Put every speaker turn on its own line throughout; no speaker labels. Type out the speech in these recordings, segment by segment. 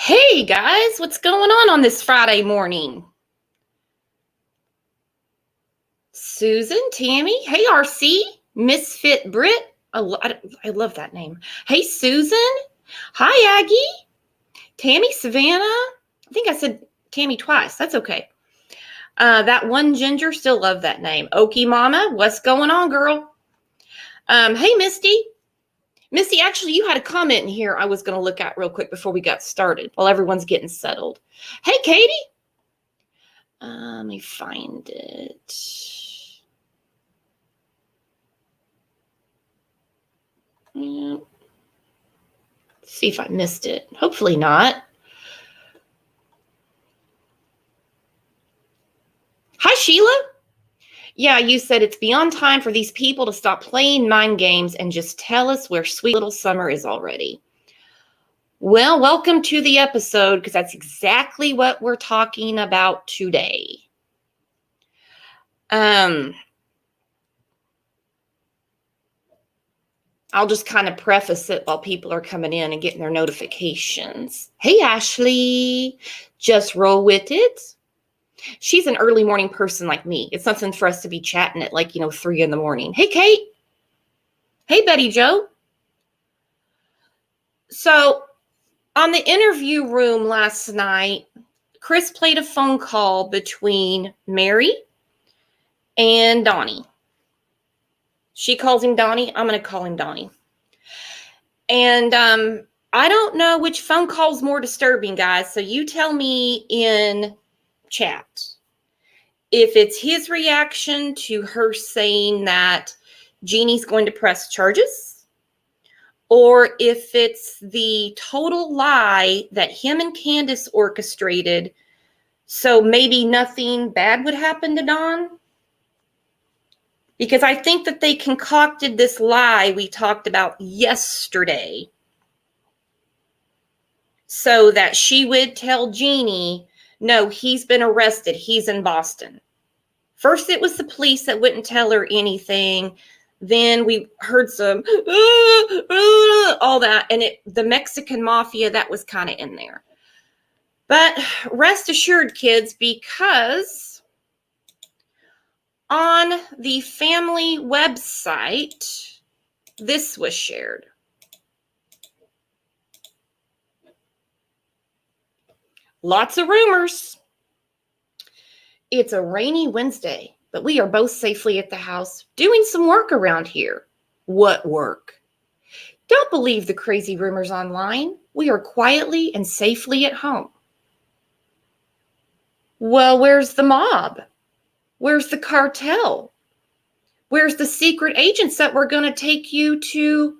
Hey guys, what's going on this Friday morning? Susan, Tammy, hey RC, Misfit Brit. I love that name. Hey Susan, hi Aggie, Tammy, Savannah. I think I said Tammy twice. That's okay. That one Ginger, still love that name. Okie Mama, what's going on, girl? Hey Misty. Misty, actually, you had a comment in here I was going to look at real quick before we got started while everyone's getting settled. Hey Katie. Let me find it. Yeah. See if I missed it. Hopefully not. Hi, Sheila. Yeah, you said it's beyond time for these people to stop playing mind games and just tell us where sweet little summer is already. Well, welcome to the episode, because that's exactly what we're talking about today. I'll just kind of preface it while people are coming in and getting their notifications. Hey, Ashley, just roll with it. She's an early morning person like me. It's something for us to be chatting at 3 in the morning. Hey, Kate. Hey, Betty Joe. So on the interview room last night, Chris played a phone call between Mary and Donnie. She calls him Donnie. I'm going to call him Donnie. And I don't know which phone call is more disturbing, guys. So you tell me in chat if it's his reaction to her saying that Jeannie's going to press charges, or if it's the total lie that him and Candace orchestrated so maybe nothing bad would happen to Dawn. Because I think that they concocted this lie we talked about yesterday so that she would tell Jeannie, no, he's been arrested. He's in Boston. First, it was the police that wouldn't tell her anything. Then we heard some all that. And the Mexican mafia, that was kind of in there. But rest assured, kids, because on the family website, this was shared. Lots of rumors. It's a rainy Wednesday, but we are both safely at the house doing some work around here. What work? Don't believe the crazy rumors online. We are quietly and safely at home. Well, where's the mob? Where's the cartel? Where's the secret agents that were going to take you to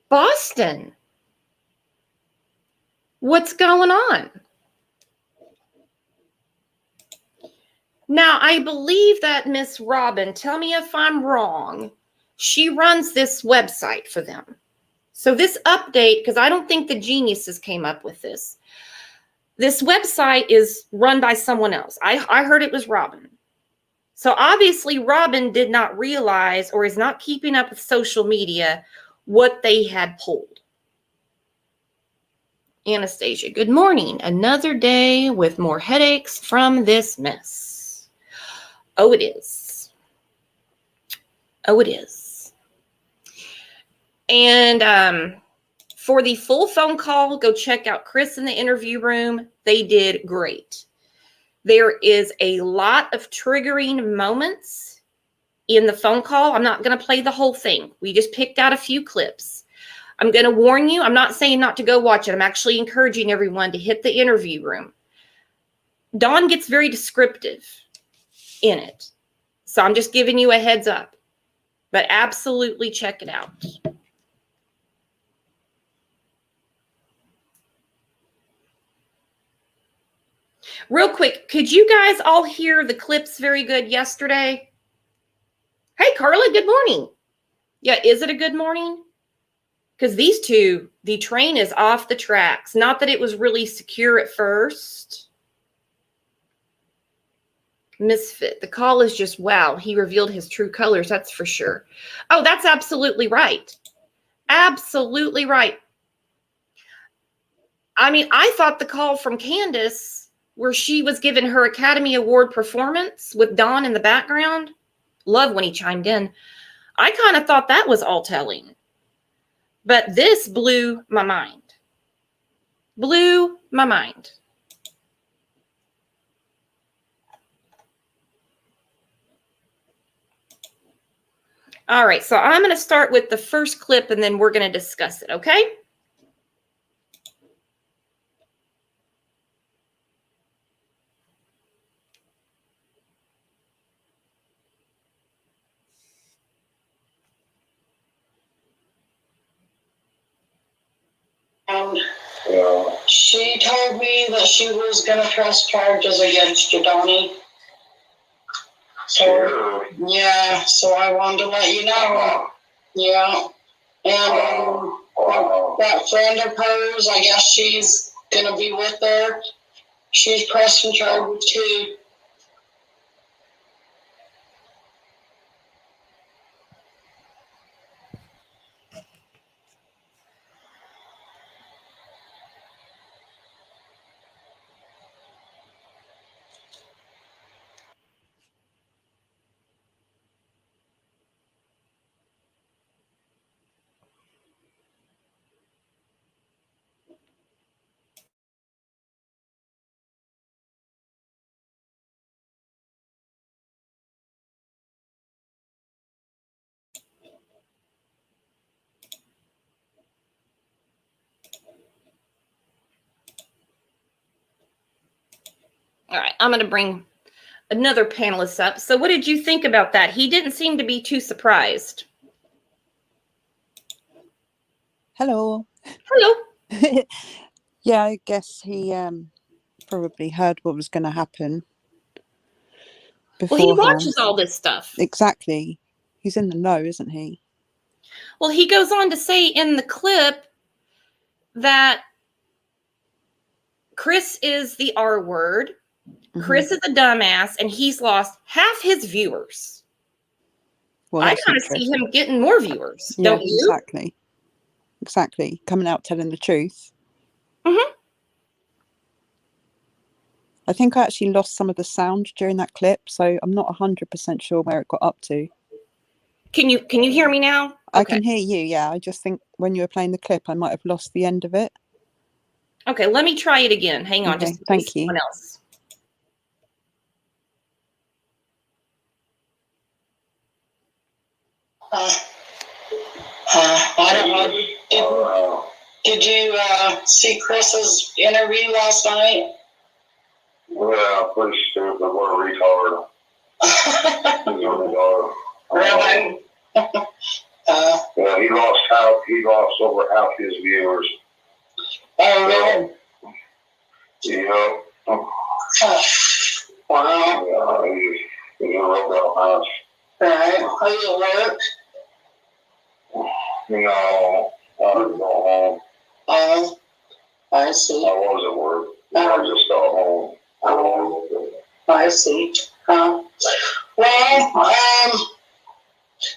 Boston? What's going on? Now, I believe that Miss Robin, tell me if I'm wrong, she runs this website for them. So this update, because I don't think the geniuses came up with this. This website is run by someone else. I heard it was Robin. So obviously Robin did not realize or is not keeping up with social media what they had pulled. Anastasia, good morning. Another day with more headaches from this mess. Oh, it is. Oh, it is. And for the full phone call, go check out Chris in the interview room. They did great. There is a lot of triggering moments in the phone call. I'm not going to play the whole thing. We just picked out a few clips. I'm going to warn you. I'm not saying not to go watch it. I'm actually encouraging everyone to hit the interview room. Dawn gets very descriptive in it. So I'm just giving you a heads up. But absolutely check it out. Real quick, could you guys all hear the clips very good yesterday? Hey, Carla, good morning. Yeah, is it a good morning? Because these two, the train is off the tracks. Not that it was really secure at first. Misfit, the call is just, wow, he revealed his true colors, that's for sure. Oh, that's absolutely right. Absolutely right. I mean, I thought the call from Candace, where she was given her Academy Award performance with Don in the background, love when he chimed in. I kind of thought that was all telling. But this blew my mind. Blew my mind. All right, so I'm going to start with the first clip and then we're going to discuss it, okay?
She told me that she was going to press charges against you, Donnie. So, yeah, so I wanted to let you know. Yeah. And that friend of hers, I guess she's going to be with her. She's pressing charges too.
All right, I'm going to bring another panelist up. So what did you think about that? He didn't seem to be too surprised.
Hello.
Hello.
Yeah, I guess he probably heard what was going to happen
Well, he
beforehand.
watches all this stuff.
Exactly. He's in the know, isn't he?
Well, he goes on to say in the clip that Chris is the R word, Chris is a dumbass, and he's lost half his viewers.
Well,
I kind of see him getting more viewers, don't you?
Exactly. Exactly. Coming out telling the truth.
Mm-hmm.
I think I actually lost some of the sound during that clip, so I'm not 100% sure where it got up to.
Can you hear me now?
Okay. I can hear you, yeah. I just think when you were playing the clip, I might have lost the end of it.
Okay, let me try it again. Hang on,
okay,
just
thank you.
Someone else.
I don't know. Did you see Chris's interview last night?
Yeah, pretty stupid. What a retard. He's a retard.
Really?
Yeah, he lost over half his viewers.
Oh, really?
Yeah.
Wow.
Yeah, he's a real dumbass.
Right. Are you at work?
No, I didn't go home.
Oh, I see.
I was at work. I just got home.
I see. Well,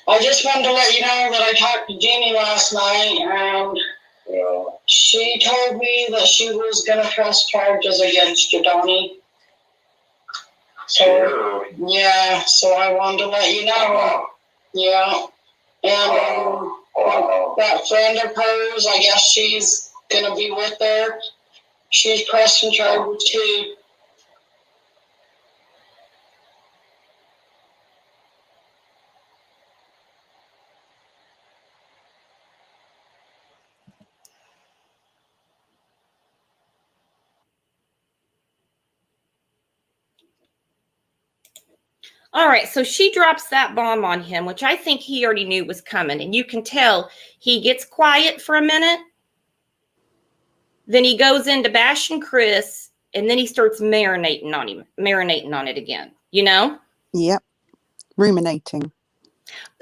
I just wanted to let you know that I talked to Jeannie last night, and she told me that she was going to press charges against you, Donnie. So, yeah, so I wanted to let you know. Yeah. And that friend of hers, I guess she's going to be with her. She's pressing charges too.
All right, so she drops that bomb on him, which I think he already knew was coming. And you can tell he gets quiet for a minute. Then he goes into bashing Chris, and then he starts marinating on it again, you know?
Yep. Ruminating.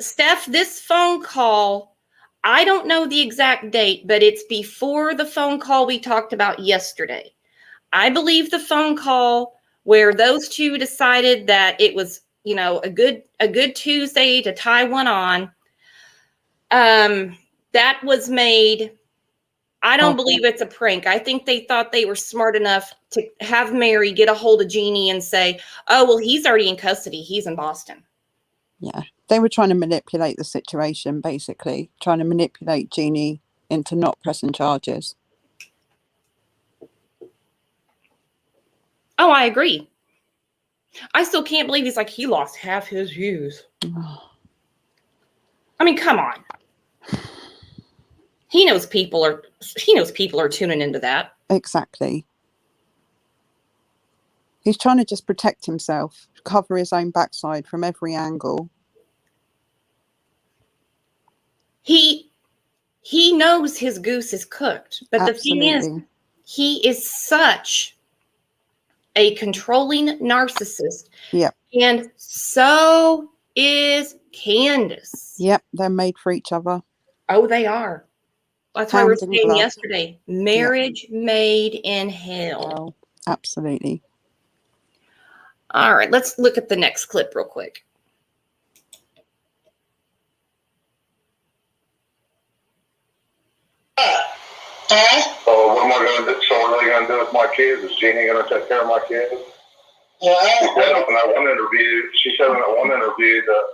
Steph, this phone call, I don't know the exact date, but it's before the phone call we talked about yesterday. I believe the phone call where those two decided that it was, you know, a good Tuesday to tie one on. That was made I don't
Awful.
believe it's a prank. I think they thought they were smart enough to have Mary get a hold of Jeannie and say, oh, well, he's already in custody. He's in Boston.
Yeah. They were trying to manipulate the situation, basically. Trying to manipulate Jeannie into not pressing charges.
Oh, I agree. I still can't believe he's like, he lost half his views. I mean, come on. He knows people are tuning into that.
Exactly. He's trying to just protect himself, cover his own backside from every angle.
He knows his goose is cooked. But the thing is,
Absolutely.
he is such a controlling narcissist.
Yep.
And so is Candace.
Yep, they're made for each other.
Oh, they are. That's why we were
Hand in
saying
glove.
yesterday, marriage made in hell.
Well, absolutely.
All right, let's look at the next clip real quick.
Huh?
So what am I gonna do? So what are they gonna do with my kids? Is Jeannie gonna take care of my kids?
Yeah.
She said in that one interview that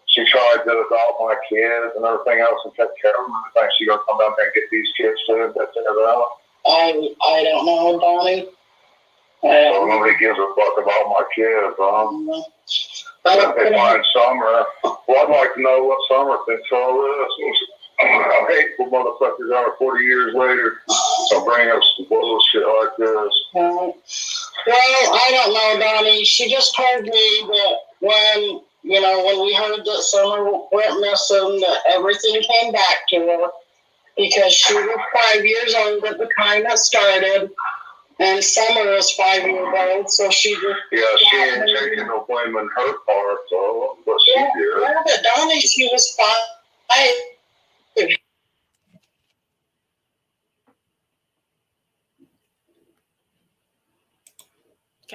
she tried to adopt my kids and everything else and take care of them. I think she's gonna come down there and get these kids too. That's it.
I don't know, Donnie.
So nobody gives a fuck about my kids, If they find Summer, well, I'd like to know what Summer thinks of all this. How hateful motherfuckers are 40 years later. So bring up some bullshit like this.
Well, I don't know, Donnie. She just told me that when we heard that Summer went missing, that everything came back to her because she was 5 years old at the time it started, and Summer was 5 years old, so she just...
Yeah, she ain't taking no blame in her part, though, but she did.
Yeah, but Donnie, she was 5.
Okay,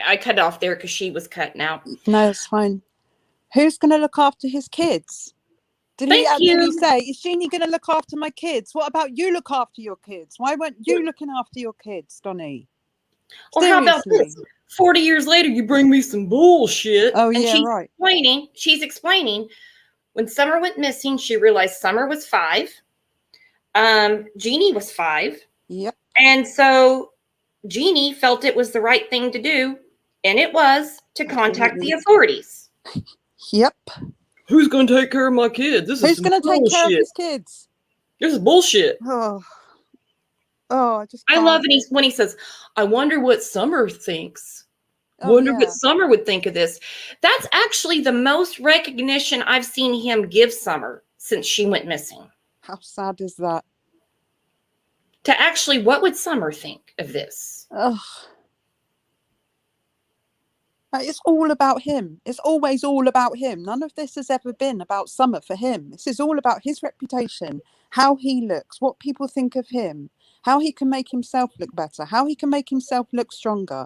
I cut off there because she was cutting out.
No, it's fine. Who's going to look after his kids? Did he
Thank
actually
you.
say, is Jeannie going to look after my kids? What about you look after your kids? Why weren't you looking after your kids, Donnie?
Or how about this?
Seriously.
40 years later, you bring me some bullshit.
Oh,
and
yeah, right.
She's explaining when Summer went missing, she realized Summer was 5. Jeannie was 5.
Yep.
And so Jeannie felt it was the right thing to do. And it was to contact the authorities.
Yep.
Who's going to take care of my kids?
Who's going to take care of his kids?
This is bullshit.
Oh, I just
I
can't.
love it when he says, I wonder what Summer thinks.
Oh,
Wonder
yeah.
what Summer would think of this. That's actually the most recognition I've seen him give Summer since she went missing.
How sad is that?
To actually, what would Summer think of this?
Oh. It's all about him. It's always all about him. None of this has ever been about Summer for him. This is all about his reputation, how he looks, what people think of him, how he can make himself look better, how he can make himself look stronger.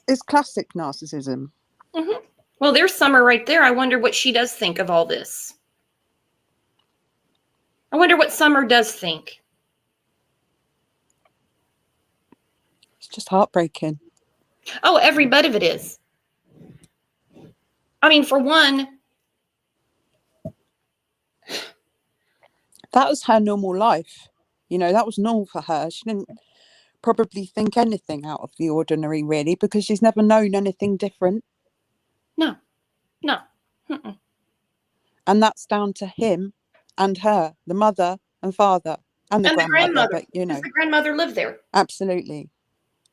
It's classic narcissism.
Mm-hmm. Well, there's Summer right there. I wonder what she does think of all this. I wonder what Summer does think.
It's just heartbreaking.
Oh, every bit of it is. I mean, for one,
that was her normal life. That was normal for her. She didn't probably think anything out of the ordinary, really, because she's never known anything different.
No. Mm-mm.
And that's down to him and her, the mother and father, and the grandmother. But,
The grandmother lived there.
Absolutely.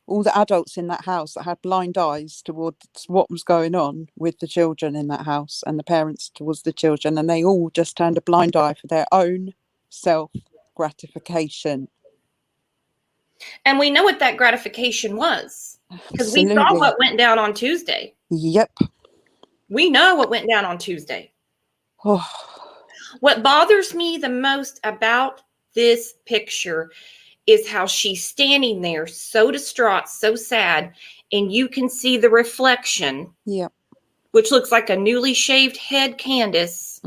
All the adults in that house that had blind eyes towards what was going on with the children in that house, and the parents towards the children, and they all just turned a blind eye for their own self-gratification.
And we know what that gratification was, because we saw what went down on Tuesday.
Yep.
We know what went down on Tuesday.
Oh.
What bothers me the most about this picture is how she's standing there so distraught, so sad, and you can see the reflection,
Yep.
which looks like a newly shaved head Candace,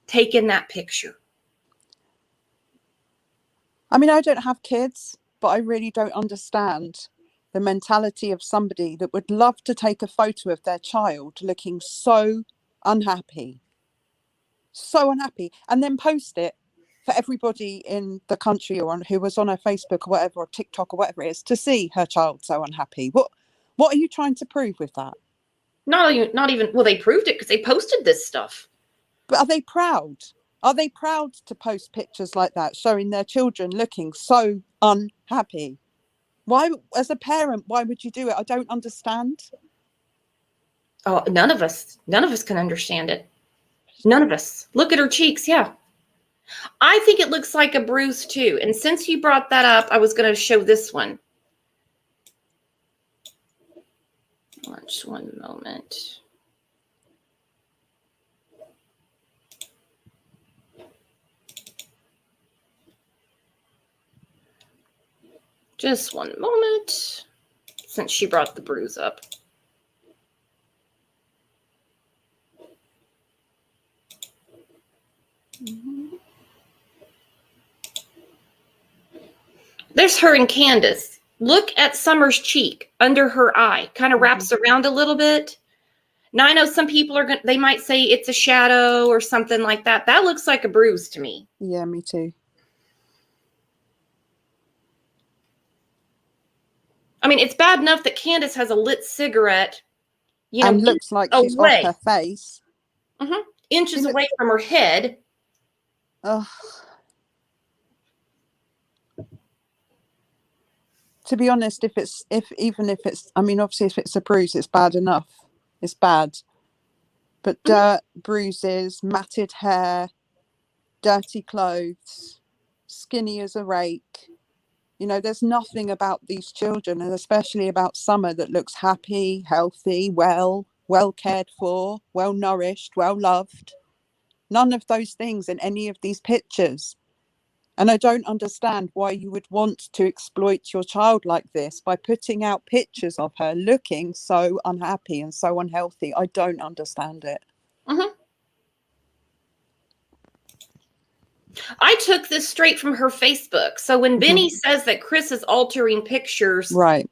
taking that picture.
I mean, I don't have kids, but I really don't understand the mentality of somebody that would love to take a photo of their child looking so unhappy, and then post it for everybody in the country or who was on her Facebook or whatever, or TikTok or whatever it is, to see her child so unhappy. What are you trying to prove with that?
Not even. Well, they proved it because they posted this stuff.
But are they proud? Are they proud to post pictures like that, showing their children looking so unhappy? Why, as a parent, why would you do it? I don't understand.
Oh, none of us can understand it. None of us. Look at her cheeks. Yeah. I think it looks like a bruise too. And since you brought that up, I was going to show this one. Just one moment. Just one moment, since she brought the bruise up. There's her and Candace. Look at Summer's cheek under her eye. Kind of wraps around a little bit. Now, I know some people they might say it's a shadow or something like that. That looks like a bruise to me.
Yeah, me too.
I mean, it's bad enough that Candace has a lit cigarette,
and looks like she's off her face.
Inches away from her head.
Oh. To be honest, even if it's, I mean, obviously if it's a bruise, it's bad enough. It's bad. But dirt, bruises, matted hair, dirty clothes, skinny as a rake. You know, there's nothing about these children, and especially about Summer, that looks happy, healthy, well cared for, well nourished, well loved. None of those things in any of these pictures. And I don't understand why you would want to exploit your child like this by putting out pictures of her looking so unhappy and so unhealthy. I don't understand it.
I took this straight from her Facebook. So when Benny says that Chris is altering pictures,
right,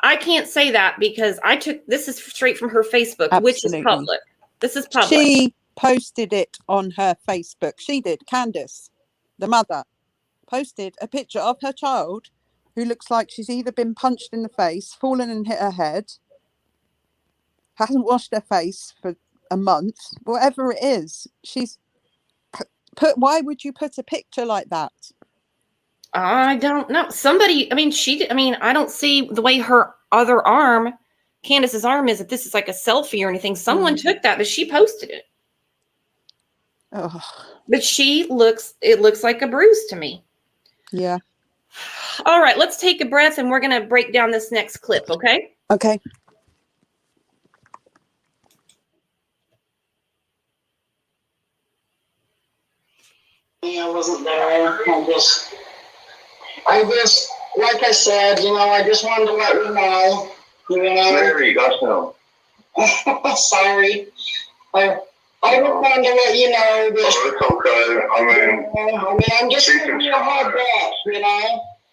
I can't say that because this is straight from her Facebook,
absolutely,
which is public. This is public.
She posted it on her Facebook. She did. Candace, the mother, posted a picture of her child who looks like she's either been punched in the face, fallen and hit her head, hasn't washed her face for a month, whatever it is. She's why would you put a picture like that?
I don't know. I don't see the way her other arm, Candace's arm, is, that this is like a selfie or anything. Someone took that, but she posted it.
Oh.
But it looks like a bruise to me.
Yeah.
All right, let's take a breath and we're going to break down this next clip, okay?
Okay.
I wasn't there. I just, like I said, I just wanted to let you know.
Mary, you got some.
Sorry. I just wanted to let you know that.
Oh, it's okay.
I'm just giving you a heads up,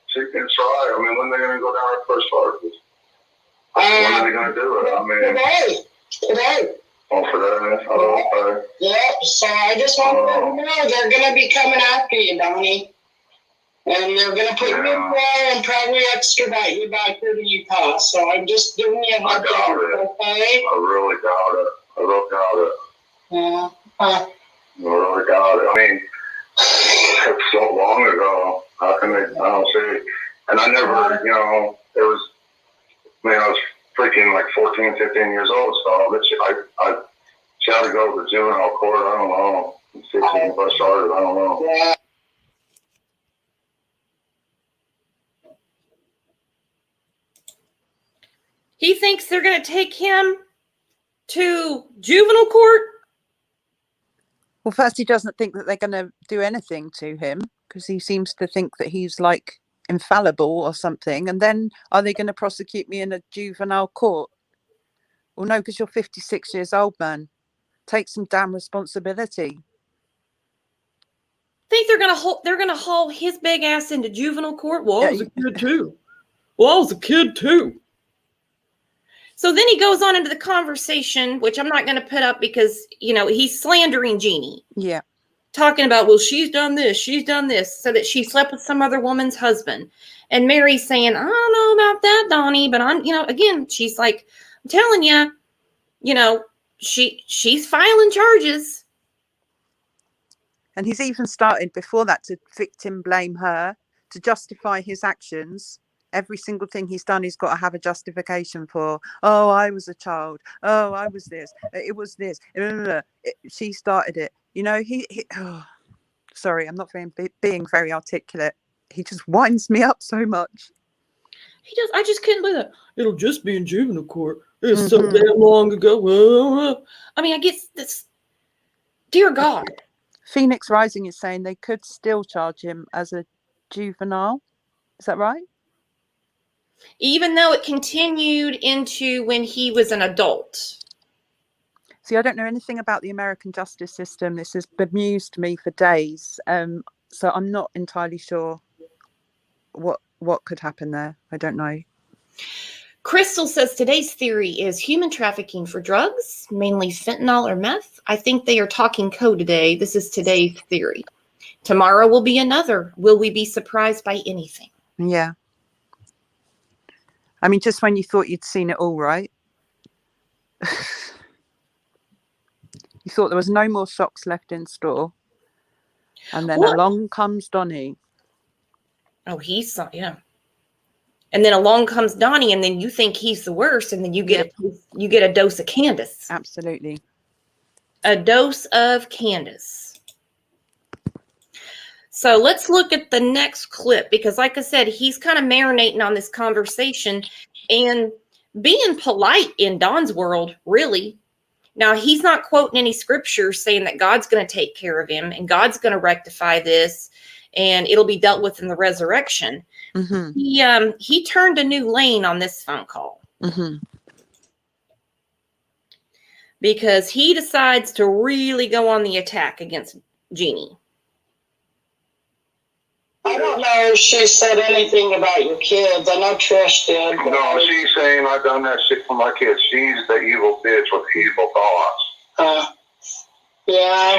She can try. When are they going to go down her first artist? When are they going to do it? Today. Oh, for that? Oh, okay.
Yep, so I just want to let you know they're going to be coming after you, Donnie. And they're going to put you in there and probably extradite you back here to Utah. So I'm just giving you a heads up, okay?
I really doubt it.
Yeah.
I really doubt it. It's so long ago. How can they? I don't see. And I never, it was, I was freaking like 14, 15 years old. So she had to go to juvenile court. I don't know. 16 plus started. I don't know.
Yeah.
He thinks they're going to take him to juvenile court?
Well, first, he doesn't think that they're going to do anything to him because he seems to think that he's like infallible or something. And then are they going to prosecute me in a juvenile court? Well, no, because you're 56 years old, man. Take some damn responsibility.
Think they're gonna haul his big ass into juvenile court? Well, I was
Yeah,
a kid too. Well, I was a kid too. So then he goes on into the conversation, which I'm not going to put up because, he's slandering Jeannie,
Yeah.
talking about, well, she's done this, so that she slept with some other woman's husband. And Mary's saying, I don't know about that, Donnie, but again, she's like, I'm telling you, she's filing charges.
And he's even started before that to victim blame her, to justify his actions. Every single thing he's done, he's got to have a justification for. Oh, I was a child. Oh, I was this. It was this. She started it. Sorry, I'm not being very articulate. He just winds me up so much.
He does. I just couldn't believe that. It'll just be in juvenile court. It's so damn long ago. I mean, I guess this. Dear God.
Phoenix Rising is saying they could still charge him as a juvenile. Is that right?
Even though it continued into when he was an adult.
See, I don't know anything about the American justice system. This has bemused me for days. So I'm not entirely sure what could happen there. I don't know.
Crystal says today's theory is human trafficking for drugs, mainly fentanyl or meth. I think they are talking code today. This is today's theory. Tomorrow will be another. Will we be surprised by anything?
Yeah. I mean, just when you thought you'd seen it all, right? You thought there was no more shocks left in store. And then along comes Donnie.
Oh, yeah. And then along comes Donnie, and then you think he's the worst, and then you get a dose of Candace.
Absolutely.
A dose of Candace. So let's look at the next clip, because like I said, he's kind of marinating on this conversation and being polite in Don's world, really. Now, he's not quoting any scriptures saying that God's going to take care of him and God's going to rectify this and it'll be dealt with in the resurrection. Mm-hmm. He turned a new lane on this phone call. Mm-hmm. Because he decides to really go on the attack against Jeannie.
I don't know if she said anything about your kids. I know Trish did.
No, she's saying I've done that shit for my kids. She's the evil bitch with evil thoughts.
Yeah, I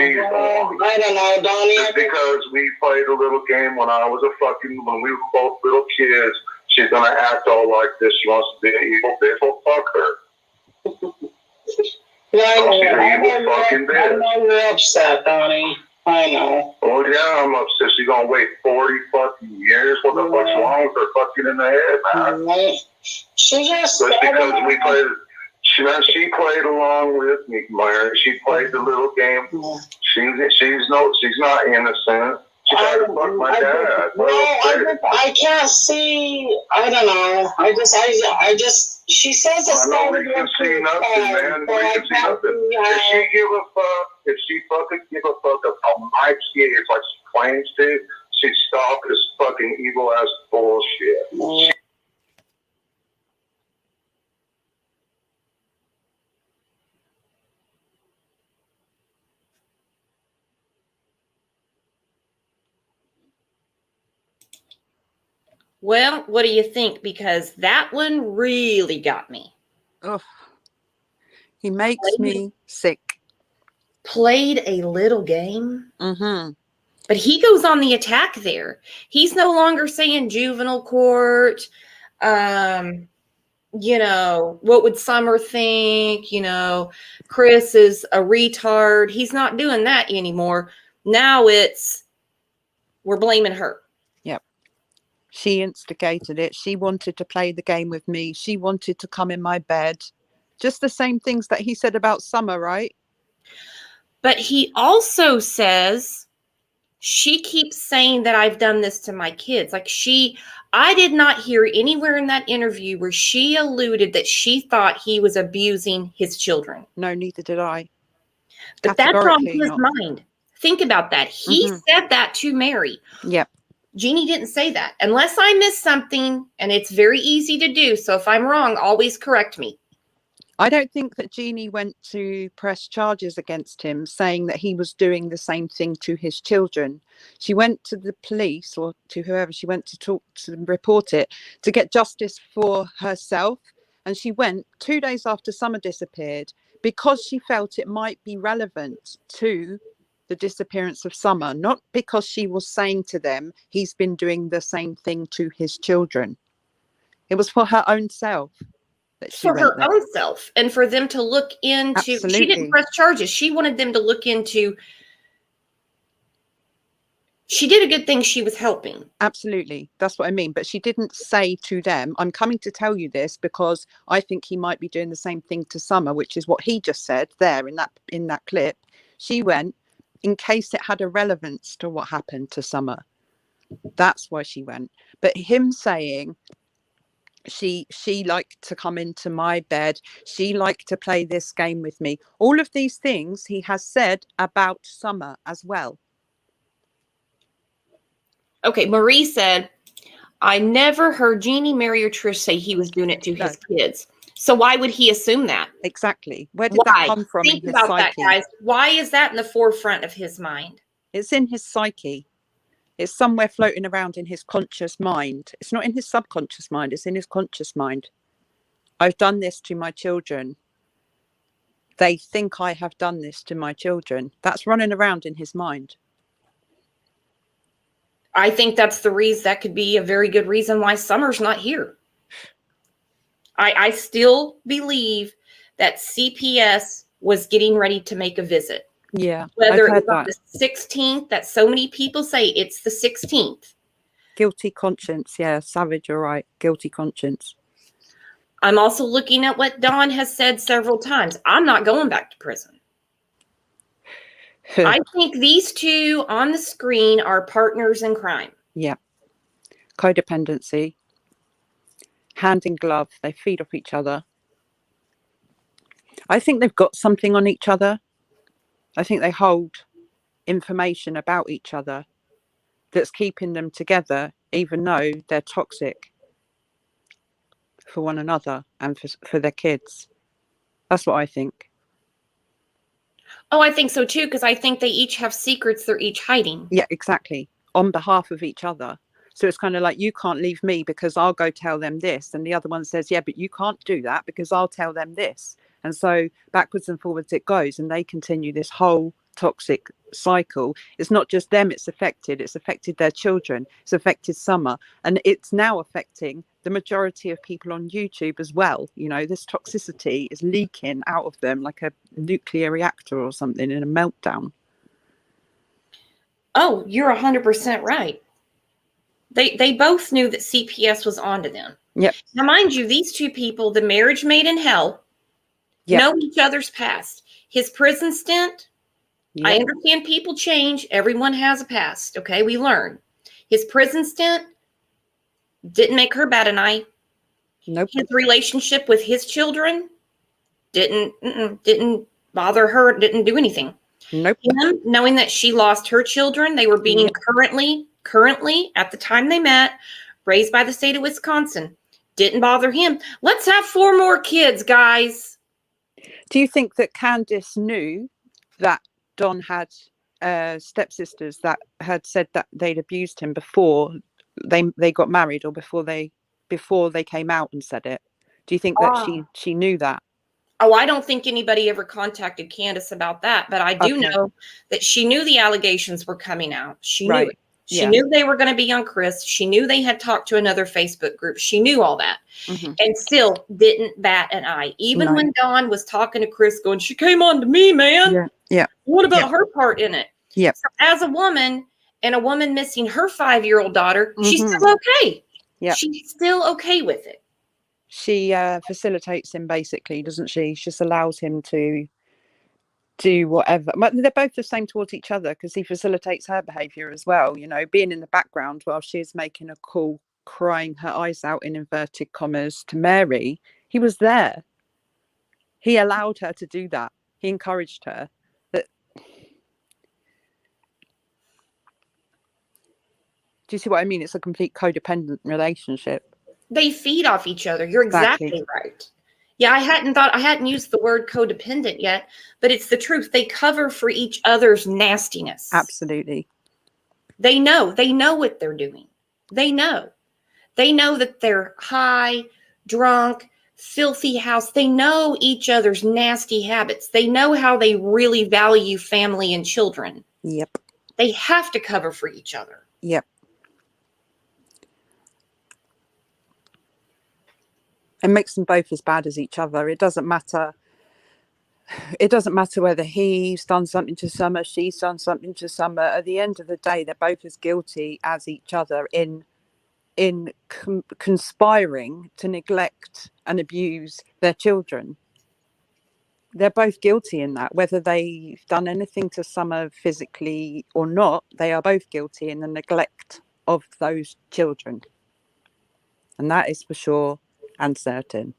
don't know, Donnie.
Just because we played a little game when when we were both little kids, she's gonna act all like this. She wants to be an evil bitch. Well, fuck her.
Yeah, I know you're upset, Donnie. I know.
Oh yeah, I'm upset. She's gonna wait 40 fucking years. What the fuck's wrong with her fucking in the head, man?
Right. She just
because we played. She played along with me, Myron. She played the little game. Yeah. She's not innocent. She tried to fuck my dad.
I can't see. I don't know. I just. She says it's
not. We can see nothing, man. We can see nothing. If she give a fuck, if she fucking give a fuck about my kids like she claims to, she'd stop this fucking evil ass bullshit. Yeah.
Well, what do you think? Because that one really got me.
Oh, he makes me sick.
Played a little game.
Mm-hmm.
But he goes on the attack there. He's no longer saying juvenile court. What would Summer think? Chris is a retard. He's not doing that anymore. Now we're blaming her.
She instigated it. She wanted to play the game with me. She wanted to come in my bed. Just the same things that he said about Summer, right?
But he also says, she keeps saying that I've done this to my kids. I did not hear anywhere in that interview where she alluded that she thought he was abusing his children.
No, neither did I.
But that's on his mind. Think about that. He said that to Mary.
Yep.
Jeannie didn't say that. Unless I missed something, and it's very easy to do. So if I'm wrong, always correct me.
I don't think that Jeannie went to press charges against him, saying that he was doing the same thing to his children. She went to the police, or to whoever she went to talk to report it, to get justice for herself. And she went 2 days after Summer disappeared because she felt it might be relevant to the disappearance of Summer, not because she was saying to them he's been doing the same thing to his children. It was for her own self.
For her own self, and for them to look into.
Absolutely.
She didn't press charges. She wanted them to look into. She did a good thing. She was helping.
Absolutely. That's what I mean. But she didn't say to them, I'm coming to tell you this because I think he might be doing the same thing to Summer, which is what he just said there in that clip. She went in case it had a relevance to what happened to Summer. That's why she went. But him saying she liked to come into my bed, she liked to play this game with me, all of these things he has said about Summer as well.
Okay, Marie said, I never heard Jeannie, Mary, or Trish say he was doing it to his kids. So why would he assume that?
Exactly. Where did that come from?
Think about that, guys. Why is that in the forefront of his mind?
It's in his psyche. It's somewhere floating around in his conscious mind. It's not in his subconscious mind. It's in his conscious mind. I've done this to my children. They think I have done this to my children. That's running around in his mind.
I think that's the reason. That could be a very good reason why Summer's not here. I still believe that CPS was getting ready to make a visit.
Yeah.
Whether it's on the 16th, that so many people say it's the 16th.
Guilty conscience. Yeah, Savage, you're right. Guilty conscience.
I'm also looking at what Dawn has said several times. I'm not going back to prison. I think these two on the screen are partners in crime.
Yeah. Codependency. Hand in glove. They feed off each other. I think they've got something on each other. I think they hold information about each other that's keeping them together, even though they're toxic for one another and for their kids. That's what I think.
Oh, I think so too, because I think they each have secrets they're each hiding.
Yeah, exactly. On behalf of each other. So it's kind of like, you can't leave me because I'll go tell them this. And the other one says, yeah, but you can't do that because I'll tell them this. And so backwards and forwards it goes, and they continue this whole toxic cycle. It's not just them it's affected their children, it's affected Summer, and it's now affecting the majority of people on YouTube as well. You know, this toxicity is leaking out of them like a nuclear reactor or something in a meltdown.
Oh, you're 100% right. They both knew that CPS was onto them.
Yep.
Now, mind you, these two people, the marriage made in hell, know each other's past. His prison stint, I understand people change. Everyone has a past. Okay, we learn. His prison stint didn't make her bat an eye.
Nope.
His relationship with his children didn't bother her. Didn't do anything.
Nope.
Him knowing that she lost her children, they were being currently at the time they met, raised by the state of Wisconsin. Didn't bother him. Let's have 4 more kids, guys.
Do you think that Candice knew that Don had stepsisters that had said that they'd abused him before they got married, or before they came out and said it? Do you think that she knew that?
Oh, I don't think anybody ever contacted Candice about that, but I do know that she knew the allegations were coming out. She knew it. She knew they were going to be on Chris. She knew they had talked to another Facebook group. She knew all that, and still didn't bat an eye. Even when Dawn was talking to Chris, going, "She came on to me, man.
Yeah.
What about her part in it?"
Yeah.
So as a woman, and a woman missing her 5-year-old daughter, she's still okay. Yeah. She's still okay with it.
She facilitates him, basically, doesn't she? She just allows him to do whatever. But they're both the same towards each other, because he facilitates her behavior as well, you know, being in the background while she's making a call, crying her eyes out in inverted commas to Mary. He was there. He allowed her to do that. He encouraged her. Do you see what I mean? It's a complete codependent relationship.
They feed off each other. You're exactly right. Yeah, I hadn't used the word codependent yet, but it's the truth. They cover for each other's nastiness.
Absolutely.
They know what they're doing. They know that they're high, drunk, filthy house. They know each other's nasty habits. They know how they really value family and children.
Yep.
They have to cover for each other.
Yep. It makes them both as bad as each other. It doesn't matter. It doesn't matter whether he's done something to Summer, she's done something to Summer. At the end of the day, they're both as guilty as each other in conspiring to neglect and abuse their children. They're both guilty in that. Whether they've done anything to Summer physically or not, they are both guilty in the neglect of those children. And that is for sure and certain.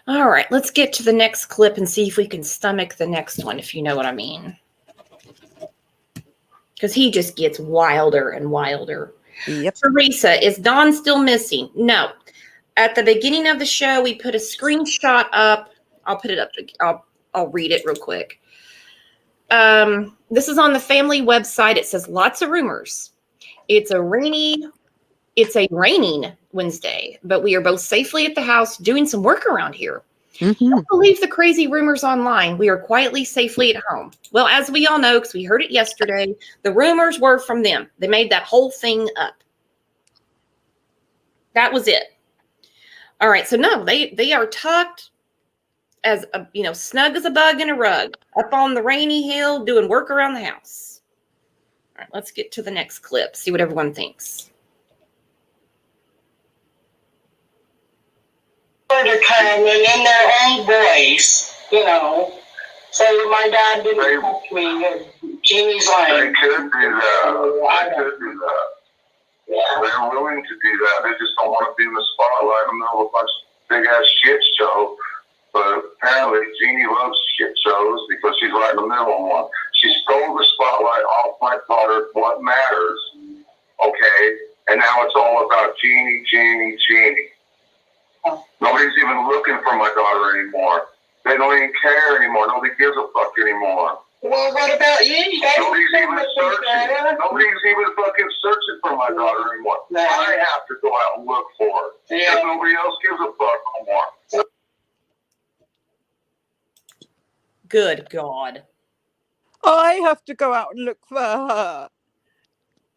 All right, let's get to the next clip and see if we can stomach the next one, if you know what I mean. Because he just gets wilder and wilder.
Yep.
Teresa, is Dawn still missing? No. At the beginning of the show, we put a screenshot up. I'll put it up. I'll read it real quick. This is on the family website. It says lots of rumors. It's a raining Wednesday, but we are both safely at the house doing some work around here.
Mm-hmm.
Don't believe the crazy rumors online. We are quietly, safely at home. Well, as we all know, because we heard it yesterday, the rumors were from them. They made that whole thing up. That was it. All right. So no, they are tucked as snug as a bug in a rug up on the rainy hill doing work around the house. All right. Let's get to the next clip. See what everyone thinks.
To come and in their own voice, So my dad didn't touch me. Jeannie's lying.
They could do that. They could do that.
Yeah.
They're willing to do that. They just don't want to be in the spotlight in the middle of a bunch of big ass shit show. But apparently Jeannie loves shit shows because she's right in the middle of one. She stole the spotlight off my daughter, What Matters. Okay? And now it's all about Jeannie. Nobody's even looking for my daughter anymore. They don't even care anymore. Nobody gives a fuck anymore.
Well, what about you?
Nobody's even searching. Nobody's even fucking searching for my daughter anymore.
No.
I have to go out and look for her.
Yeah.
Because nobody else gives a fuck no more.
Good God.
I have to go out and look for her.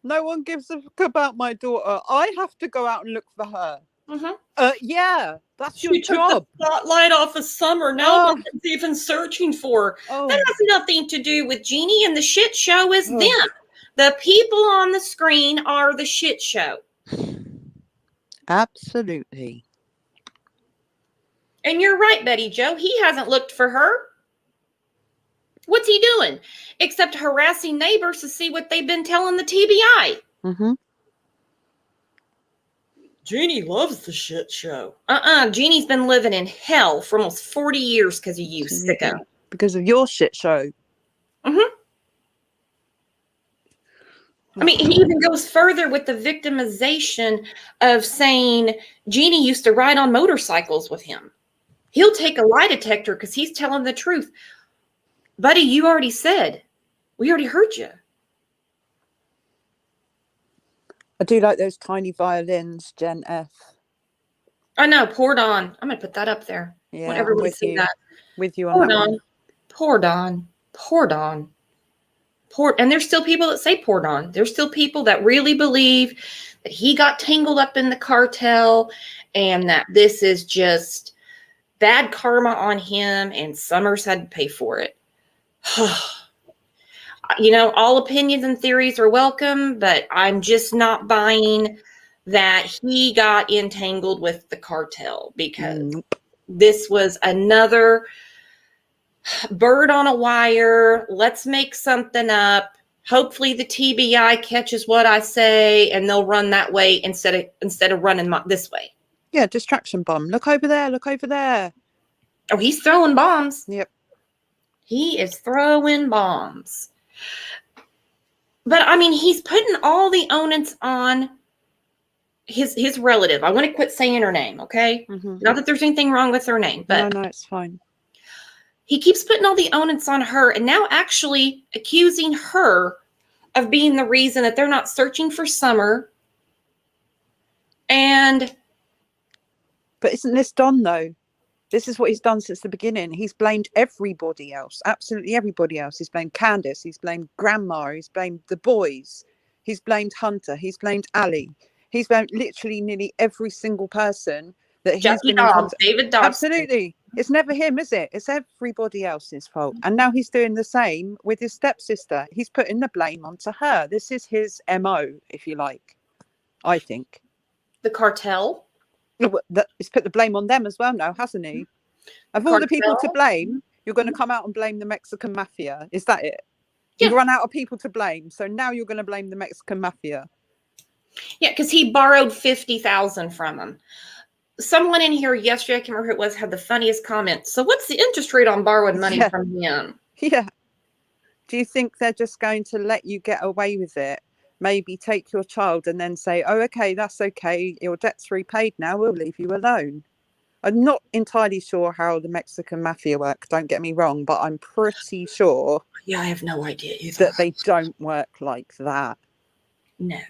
No one gives a fuck about my daughter. I have to go out and look for her.
Mm-hmm.
Yeah, that's
She
your
took
job.
the spotlight off of Summer. Now no one's even searching for her.
Oh.
That has nothing to do with Jeannie, and the shit show is
Oh.
them. The people on the screen are the shit show.
Absolutely.
And you're right, Betty Joe. He hasn't looked for her. What's he doing? Except harassing neighbors to see what they've been telling the TBI.
Mm-hmm.
Jeannie loves the shit show. Jeannie's been living in hell for almost 40 years because of you, sicko.
Because of your shit show.
Mm-hmm. I mean, he even goes further with the victimization of saying Jeannie used to ride on motorcycles with him. He'll take a lie detector because he's telling the truth. Buddy, you already said. We already heard you.
I do like those tiny violins, Gen F.
I know, poor Dawn. I'm going to put that up there.
Yeah,
Want everybody to see that.
With you on
Poor
that
Dawn.
one.
Poor Dawn. Poor Dawn. And there's still people that say poor Dawn. There's still people that really believe that he got tangled up in the cartel and that this is just bad karma on him and Summers had to pay for it. All opinions and theories are welcome, but I'm just not buying that he got entangled with the cartel because this was another bird on a wire. Let's make something up. Hopefully the TBI catches what I say and they'll run that way instead of running this way.
Yeah, distraction bomb. Look over there. Look over there.
Oh, he's throwing bombs.
Yep.
He is throwing bombs. But I mean, he's putting all the onus on his relative. I want to quit saying her name, okay?
Mhm.
Not that there's anything wrong with her name, but
No, it's fine.
he keeps putting all the onus on her and now actually accusing her of being the reason that they're not searching for Summer. And
But isn't this Don though? This is what he's done since the beginning. He's blamed everybody else, absolutely everybody else. He's blamed Candace, he's blamed Grandma, he's blamed the boys, he's blamed Hunter, he's blamed Ali, he's blamed literally nearly every single person that he's
Jackie
been in
Dobbs,
contact.
David Dobbs.
Absolutely. It's never him, is it? It's everybody else's fault. And now he's doing the same with his stepsister. He's putting the blame onto her. This is his MO, if you like, I think.
The cartel.
He's put the blame on them as well now, hasn't he? Of all the people to blame, you're going to come out and blame the Mexican mafia. Is that it?
Yeah.
You've run out of people to blame, so now you're going to blame the Mexican mafia.
Yeah, because he borrowed $50,000 from him. Someone in here yesterday, I can't remember who it was, had the funniest comment. So what's the interest rate on borrowed money from him?
Yeah. Do you think they're just going to let you get away with it? Maybe take your child and then say, oh, okay, that's okay. Your debt's repaid now. We'll leave you alone. I'm not entirely sure how the Mexican mafia work. Don't get me wrong, but I'm pretty sure.
Yeah, I have no idea either.
That they don't work like that.
No.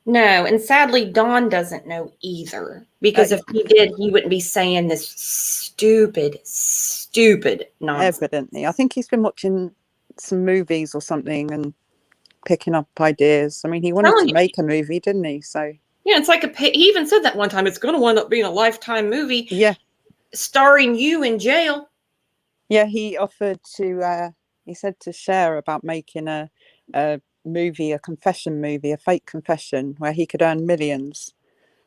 No, and sadly, Don doesn't know either. Because if he did, he wouldn't be saying this stupid nonsense.
Evidently. I think he's been watching some movies or something and picking up ideas. I mean, he wanted to make a movie, didn't he? So
yeah, it's like he even said that one time. It's going to wind up being a Lifetime movie.
Yeah,
starring you in jail.
Yeah, he offered to. He said to Cher about making a movie, a confession movie, a fake confession, where he could earn millions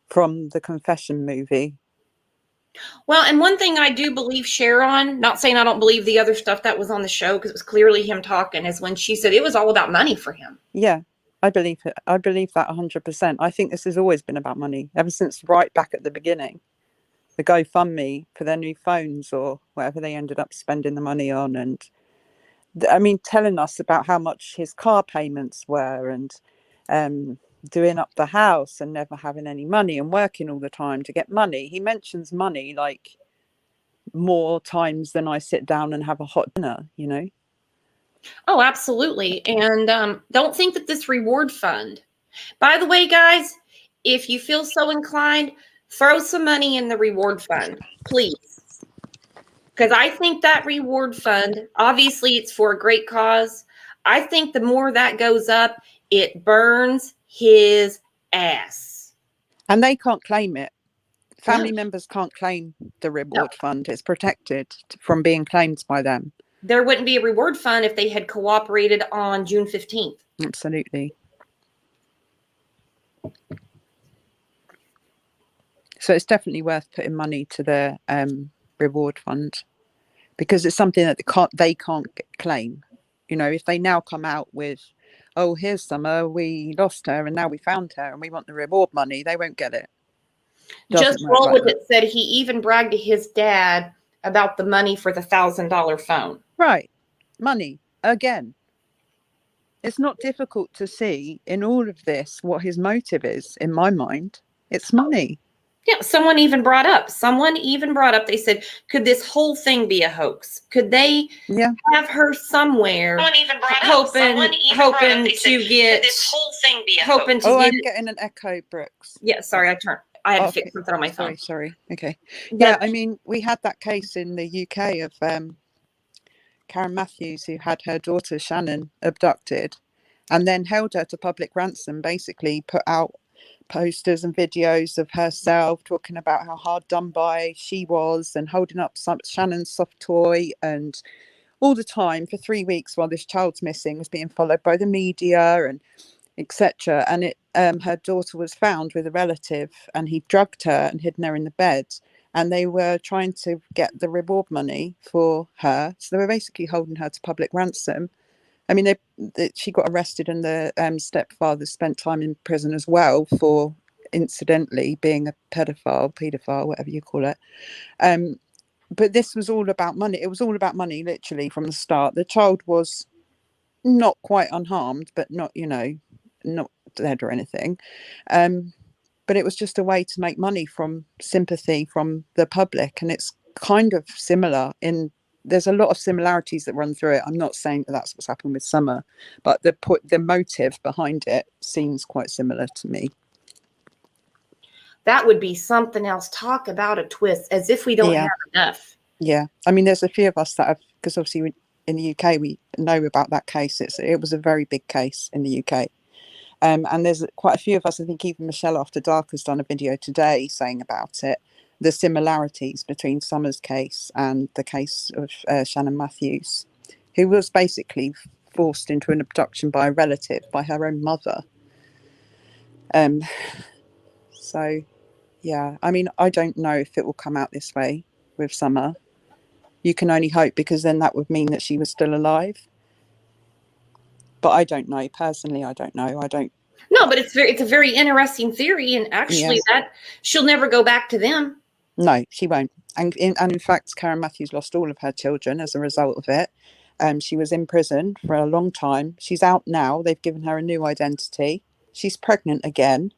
from the confession movie.
Well, and one thing I do believe Cher on, not saying I don't believe the other stuff that was on the show, because it was clearly him talking, is when she said it was all about money for him.
Yeah, I believe it. I believe that 100%. I think this has always been about money, ever since right back at the beginning. The GoFundMe for their new phones or whatever they ended up spending the money on. And I mean, telling us about how much his car payments were and doing up the house and never having any money and working all the time to get money. He mentions money like more times than I sit down and have a hot dinner, you know?
Oh, absolutely. And don't think that this reward fund, by the way, guys, if you feel so inclined, throw some money in the reward fund, please. Because I think that reward fund, obviously it's for a great cause. I think the more that goes up, it burns his ass.
And they can't claim it. Family members can't claim the reward fund. It's protected from being claimed by them.
There wouldn't be a reward fund if they had cooperated on June 15th.
Absolutely. So it's definitely worth putting money to the reward fund, because it's something that they can't claim. You know, if they now come out with, oh, here's Summer, we lost her and now we found her and we want the reward money, they won't get it.
Just roll with it. Said he even bragged to his dad about the money for the $1,000 phone.
Right. Money. Again. It's not difficult to see in all of this what his motive is, in my mind. It's money.
Yeah, someone even brought up, they said, could this whole thing be a hoax? Could they have her somewhere hoping to get
this whole thing be a
hoping
hoax?
to
I'm
get
getting an echo, Brooks.
Yeah, sorry, I had to fix something on my phone.
Sorry. Okay. Yeah, I mean, we had that case in the UK of Karen Matthews, who had her daughter Shannon abducted and then held her to public ransom, basically put out posters and videos of herself talking about how hard done by she was and holding up Shannon's soft toy, and all the time for 3 weeks while this child's missing was being followed by the media and etc. And it her daughter was found with a relative and he drugged her and hidden her in the bed, and they were trying to get the reward money for her, so they were basically holding her to public ransom. I mean, she got arrested and the stepfather spent time in prison as well for incidentally being a paedophile, whatever you call it. But this was all about money. It was all about money, literally, from the start. The child was not quite unharmed, but not dead or anything. But it was just a way to make money from sympathy from the public. And it's kind of similar there's a lot of similarities that run through it. I'm not saying that that's what's happened with Summer, but the motive behind it seems quite similar to me.
That would be something else. Talk about a twist, as if we don't have enough.
Yeah. I mean, there's a few of us that have, because obviously in the UK, we know about that case. It was a very big case in the UK. And there's quite a few of us, I think even Michelle After Dark has done a video today saying about it, the similarities between Summer's case and the case of Shannon Matthews, who was basically forced into an abduction by a relative, by her own mother. So, yeah, I mean, I don't know if it will come out this way with Summer. You can only hope, because then that would mean that she was still alive. But I don't know. Personally, I don't know.
No, but it's a very interesting theory, and actually that she'll never go back to them.
No, she won't. And in fact, Karen Matthews lost all of her children as a result of it. She was in prison for a long time. She's out now. They've given her a new identity. She's pregnant again.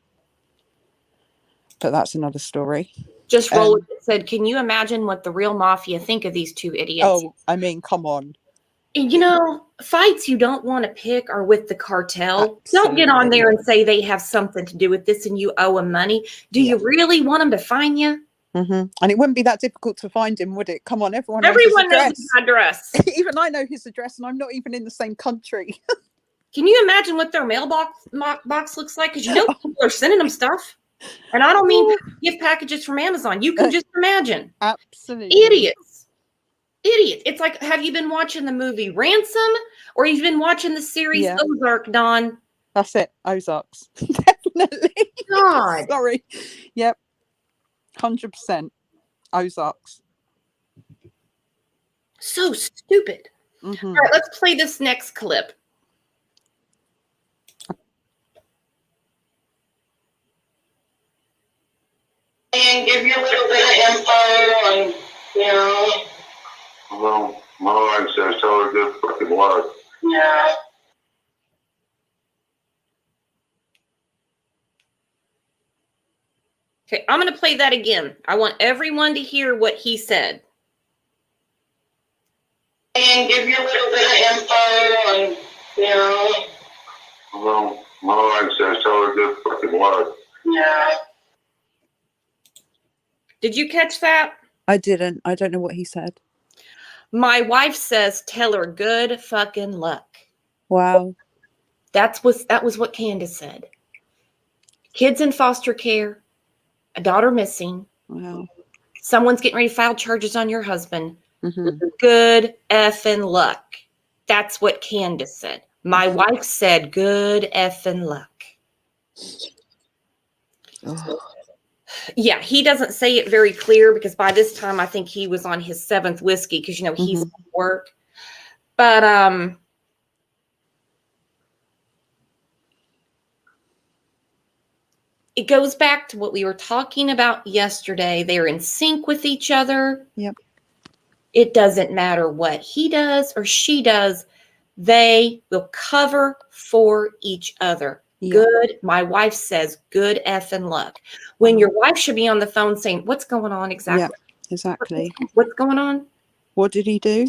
But that's another story.
Just roll it said, can you imagine what the real mafia think of these two idiots?
Oh, I mean, come on.
You know, fights you don't want to pick are with the cartel.
Absolutely.
Don't get on there and say they have something to do with this and you owe them money. Do you really want them to find you?
Mm-hmm. And it wouldn't be that difficult to find him, would it? Come on, everyone knows
his address.
Even I know his address, and I'm not even in the same country.
Can you imagine what their mailbox box looks like? Because you know people are sending them stuff. And I don't mean gift packages from Amazon. You can just imagine.
Absolutely.
Idiots. It's like, have you been watching the movie Ransom, or you've been watching the series Ozark, Dawn?
That's it. Ozarks. Definitely.
God.
Sorry. Yep. 100%. Ozarks.
So stupid.
Mm-hmm.
All right, let's play this next clip.
And give you a little bit of info and, you know.
Well, my wife says tell her good fucking luck.
Yeah.
Okay, I'm going to play that again. I want everyone to hear what he said.
And give you a little bit of info and, you know.
Well, my wife says tell her good fucking luck.
Yeah.
Did you catch that?
I didn't. I don't know what he said.
My wife says tell her good fucking luck.
Wow.
That was what Candace said. Kids in foster care, a daughter missing.
Wow.
Someone's getting ready to file charges on your husband.
Mm-hmm.
Good effing luck. That's what Candace said. My wife said good effing luck.
Oh.
Yeah, he doesn't say it very clear because by this time I think he was on his 7th whiskey because, you know, he's at work. But it goes back to what we were talking about yesterday. They're in sync with each other.
Yep.
It doesn't matter what he does or she does. They will cover for each other.
Yep.
Good. My wife says good effing luck. When your wife should be on the phone saying, what's going on exactly?
Yeah, exactly.
What's going on?
What did he do?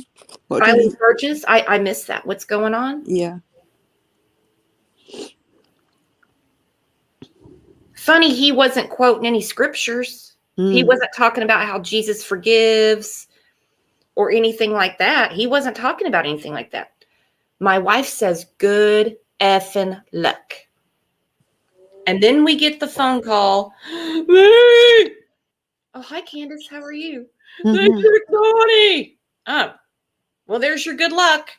Filing charges? I missed that. What's going on?
Yeah.
Funny, he wasn't quoting any scriptures. He wasn't talking about how Jesus forgives or anything like that. He wasn't talking about anything like that. My wife says good effing luck. And then we get the phone call. Oh, hi, Candace. How are you? They took Donnie. Oh, well, there's your good luck.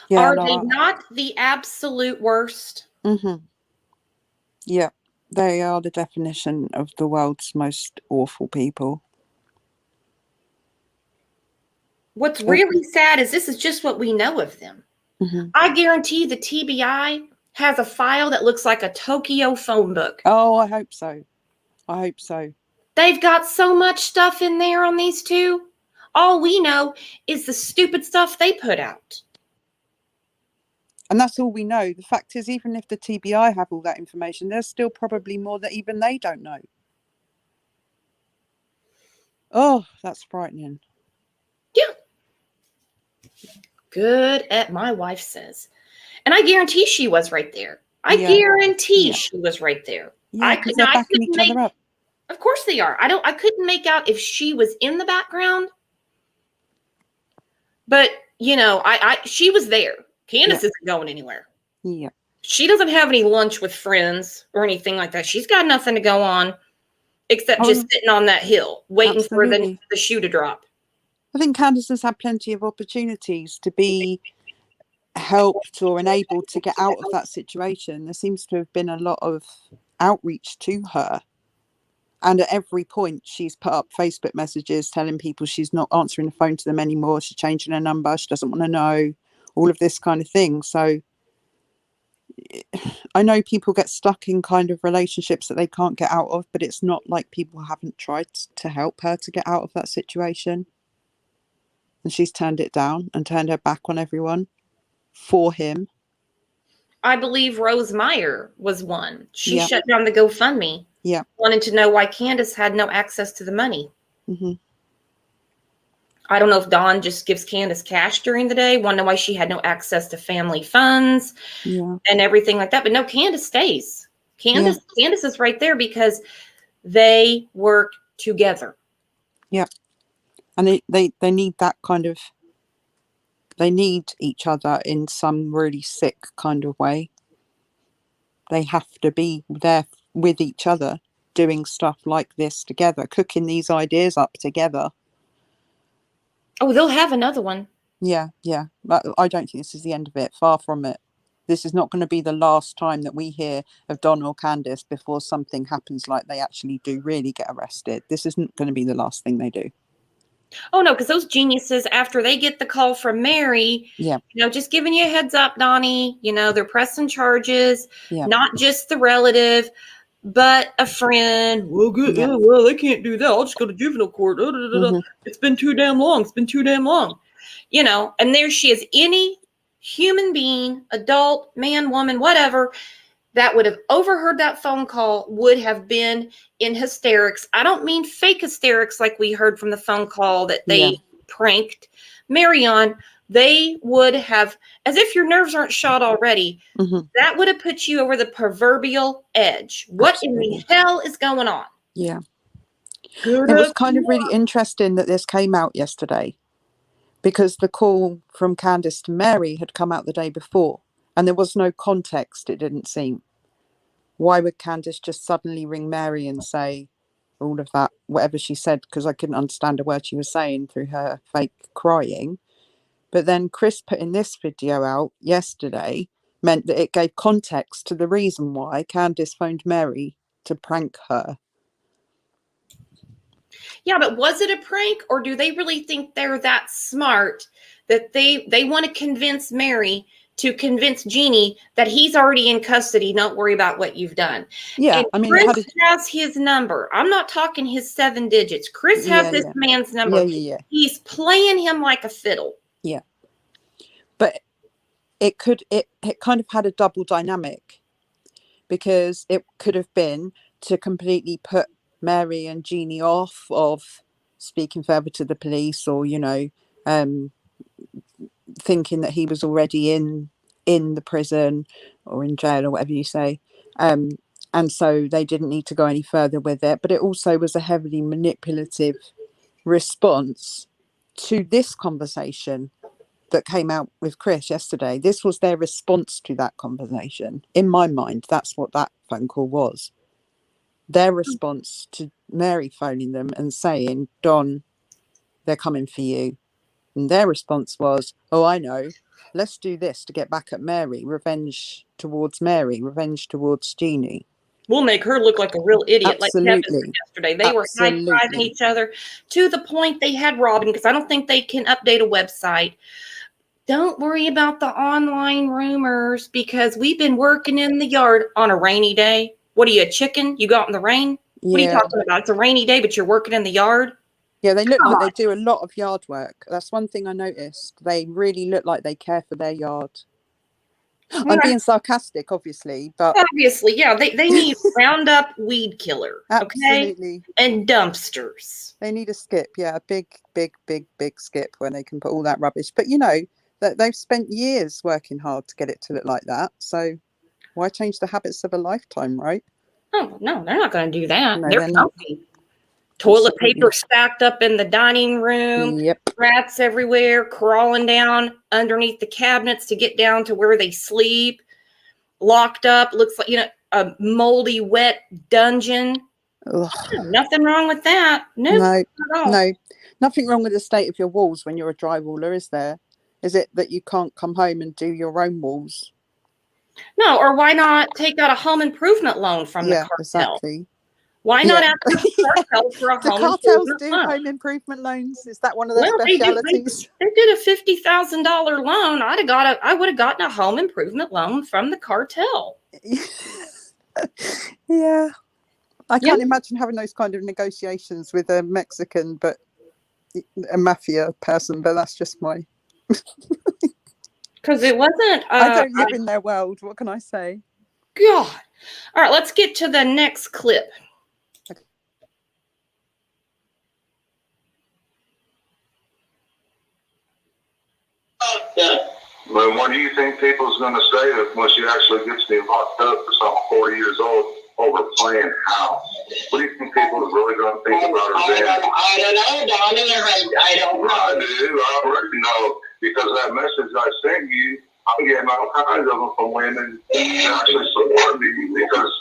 Yeah,
Are they not the absolute worst?
Mm-hmm. Yeah, they are the definition of the world's most awful people.
What's really sad is this is just what we know of them.
Mm-hmm.
I guarantee the TBI has a file that looks like a Tokyo phone book.
Oh, I hope so. I hope so.
They've got so much stuff in there on these two. All we know is the stupid stuff they put out.
And that's all we know. The fact is, even if the TBI have all that information, there's still probably more that even they don't know. Oh, that's frightening.
Yeah. Good at my wife says. And I guarantee she was right there. I
Yeah.
guarantee
Yeah.
she was right there.
Yeah,
I
because
could
they're
not
backing each other up.
Of course they are. I couldn't make out if she was in the background. But, you know, she was there. Candace isn't going anywhere.
Yeah.
She doesn't have any lunch with friends or anything like that. She's got nothing to go on except
Oh,
just sitting on that hill waiting for
absolutely.
the shoe to drop.
I think Candace has had plenty of opportunities to be helped or enabled to get out of that situation. There seems to have been a lot of outreach to her. And at every point, she's put up Facebook messages telling people she's not answering the phone to them anymore. She's changing her number. She doesn't want to know, all of this kind of thing. So I know people get stuck in kind of relationships that they can't get out of, but it's not like people haven't tried to help her to get out of that situation. And she's turned it down and turned her back on everyone for him.
I believe Rose Meyer was one. She
Yeah.
shut down the GoFundMe.
Yeah.
Wanted to know why Candace had no access to the money.
Mm-hmm.
I don't know if Dawn just gives Candace cash during the day. Want to know why she had no access to family funds
Yeah.
and everything like that. But no, Candace stays. Candace is right there because they work together.
Yeah. And they need that kind of, they need each other in some really sick kind of way. They have to be there with each other, doing stuff like this together, cooking these ideas up together.
Oh, they'll have another one.
Yeah. But I don't think this is the end of it. Far from it. This is not going to be the last time that we hear of Don or Candace before something happens like they actually do really get arrested. This isn't going to be the last thing they do.
Oh, no, because those geniuses, after they get the call from Mary, just giving you a heads up, Donnie, they're pressing charges, not just the relative, but a friend. Well, good.
Yeah.
Well, they can't do that. I'll just go to juvenile court.
Mm-hmm.
It's been too damn long. And there she is. Any human being, adult, man, woman, whatever, that would have overheard that phone call would have been in hysterics. I don't mean fake hysterics like we heard from the phone call that they pranked Mary on. They would have, as if your nerves aren't shot already, that would have put you over the proverbial edge. What in the hell is going on?
Yeah. It was kind of really interesting that this came out yesterday because the call from Candace to Mary had come out the day before and there was no context, it didn't seem. Why would Candace just suddenly ring Mary and say all of that, whatever she said, because I couldn't understand a word she was saying through her fake crying. But then Chris putting this video out yesterday meant that it gave context to the reason why Candace phoned Mary to prank her.
Yeah, but was it a prank, or do they really think they're that smart that they want to convince Mary to convince Jeannie that he's already in custody? Don't worry about what you've done.
Yeah,
and
I mean,
Chris has his number. I'm not talking his 7 digits. Chris has this man's number.
Yeah.
He's playing him like a fiddle.
Yeah, but it kind of had a double dynamic because it could have been to completely put Mary and Jeannie off of speaking further to the police, or thinking that he was already in the prison or in jail or whatever you say, and so they didn't need to go any further with it. But it also was a heavily manipulative response to this conversation that came out with Chris yesterday. This was their response to that conversation. In my mind, that's what that phone call was. Their response to Mary phoning them and saying, Don, they're coming for you. And their response was, oh, I know. Let's do this to get back at Mary. Revenge towards Mary. Revenge towards Jeannie.
We'll make her look like a real idiot.
Absolutely.
Like Kevin said yesterday. They were high-fiving each other to the point they had Robin, because I don't think they can update a website. Don't worry about the online rumors, because we've been working in the yard on a rainy day. What are you, a chicken? You go out in the rain? What are you
Yeah.
talking about? It's a rainy day, but you're working in the yard?
Yeah, they look
Come
like
on.
they do a lot of yard work. That's one thing I noticed. They really look like they care for their yard. I'm being sarcastic, obviously, but
Obviously, yeah. They need Roundup weed killer, okay?
absolutely.
And dumpsters.
They need a skip. Yeah, a big, big, big, big skip where they can put all that rubbish. But, you know, that they've spent years working hard to get it to look like that. So why change the habits of a lifetime, right?
Oh, no, they're not going to do that.
No,
They're
they're not.
comfy. Toilet
Absolutely.
paper stacked up in the dining room.
Yep.
Rats everywhere, crawling down underneath the cabinets to get down to where they sleep. Locked up, looks like, a moldy, wet dungeon.
Ugh.
Nothing wrong with that. No,
No,
not at all.
no, nothing wrong with the state of your walls when you're a drywaller, is there? Is it that you can't come home and do your own walls?
No, or why not take out a home improvement loan from the
Yeah,
cartel?
exactly.
Why not
Yeah.
ask the cartel for a
Do
home
cartels
improvement
do
loan?
home improvement loans? Is that one of their
Well, they do.
specialities?
They did a $50,000 loan. I would have gotten a home improvement loan from the cartel.
Yeah. I
Yeah.
can't imagine having those kind of negotiations with a Mexican, but a mafia person, but that's just my...
Because it wasn't...
I don't live in their world. What can I say?
God. All right, let's get to the next clip.
But what do you think people's going to say when she actually gets me locked up for something 40 years old over playing house? What do you think people is really going to think about her then?
I don't know, Donnie. I don't know.
I do. I already know. Because that message I sent you, I'm getting all kinds of them from women that actually support me because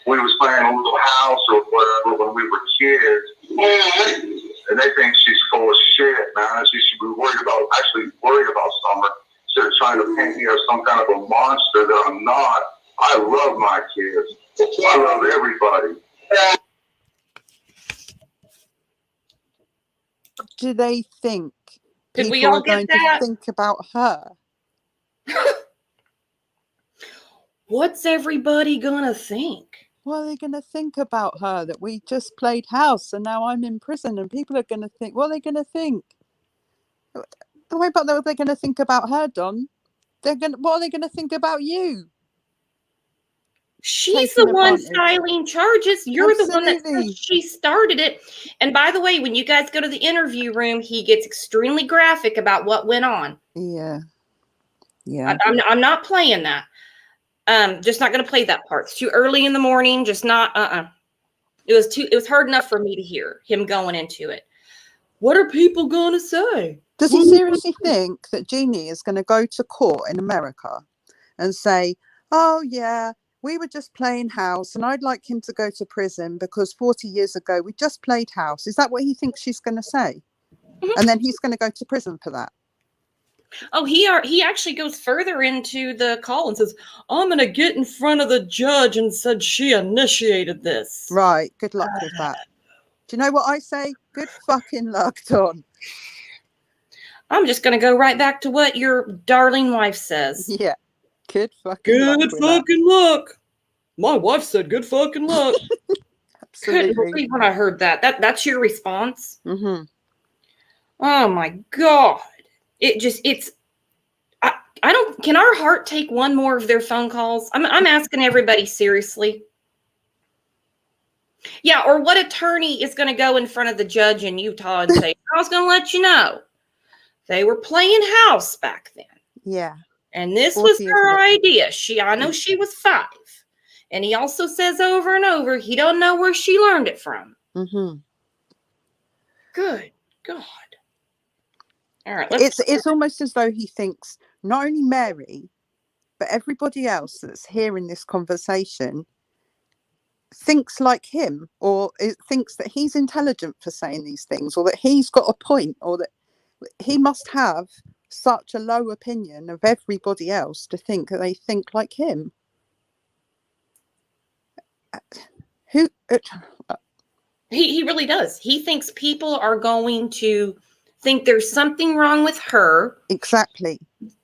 we was playing a little house or whatever when we were kids.
Yeah.
And they think she's full of shit, man. She should be worried about Summer instead of trying to paint me as some kind of a monster that I'm not. I love my kids. I love everybody.
Do they think
Did we
people
all
are going
get that?
to think about her?
What's everybody gonna think?
What are they going to think about her? That we just played house and now I'm in prison, and people are going to think, what are they going to think? What about what they're going to think about her, Don? What are they going to think about you?
She's
Taking
the one
advantage.
filing charges. You're the one that
Absolutely.
says she started it. And by the way, when you guys go to the interview room, he gets extremely graphic about what went on.
Yeah. Yeah.
I'm not playing that. Just not going to play that part. It's too early in the morning. Just not. It was hard enough for me to hear him going into it. What are people going to say?
Does he seriously think that Jeannie is going to go to court in America and say, oh, yeah, we were just playing house and I'd like him to go to prison because 40 years ago we just played house? Is that what he thinks she's going to say?
Mm-hmm.
And then he's going to go to prison for that?
Oh, he actually goes further into the call and says, I'm going to get in front of the judge and said she initiated this.
Right. Good luck with that. Do you know what I say? Good fucking luck, Don.
I'm just going to go right back to what your darling wife says.
Yeah. Good fucking luck.
Good fucking luck. My wife said good fucking luck. Couldn't
Absolutely.
believe when I heard that. That's your response?
Mm-hmm.
Oh my God. I don't, can our heart take one more of their phone calls? I'm asking everybody seriously. Yeah, or what attorney is going to go in front of the judge in Utah and say, I was going to let you know. They were playing house back then.
Yeah.
And this
40
was
years
her
ago.
idea. I know she was 5. And he also says over and over, he don't know where she learned it from.
Mm-hmm.
Good God. All right.
It's almost as though he thinks not only Mary, but everybody else that's hearing this conversation thinks like him, or thinks that he's intelligent for saying these things, or that he's got a point, or that he must have such a low opinion of everybody else to think that they think like him.
He really does. He thinks people are going to think there's something wrong with her.
Exactly.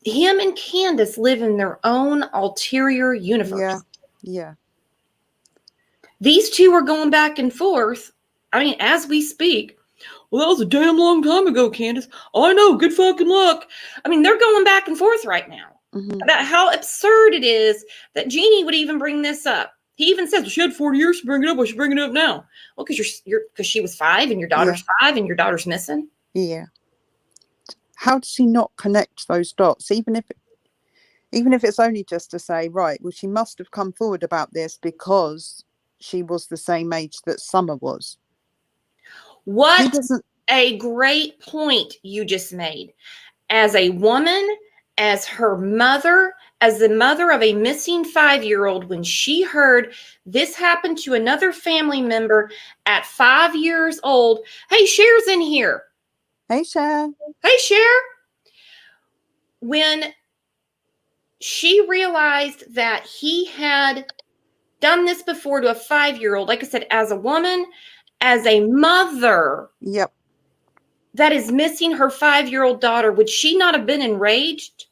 Him and Candace live in their own ulterior universe.
Yeah.
These two are going back and forth. I mean, as we speak. Well, that was a damn long time ago, Candace. Oh, I know. Good fucking luck. I mean, they're going back and forth right now about how absurd it is that Jeannie would even bring this up. He even says, well, she had 40 years to bring it up. Why should bring it up now? Well, because because she was 5 and your daughter's 5 and your daughter's missing.
Yeah. How does he not connect those dots? Even if it's only just to say, right, well, she must have come forward about this because she was the same age that Summer was.
What a great point you just made. As a woman, as her mother, as the mother of a missing 5-year-old, when she heard this happened to another family member at 5 years old. Hey, Cher's in here.
Hey, Cher.
Hey, Cher. When she realized that he had done this before to a 5-year-old, like I said, as a woman, as a mother,
yep,
that is missing her 5-year-old daughter, would she not have been enraged?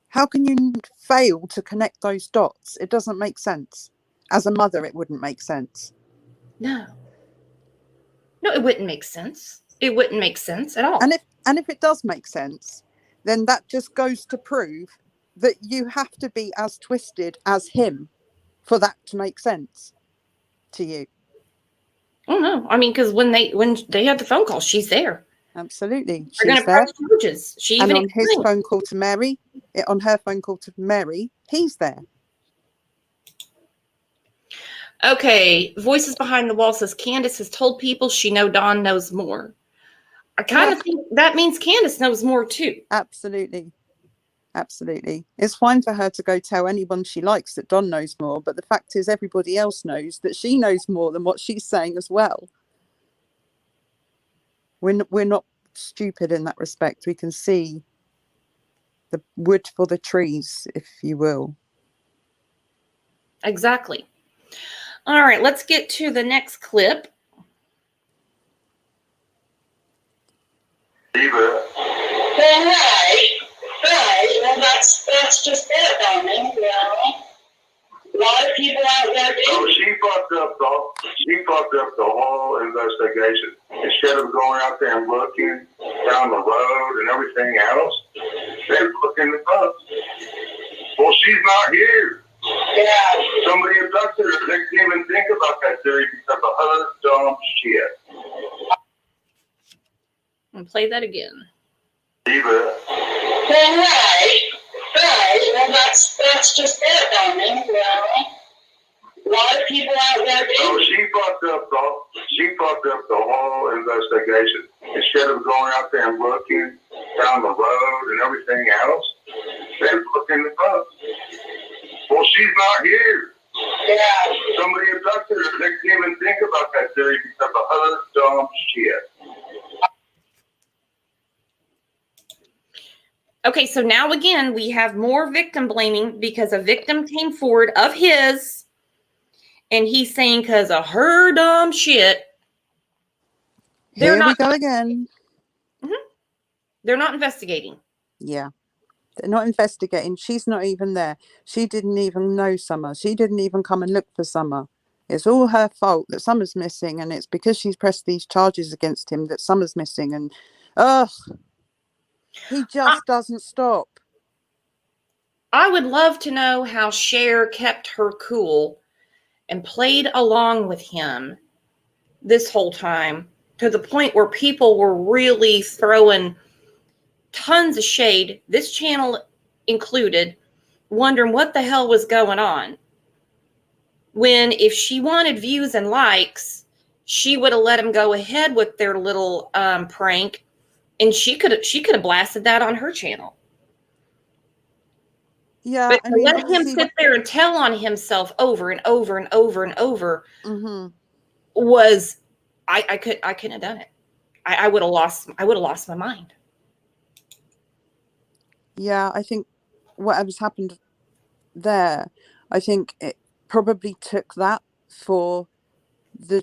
How can you fail to connect those dots? It doesn't make sense. As a mother, it wouldn't make sense.
No, it wouldn't make sense. It wouldn't make sense at all.
And if it does make sense, then that just goes to prove that you have to be as twisted as him for that to make sense to you.
Oh no! I mean, because when they had the phone call, she's there.
Absolutely,
she's there. Press charges. She
and
even
on his phone call to Mary, on her phone call to Mary, he's there.
Okay, Voices Behind the Wall says Candace has told people she Dawn knows more. I kind of think that means Candace knows more too.
Absolutely. Absolutely. It's fine for her to go tell anyone she likes that Dawn knows more, but the fact is everybody else knows that she knows more than what she's saying as well. We're not stupid in that respect. We can see the wood for the trees, if you will.
Exactly. All right, let's get to the next clip.
Right. Well, that's just it, darling. You know, a lot of people out there.
So she fucked up the whole investigation. Instead of going out there and looking down the road and everything else, they're looking it up. Well, she's not here.
Yeah.
Somebody abducted her. They didn't even think about that theory because of her dumb shit.
I'll play that again.
Well, right. Well, that's just it, darling. You know, a lot of people out there.
So she fucked up the whole investigation. Instead of going out there and looking down the road and everything else, they're looking it up. Well, she's not here.
Yeah.
Somebody abducted her. They didn't even think about that theory because of her dumb shit.
Okay, so now again, we have more victim blaming because a victim came forward of his, and he's saying because of her dumb shit.
Here we go again.
Mm-hmm. They're not investigating.
Yeah. They're not investigating. She's not even there. She didn't even know Summer. She didn't even come and look for Summer. It's all her fault that Summer's missing, and it's because she's pressed these charges against him that Summer's missing. And he just doesn't stop.
I would love to know how Cher kept her cool and played along with him this whole time to the point where people were really throwing tons of shade, this channel included, wondering what the hell was going on. When if she wanted views and likes, she would have let him go ahead with their little prank, and she could have blasted that on her channel.
Yeah,
but to let him sit there and tell on himself over and over and over and over was I couldn't have done it. I would have lost my mind.
Yeah, I think whatever's happened there, I think it probably took that for the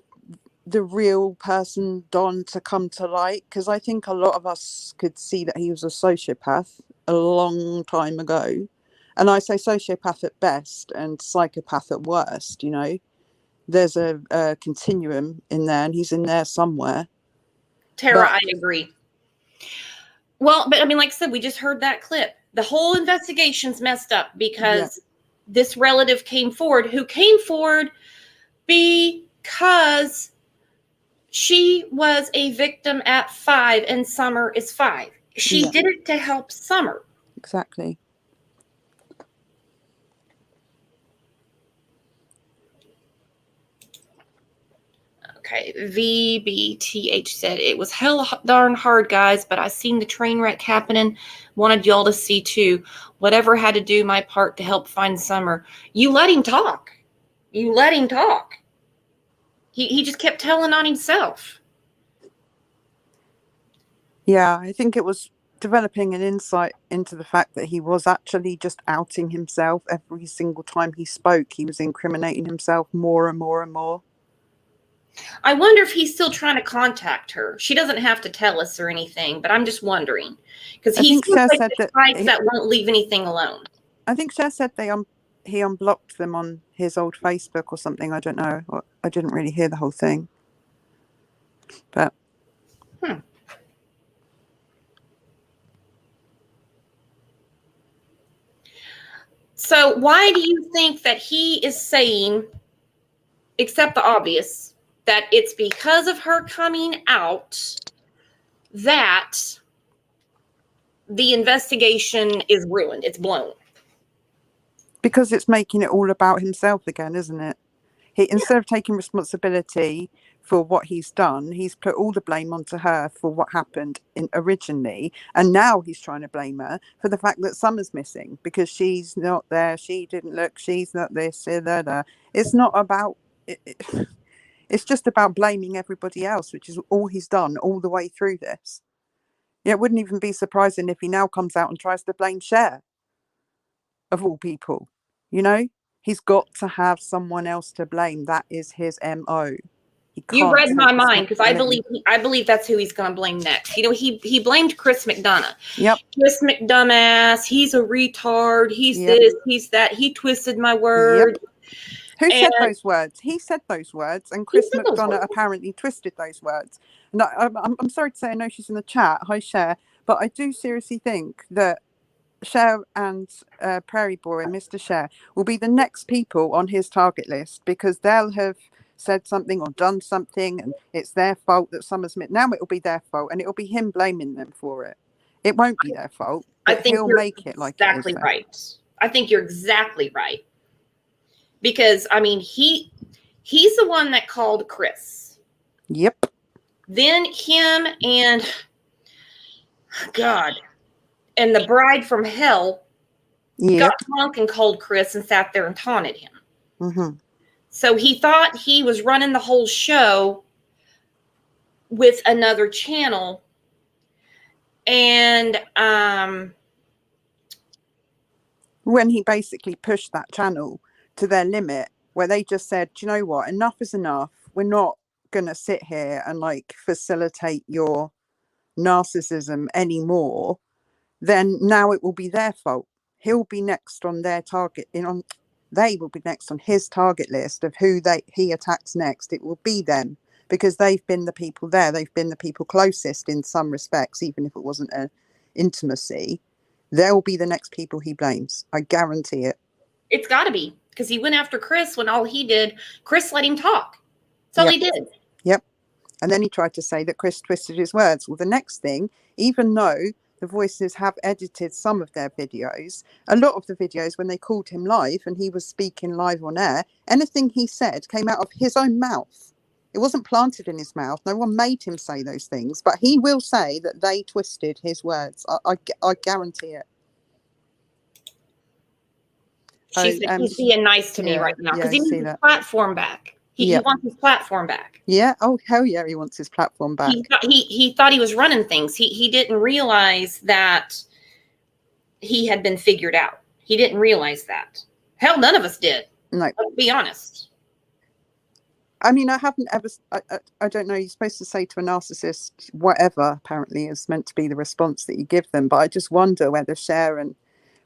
real person Don to come to light, because I think a lot of us could see that he was a sociopath a long time ago, and I say sociopath at best and psychopath at worst, you know, there's a continuum in there, and he's in there somewhere.
Tara,
But-
I agree. Well, but I mean, like I said, we just heard that clip. The whole investigation's messed up because this relative came forward, who came forward because she was a victim at 5 and Summer is 5. She
Yeah.
did it to help Summer.
Exactly.
Okay, VBTH said, it was hell darn hard, guys, but I seen the train wreck happening. Wanted y'all to see too. Whatever had to do my part to help find Summer. You let him talk. You let him talk. He just kept telling on himself.
Yeah, I think it was developing an insight into the fact that he was actually just outing himself every single time he spoke. He was incriminating himself more and more and more.
I wonder if he's still trying to contact her. She doesn't have to tell us or anything, but I'm just wondering. Because
I
he
think
seems
Cher
like
said
the
that
types that won't leave anything alone.
I think Cher said he unblocked them on his old Facebook or something. I don't know. I didn't really hear the whole thing. But
So why do you think that he is saying, except the obvious, that it's because of her coming out that the investigation is ruined? It's blown.
because it's making it all about himself again, isn't it? Instead of taking responsibility for what he's done, he's put all the blame onto her for what happened originally, and now he's trying to blame her for the fact that Summer's missing because she's not there, she didn't look, she's not this, it's not about it's just about blaming everybody else, which is all he's done all the way through this. Yeah, it wouldn't even be surprising if he now comes out and tries to blame Cher, of all people. He's got to have someone else to blame. That is his MO.
You read my mind, because I believe that's who he's going to blame next. He blamed Chris McDonough.
Yep.
Chris McDumbass. He's a retard. He's this. He's that. He twisted my word.
Yep. Who said those words? He said those words, and Chris McDonough apparently twisted those words. No, I'm sorry to say, I know she's in the chat. Hi, Cher. But I do seriously think that Cher and Prairie Boy and Mr. Cher will be the next people on his target list, because they'll have said something or done something and it's their fault that Summer's missing. Now it will be their fault, and it will be him blaming them for it. It won't be their fault.
I think
he'll make it like
exactly
it is
right. I think you're exactly right. Because I mean, he's the one that called Chris.
Yep.
Then him and God and the bride from hell got drunk and called Chris and sat there and taunted him.
Mm-hmm.
So he thought he was running the whole show with another channel. And
when he basically pushed that channel to their limit, where they just said, do you know what, enough is enough. We're not going to sit here and facilitate your narcissism anymore. Then now it will be their fault. He'll be next on their target. They will be next on his target list of who he attacks next. It will be them, because they've been the people there. They've been the people closest in some respects, even if it wasn't an intimacy. They'll be the next people he blames. I guarantee it.
It's got to be, because he went after Chris when all he did, Chris let him talk. That's all he did.
Yep. And then he tried to say that Chris twisted his words. Well, the next thing, even though the Voices have edited some of their videos, a lot of the videos, when they called him live and he was speaking live on air, anything he said came out of his own mouth. It wasn't planted in his mouth. No one made him say those things, but he will say that they twisted his words. I guarantee it.
He's being nice to me right now because he needs his platform back. He wants his platform back.
Yeah. Oh, hell yeah, he wants his platform back.
He thought he was running things. He didn't realize that he had been figured out. He didn't realize that. Hell, none of us did.
No.
Let's be honest.
I mean, I haven't ever, I don't know, you're supposed to say to a narcissist, whatever apparently is meant to be the response that you give them. But I just wonder whether Cher and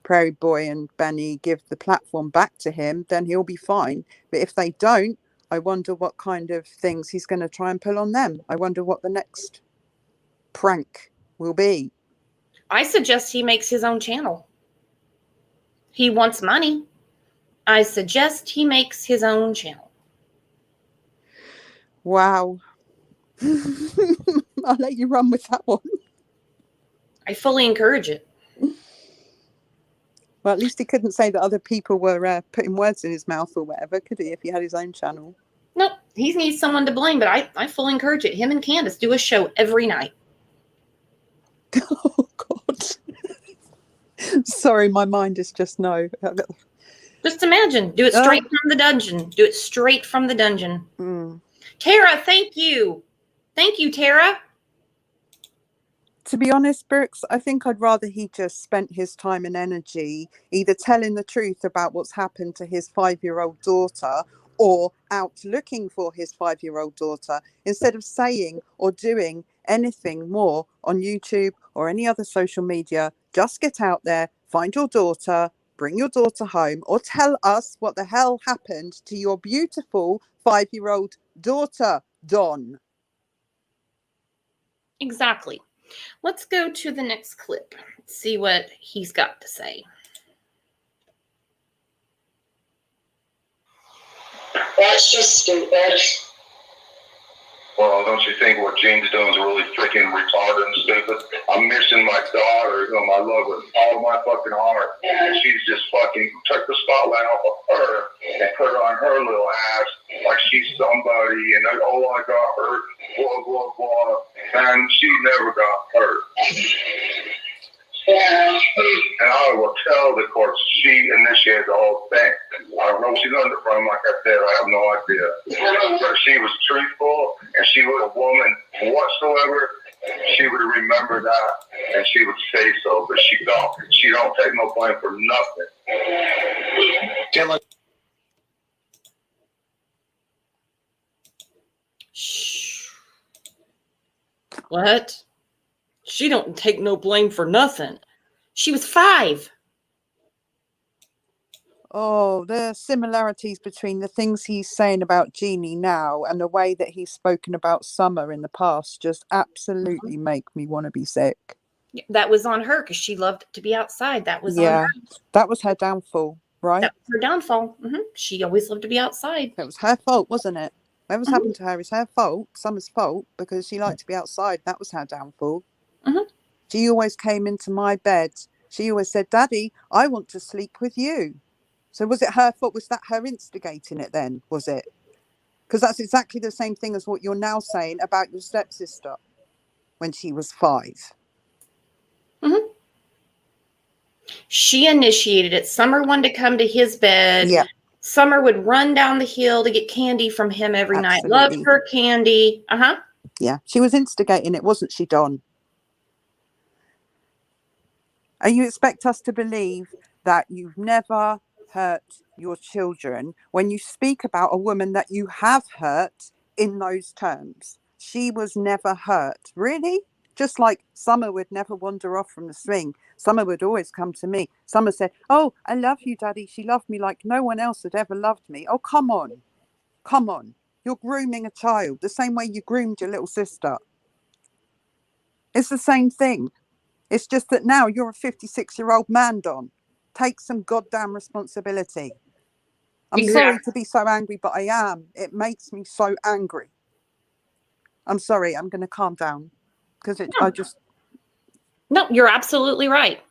Prairie Boy and Benny give the platform back to him, then he'll be fine. But if they don't, I wonder what kind of things he's going to try and pull on them. I wonder what the next prank will be.
I suggest he makes his own channel. He wants money. I suggest he makes his own channel.
Wow. I'll let you run with that one.
I fully encourage it.
Well, at least he couldn't say that other people were putting words in his mouth or whatever, could he, if he had his own channel?
Nope, he needs someone to blame, but I fully encourage it. Him and Candace do a show every night.
Oh, God. Sorry, my mind is just no.
Just imagine. Do it straight from the dungeon. Do it straight from the dungeon.
Mm.
Tara, thank you. Thank you, Tara.
To be honest, Brooks, I think I'd rather he just spent his time and energy either telling the truth about what's happened to his 5-year-old daughter or out looking for his 5-year-old daughter instead of saying or doing anything more on YouTube or any other social media. Just get out there, find your daughter, bring your daughter home, or tell us what the hell happened to your beautiful 5-year-old daughter, Dawn.
Exactly. Let's go to the next clip. See what he's got to say.
That's just stupid.
Well, don't you think what Gene's doing is really freaking retarded and stupid? I'm missing my daughter, whom I love with all my fucking heart, and she's just fucking took the spotlight off of her and put it on her little ass like she's somebody, and oh, I got hurt, blah, blah, blah, and she never got hurt.
Yeah.
And I will tell the courts she initiated the whole thing. I don't know where she learned it from. Like I said, I have no idea. But she was truthful, and she was a woman whatsoever. She would remember that, and she would say so. But she don't. She don't take no blame for nothing.
Shh. What? She don't take no blame for nothing. She was 5.
Oh, the similarities between the things he's saying about Jeannie now and the way that he's spoken about Summer in the past just absolutely make me want to be sick.
That was on her because she loved to be outside. That was on
Yeah,
her.
that was her downfall, right?
That was her downfall. She always loved to be outside.
It was her fault, wasn't it? Whatever's happened to her is her fault, Summer's fault, because she liked to be outside. That was her downfall. She always came into my bed. She always said, Daddy, I want to sleep with you. So was it her fault? Was that her instigating it then? Was it? Because that's exactly the same thing as what you're now saying about your stepsister when she was 5.
She initiated it. Summer wanted to come to his bed.
Yeah.
Summer would run down the hill to get candy from him every night. Loved her candy.
Yeah. She was instigating it, wasn't she, Don? And you expect us to believe that you've never hurt your children when you speak about a woman that you have hurt in those terms. She was never hurt. Really? Just like Summer would never wander off from the swing. Summer would always come to me. Summer said, oh, I love you, Daddy. She loved me like no one else had ever loved me. Oh, come on. Come on. You're grooming a child the same way you groomed your little sister. It's the same thing. It's just that now you're a 56-year-old man, Don. Take some goddamn responsibility. I'm sorry to be so angry, but I am. It makes me so angry. I'm sorry. I'm going to calm down because
No, you're absolutely right.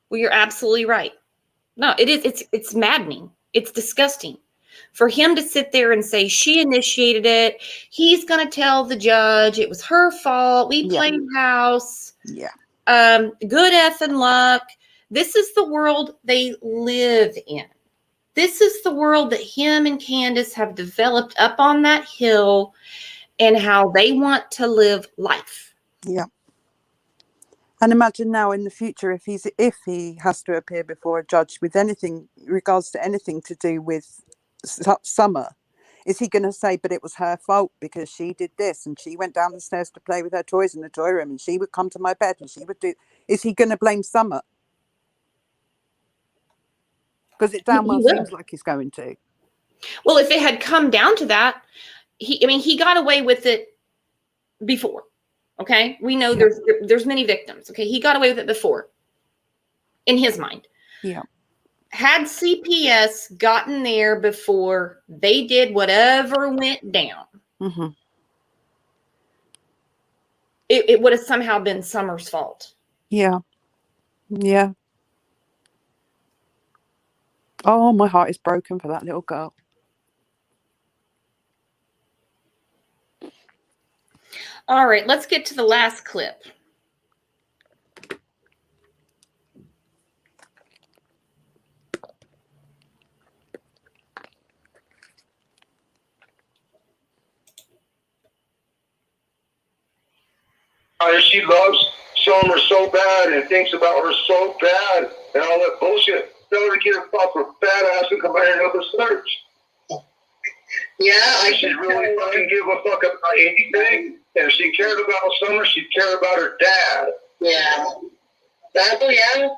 Well, you're absolutely right. No, it is. It's maddening. It's disgusting for him to sit there and say she initiated it. He's going to tell the judge it was her fault. We played house.
Yeah.
Good effing luck. This is the world they live in. This is the world that him and Candace have developed up on that hill and how they want to live life.
Yeah. And imagine now in the future, if he has to appear before a judge with anything, regards to anything to do with Summer, is he going to say, but it was her fault because she did this and she went down the stairs to play with her toys in the toy room and she would come to my bed and she would do, is he going to blame Summer? Because it damn well seems like he's going to.
Well, if it had come down to that, he got away with it before. Okay. We know there's many victims. Okay. He got away with it before in his mind.
Yeah.
Had CPS gotten there before they did whatever went down,
Mm-hmm.
it would have somehow been Summer's fault.
Yeah. Yeah. Oh, my heart is broken for that little girl.
All right, let's get to the last clip.
She loves Summer so bad and thinks about her so bad and all that bullshit. Tell her to get her proper fat ass and come out here and help us search.
Yeah,
She really fucking give a fuck about anything. And if she cared about Summer, she'd care about her dad.
Yeah. Yeah.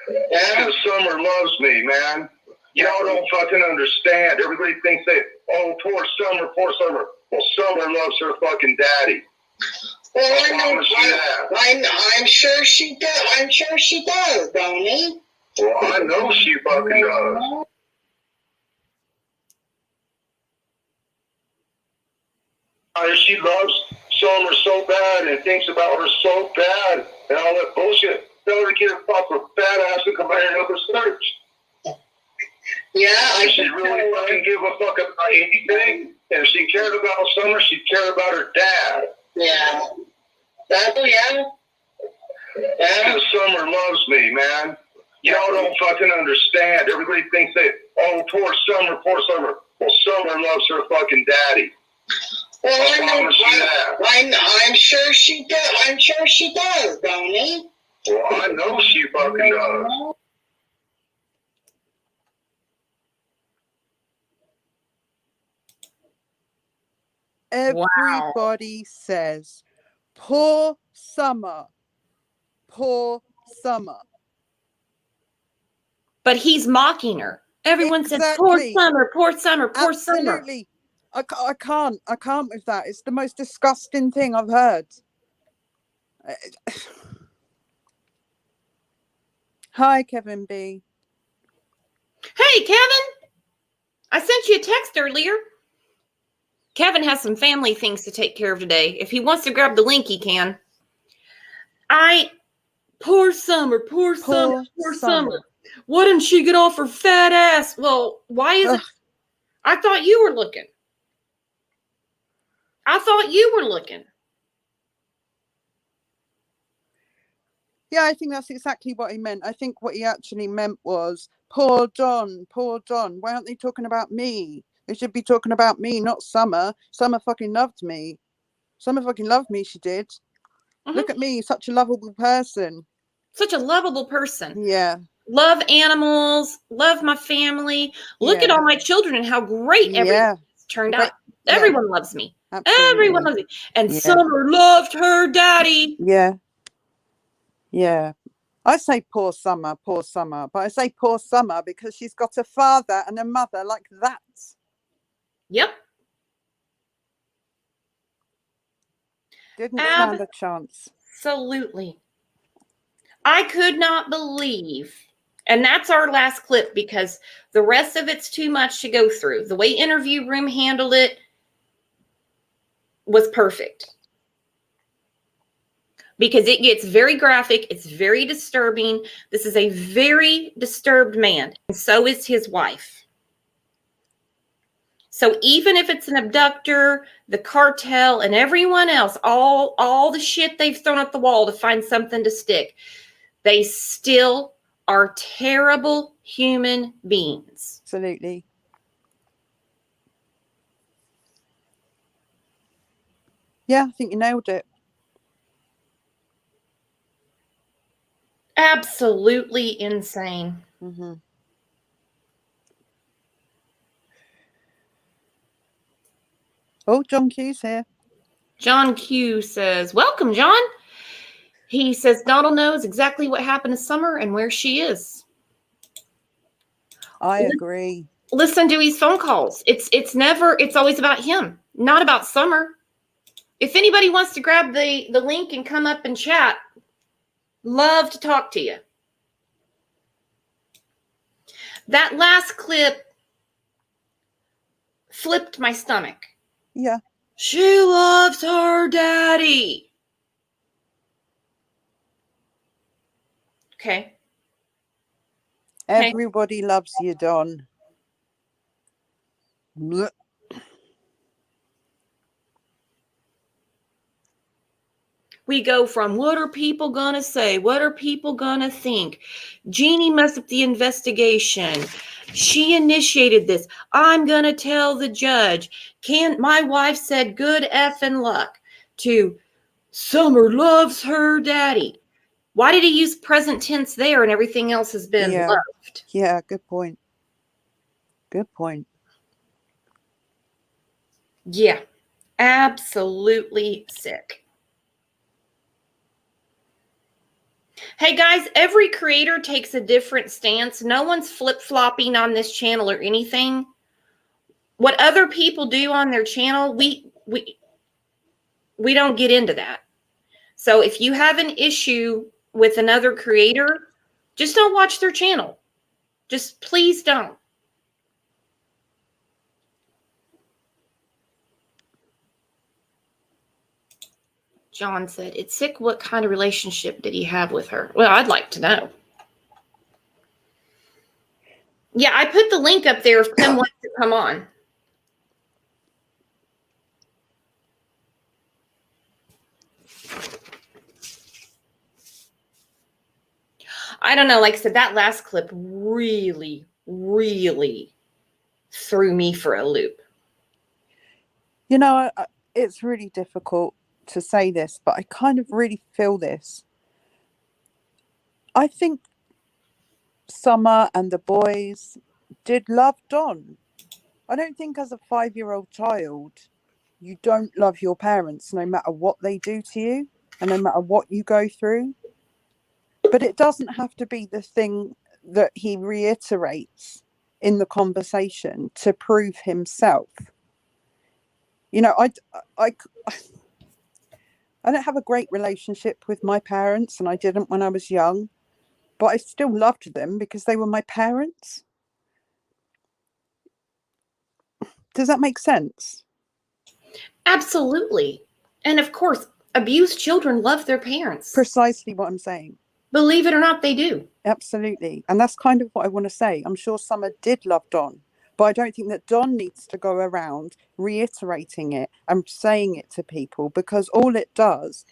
Because Summer loves me, man. Y'all don't fucking understand. Everybody thinks oh, poor Summer, poor Summer. Well, Summer loves her fucking daddy.
Well,
I'm
sure she does. I'm sure she does, Donnie.
Well, I know she fucking does. She loves Summer so bad and thinks about her so bad and all that bullshit. Tell her to get her proper fat ass and come out here and help us search.
Yeah,
She really fucking give a fuck about anything. And if she cared about Summer, she'd care about her dad.
Yeah.
Because Summer loves me, man. Y'all don't fucking understand. Everybody thinks oh, poor Summer, poor Summer. Well, Summer loves her fucking daddy.
Well, I'm sure she does. I'm sure she does, Donnie.
Well, I know she fucking does.
Everybody says, poor Summer. Poor Summer.
But he's mocking her. Everyone says, poor Summer, poor Summer, poor Summer.
Absolutely. I can't with that. It's the most disgusting thing I've heard. Hi, Kevin B.
Hey, Kevin. I sent you a text earlier. Kevin has some family things to take care of today. If he wants to grab the link, he can. Poor Summer, poor Summer, poor Summer. Why didn't she get off her fat ass? Well, why is it? I thought you were looking.
Yeah, I think that's exactly what he meant. I think what he actually meant was, poor Don, poor Don. Why aren't they talking about me? They should be talking about me, not Summer. Summer fucking loved me. Summer fucking loved me, she did. Mm-hmm. Look at me, such a lovable person.
Such a lovable person.
Yeah.
Love animals, love my family. Look at all my children and how great everything turned out. Everyone loves me. Absolutely. Everyone loves me. And Summer loved her daddy.
Yeah. Yeah. I say poor Summer. But I say poor Summer because she's got a father and a mother like that.
Yep.
Didn't stand a chance.
Absolutely. I could not believe, and that's our last clip because the rest of it's too much to go through. The way Interview Room handled it was perfect. Because it gets very graphic. It's very disturbing. This is a very disturbed man. And so is his wife. So even if it's an abductor, the cartel, and everyone else, all the shit they've thrown at the wall to find something to stick, they still are terrible human beings.
Absolutely. Yeah, I think you nailed it.
Absolutely insane.
Mm-hmm. Oh, John Q's here.
John Q says, welcome, John. He says, Donald knows exactly what happened to Summer and where she is.
I agree.
listen to his phone calls. It's always about him, not about Summer. If anybody wants to grab the link and come up and chat, love to talk to you. That last clip flipped my stomach.
Yeah.
She loves her daddy. Okay.
Everybody loves you, Don. Blech.
We go from what are people gonna say? What are people gonna think? Jeannie messed up the investigation. She initiated this. I'm gonna tell the judge. My wife said good effing luck to Summer loves her daddy. Why did he use present tense there and everything else has been left?
Yeah, good point. Good point.
Yeah, absolutely sick. Hey guys, every creator takes a different stance. No one's flip-flopping on this channel or anything. What other people do on their channel, we don't get into that. So if you have an issue with another creator, just don't watch their channel. Just please don't. John said, it's sick. What kind of relationship did he have with her? Well, I'd like to know. Yeah, I put the link up there if Tim wants to come on. I don't know. Like I said, that last clip really, really threw me for a loop.
You know, it's really difficult to say this, but I kind of really feel this. I think Summer and the boys did love Don. I don't think as a 5-year-old child, you don't love your parents no matter what they do to you and no matter what you go through. But it doesn't have to be the thing that he reiterates in the conversation to prove himself. You know, I don't have a great relationship with my parents, and I didn't when I was young, but I still loved them because they were my parents. Does that make sense?
Absolutely. And of course, abused children love their parents.
Precisely what I'm saying.
Believe it or not, they do.
Absolutely. And that's kind of what I want to say. I'm sure Summer did love Don, but I don't think that Don needs to go around reiterating it and saying it to people, because all it does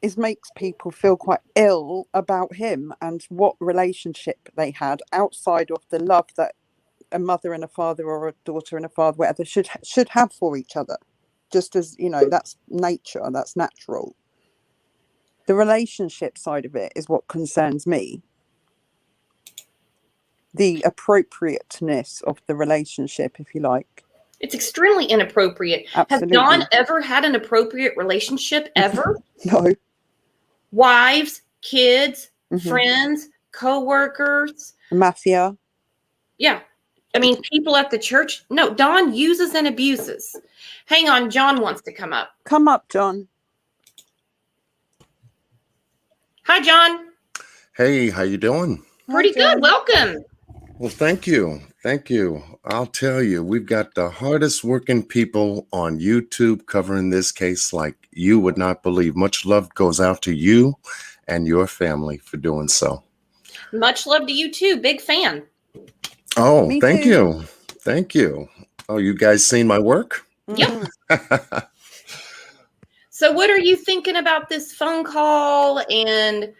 is makes people feel quite ill about him and what relationship they had outside of the love that a mother and a father or a daughter and a father, whatever, should have for each other. Just as, you know, that's nature, that's natural. The relationship side of it is what concerns me. The appropriateness of the relationship, if you like.
It's extremely inappropriate.
Absolutely.
Has Don ever had an appropriate relationship ever?
No.
Wives, kids, friends, co-workers.
Mafia.
Yeah. I mean, people at the church. No, Don uses and abuses. Hang on, John wants to come up.
Come up, John.
Hi, John.
Hey, how you doing?
Pretty good. Welcome.
Well, thank you. Thank you. I'll tell you, we've got the hardest working people on YouTube covering this case like you would not believe. Much love goes out to you and your family for doing so.
Much love to you too. Big fan.
Oh,
Me
thank
too.
you. Thank you. Oh, you guys seen my work?
Yep. So what are you thinking about this phone call? And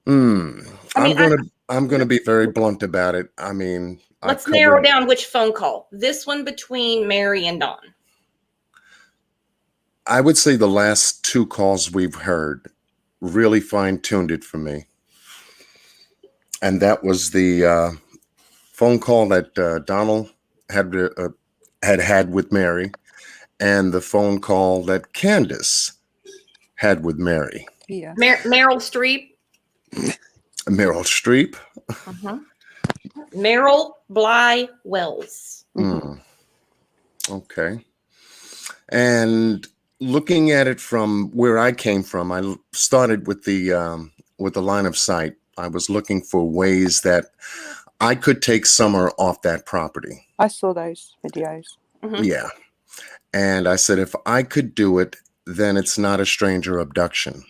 I'm gonna be very blunt about it. I mean,
let's narrow down which phone call. This one between Mary and Don.
I would say the last two calls we've heard really fine-tuned it for me. And that was the phone call that Donald had with Mary, and the phone call that Candace had with Mary.
Yeah.
Meryl Streep.
Meryl Streep.
Merrill Bly Wells.
Mm. Okay. And looking at it from where I came from, I started with the line of sight. I was looking for ways that I could take Summer off that property.
I saw those videos.
Mhm.
Yeah. And I said, if I could do it, then it's not a stranger abduction.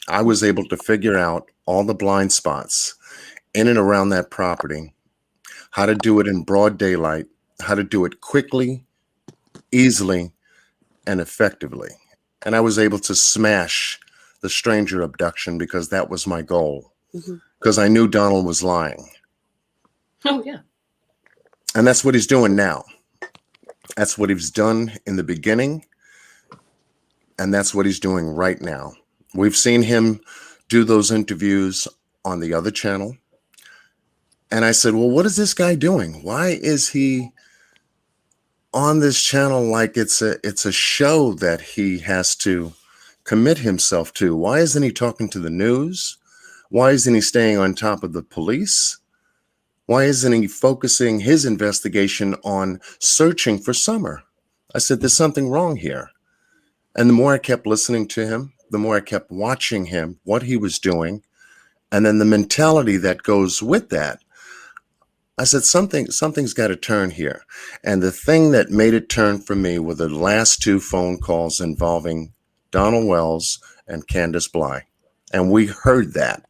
I was able to figure out all the blind spots in and around that property, how to do it in broad daylight, how to do it quickly, easily, and effectively. And I was able to smash the stranger abduction because that was my goal.
Mhm.
Because I knew Donald was lying.
Oh, yeah.
And that's what he's doing now. That's what he's done in the beginning. And that's what he's doing right now. We've seen him do those interviews on the other channel. And I said, well, what is this guy doing? Why is he on this channel like it's a show that he has to commit himself to? Why isn't he talking to the news? Why isn't he staying on top of the police? Why isn't he focusing his investigation on searching for Summer? I said, there's something wrong here. And the more I kept listening to him, the more I kept watching him, what he was doing, and then the mentality that goes with that, I said, something's got to turn here. And the thing that made it turn for me were the last two phone calls involving Donald Wells and Candace Bly. And we heard that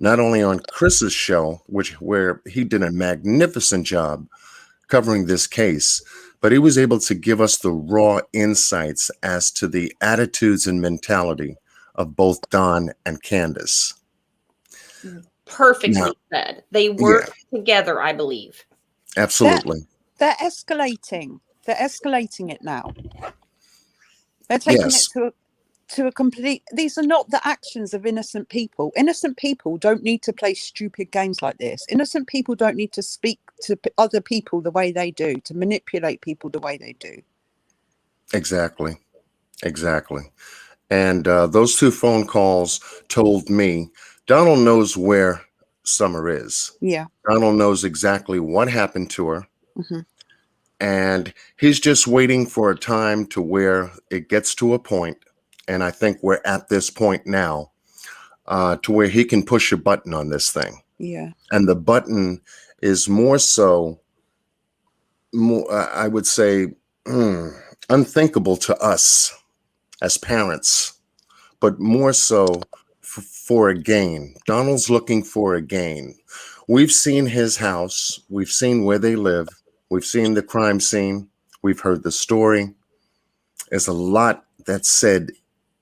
not only on Chris's show, where he did a magnificent job covering this case, but he was able to give us the raw insights as to the attitudes and mentality of both Don and Candace.
Perfectly
Now-
said. They work together, I believe.
Absolutely.
They're escalating. They're escalating it now. They're taking
Yes.
it to a complete. These are not the actions of innocent people. Innocent people don't need to play stupid games like this. Innocent people don't need to speak to other people the way they do, to manipulate people the way they do.
Exactly. And those two phone calls told me Donald knows where Summer is.
Yeah.
Donald knows exactly what happened to her.
Mhm.
And he's just waiting for a time to where it gets to a point, and I think we're at this point now, to where he can push a button on this thing.
Yeah.
And the button is more so, I would say, unthinkable to us as parents, but more so for a gain. Donald's looking for a gain. We've seen his house. We've seen where they live. We've seen the crime scene. We've heard the story. There's a lot that's said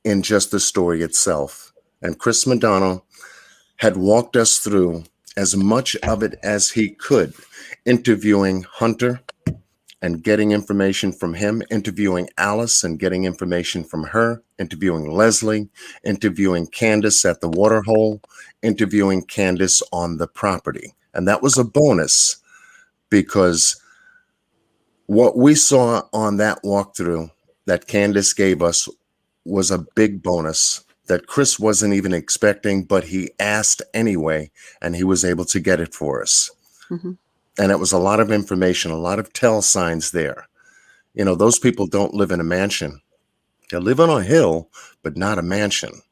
in just the story itself. And Chris Madonna had walked us through as much of it as he could, interviewing Hunter and getting information from him, interviewing Alice and getting information from her, interviewing Leslie, interviewing Candace at the waterhole, interviewing Candace on the property. And that was a bonus, because what we saw on that walkthrough that Candace gave us was a big bonus that Chris wasn't even expecting, but he asked anyway, and he was able to get it for us.
Mhm.
And it was a lot of information, a lot of tell signs there. You know, those people don't live in a mansion. They live on a hill, but not a mansion.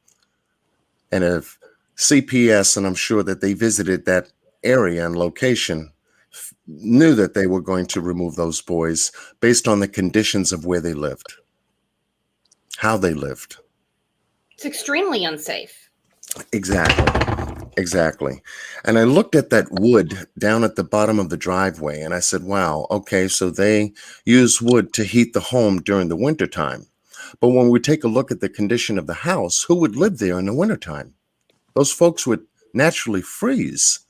And if CPS, and I'm sure that they visited that area and location, knew that they were going to remove those boys based on the conditions of where they lived, how they lived.
It's extremely unsafe.
Exactly. And I looked at that wood down at the bottom of the driveway, and I said, wow, okay, so they use wood to heat the home during the wintertime. But when we take a look at the condition of the house, who would live there in the wintertime? Those folks would naturally freeze.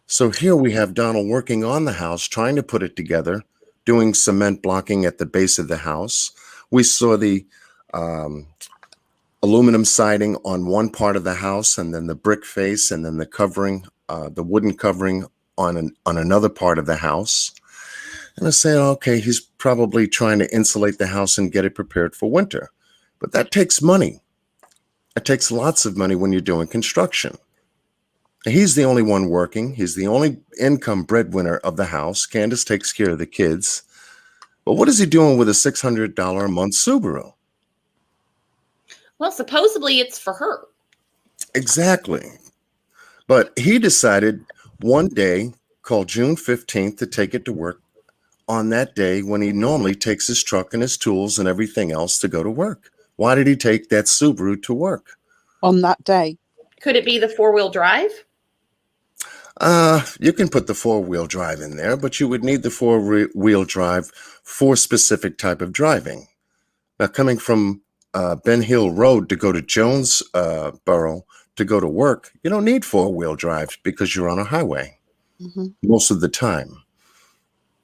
So here we have Donald working on the house, trying to put it together, doing cement blocking at the base of the house. We saw the aluminum siding on one part of the house, and then the brick face, and then the covering, the wooden covering on another part of the house. And I said, okay, he's probably trying to insulate the house and get it prepared for winter. But that takes money. It takes lots of money when you're doing construction. He's the only one working. He's the only income breadwinner of the house. Candace takes care of the kids. But what is he doing with a $600 a month Subaru?
Well, supposedly it's for her.
Exactly. But he decided one day, called June 15th, to take it to work on that day when he normally takes his truck and his tools and everything else to go to work. Why did he take that Subaru to work?
On that day.
Could it be the 4-wheel drive?
You can put the 4-wheel drive in there, but you would need the 4-wheel drive for specific type of driving. Now, coming from Ben Hill Road to go to Jonesboro to go to work, you don't need 4-wheel drive because you're on a highway most of the time.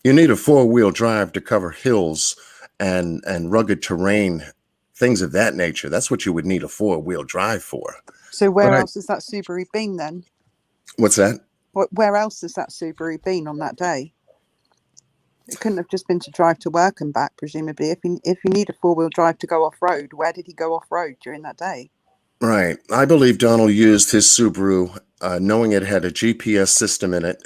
You need a 4-wheel drive to cover hills and rugged terrain, things of that nature. That's what you would need a 4-wheel drive for.
So where else has that Subaru been then?
What's that?
Where else has that Subaru been on that day? It couldn't have just been to drive to work and back, presumably. If you need a 4-wheel drive to go off-road, where did he go off-road during that day?
Right. I believe Donald used his Subaru, knowing it had a GPS system in it,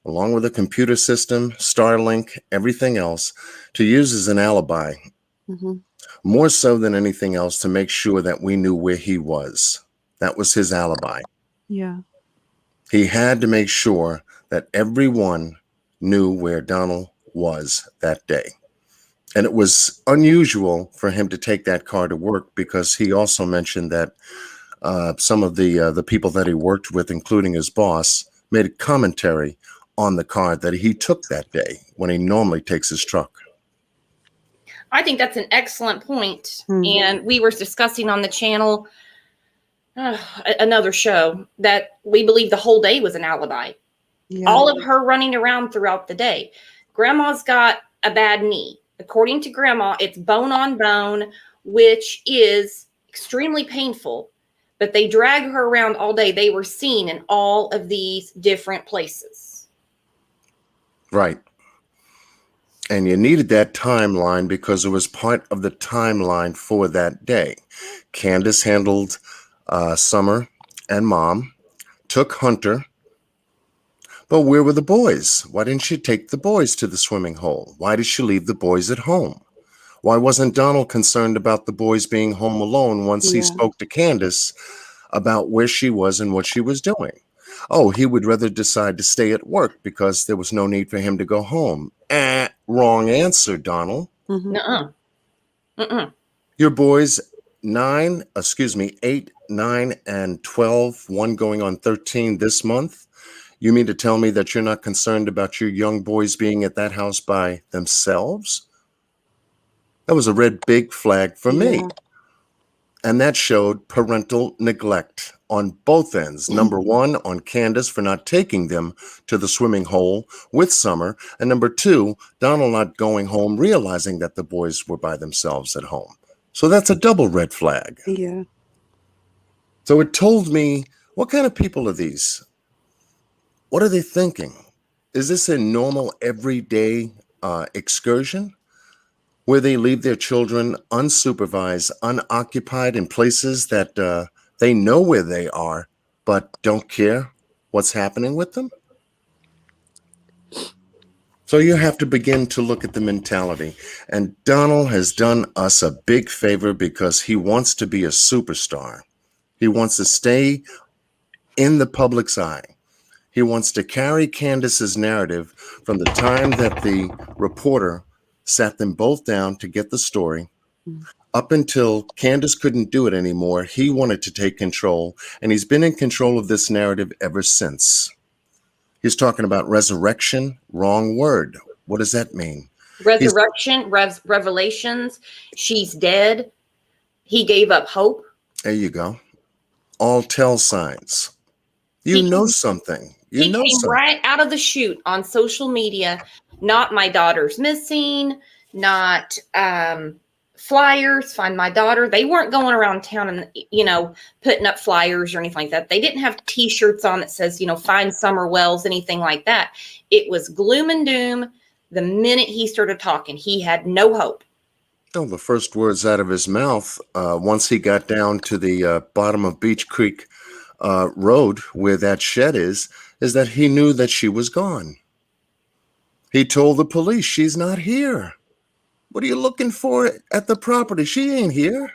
along with a computer system, Starlink, everything else, to use as an alibi. More so than anything else, to make sure that we knew where he was. That was his alibi.
Yeah.
He had to make sure that everyone knew where Donald was that day. And it was unusual for him to take that car to work because he also mentioned that some of the people that he worked with, including his boss, made a commentary on the car that he took that day when he normally takes his truck.
I think that's an excellent point. And we were discussing on the channel, another show, that we believe the whole day was an alibi.
Yeah.
All of her running around throughout the day. Grandma's got a bad knee. According to Grandma, it's bone on bone, which is extremely painful. But they drag her around all day. They were seen in all of these different places.
Right. And you needed that timeline because it was part of the timeline for that day. Candace handled Summer and Mom, took Hunter. But where were the boys? Why didn't she take the boys to the swimming hole? Why did she leave the boys at home? Why wasn't Donald concerned about the boys being home alone once he spoke to Candace about where she was and what she was doing? Oh, he would rather decide to stay at work because there was no need for him to go home. Wrong answer, Donald. Your boys 8, 9, and 12, one going on 13 this month. You mean to tell me that you're not concerned about your young boys being at that house by themselves? That was a red big flag for me. And that showed parental neglect on both ends. Number one, on Candace for not taking them to the swimming hole with Summer. And number two, Donald not going home, realizing that the boys were by themselves at home. So that's a double red flag.
Yeah.
So it told me, what kind of people are these? What are they thinking? Is this a normal everyday excursion where they leave their children unsupervised, unoccupied in places that they know where they are, but don't care what's happening with them? So you have to begin to look at the mentality. And Donald has done us a big favor because he wants to be a superstar. He wants to stay in the public's eye. He wants to carry Candace's narrative from the time that the reporter sat them both down to get the story up until Candace couldn't do it anymore. He wanted to take control, and he's been in control of this narrative ever since. He's talking about resurrection. Wrong word. What does that mean?
Resurrection, revelations. She's dead. He gave up hope.
There you go. All tell signs. You know something. You
He
know
came
something.
right out of the chute on social media. Not my daughter's missing. Not flyers. Find my daughter. They weren't going around town and putting up flyers or anything like that. They didn't have T-shirts on that says find Summer Wells, anything like that. It was gloom and doom. The minute he started talking, he had no hope.
Oh, the first words out of his mouth once he got down to the bottom of Beach Creek road where that shed is that he knew that she was gone. He told the police, she's not here. What are you looking for at the property? She ain't here.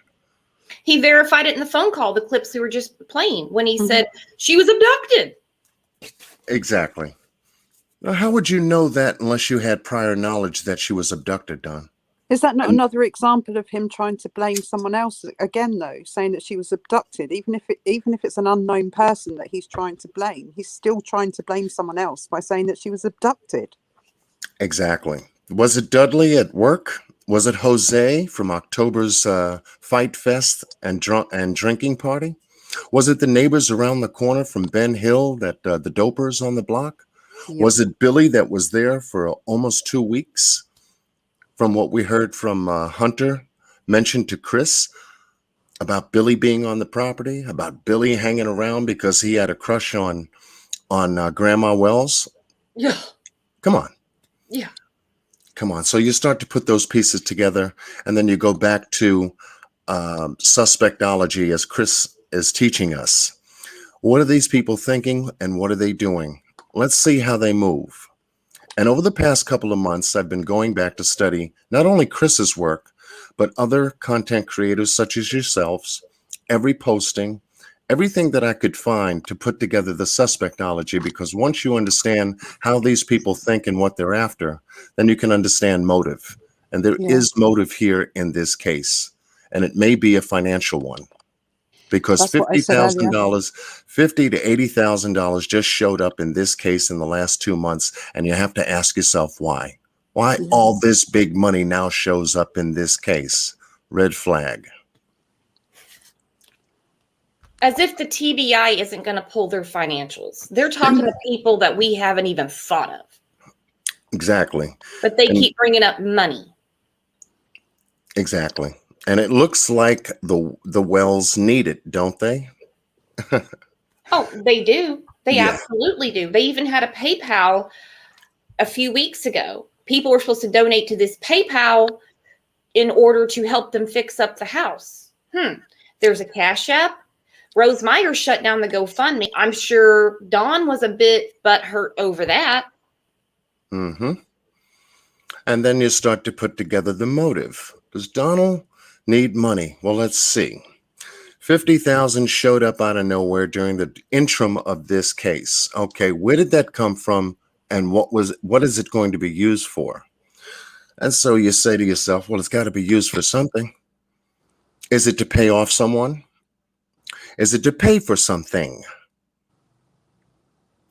He verified it in the phone call, the clips we were just playing, when he
Mhm.
said she was abducted.
Exactly. Now, how would you know that unless you had prior knowledge that she was abducted, Don?
Is that not
And-
another example of him trying to blame someone else again, though, saying that she was abducted? Even if it's an unknown person that he's trying to blame, he's still trying to blame someone else by saying that she was abducted.
Exactly. Was it Dudley at work? Was it Jose from October's Fight Fest and drinking party? Was it the neighbors around the corner from Ben Hill that the dopers on the block?
Yep.
Was it Billy that was there for almost 2 weeks? From what we heard from Hunter mentioned to Chris about Billy being on the property, about Billy hanging around because he had a crush on Grandma Wells.
Yeah.
Come on.
Yeah.
Come on. So you start to put those pieces together, and then you go back to suspectology as Chris is teaching us. What are these people thinking and what are they doing? Let's see how they move. And over the past couple of months, I've been going back to study not only Chris's work, but other content creators such as yourselves, every posting, everything that I could find to put together the suspectology, because once you understand how these people think and what they're after, then you can understand motive. And there is
Yeah.
motive here in this case, and it may be a financial one. Because
That's what I said earlier.
$50,000, $50,000 to $80,000 just showed up in this case in the last 2 months, and you have to ask yourself why. Why
Yeah.
all this big money now shows up in this case? Red flag.
As if the TBI isn't going to pull their financials. They're talking to people that we haven't even thought of,
Exactly.
but they
And-
keep bringing up money.
Exactly. And it looks like the Wells need it, don't they?
Oh, they do. They
Yeah.
absolutely do. They even had a PayPal a few weeks ago. People were supposed to donate to this PayPal in order to help them fix up the house. There's a Cash App. Rose Meyer shut down the GoFundMe. I'm sure Dawn was a bit butthurt over that.
Mm-hmm. And then you start to put together the motive. Does Donald need money? Well, let's see. 50,000 showed up out of nowhere during the interim of this case. Okay, where did that come from, and what is it going to be used for? And so you say to yourself, well, it's got to be used for something. Is it to pay off someone? Is it to pay for something?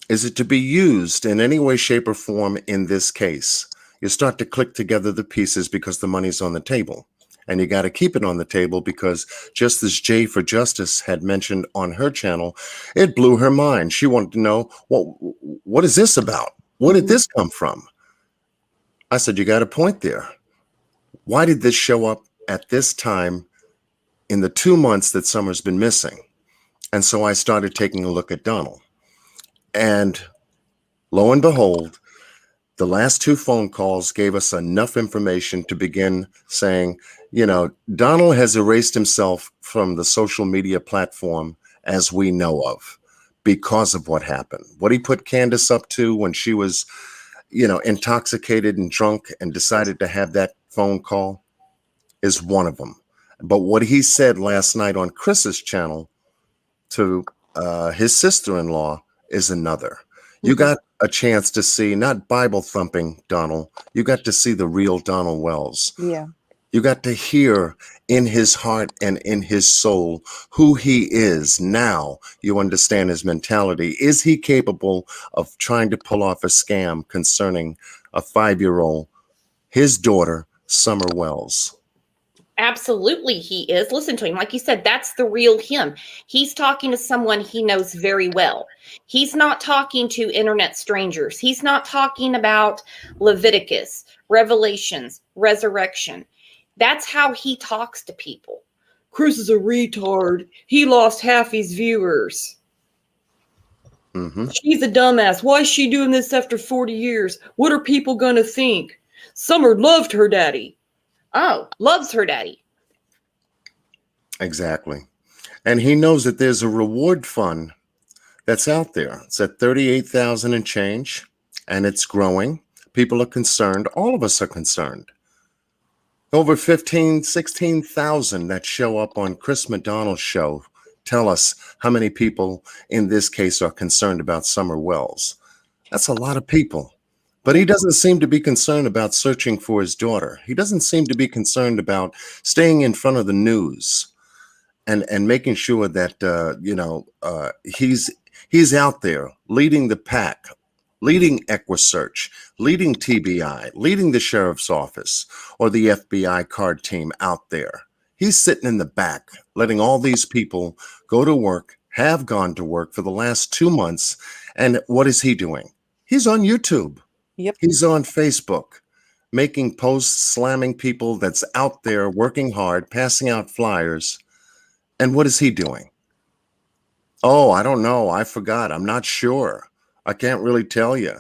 Is it to be used in any way, shape, or form in this case? You start to click together the pieces because the money's on the table. And you got to keep it on the table because just as Jay for Justice had mentioned on her channel, it blew her mind. She wanted to know, well, what is this about? Where did this come from? I said, you got a point there. Why did this show up at this time in the 2 months that Summer's been missing? And so I started taking a look at Donald. And lo and behold, the last 2 phone calls gave us enough information to begin saying, you know, Donald has erased himself from the social media platform as we know of because of what happened. What he put Candace up to when she was, you know, intoxicated and drunk and decided to have that phone call is one of them. But what he said last night on Chris's channel to his sister-in-law is another. You got a chance to see not Bible thumping Donald. You got to see the real Donald Wells.
Yeah.
You got to hear in his heart and in his soul who he is. Now you understand his mentality. Is he capable of trying to pull off a scam concerning a 5-year-old, his daughter, Summer Wells?
Absolutely, he is. Listen to him. Like you said, that's the real him. He's talking to someone he knows very well. He's not talking to internet strangers. He's not talking about Leviticus, Revelations, Resurrection. That's how he talks to people. Chris is a retard. He lost half his viewers.
Mm-hmm.
She's a dumbass. Why is she doing this after 40 years? What are people going to think? Summer loved her daddy. Oh, loves her daddy.
Exactly. And he knows that there's a reward fund that's out there. It's at 38,000 and change, and it's growing. People are concerned. All of us are concerned. Over 16,000 that show up on Chris McDonald's show tell us how many people in this case are concerned about Summer Wells. That's a lot of people. But he doesn't seem to be concerned about searching for his daughter. He doesn't seem to be concerned about staying in front of the news and making sure that he's out there leading the pack, leading EquiSearch, leading TBI, leading the sheriff's office or the FBI card team out there. He's sitting in the back, letting all these people go to work, have gone to work for the last 2 months. And what is he doing? He's on YouTube.
Yep.
He's on Facebook, making posts, slamming people that's out there working hard, passing out flyers. And what is he doing? Oh, I don't know. I forgot. I'm not sure. I can't really tell you.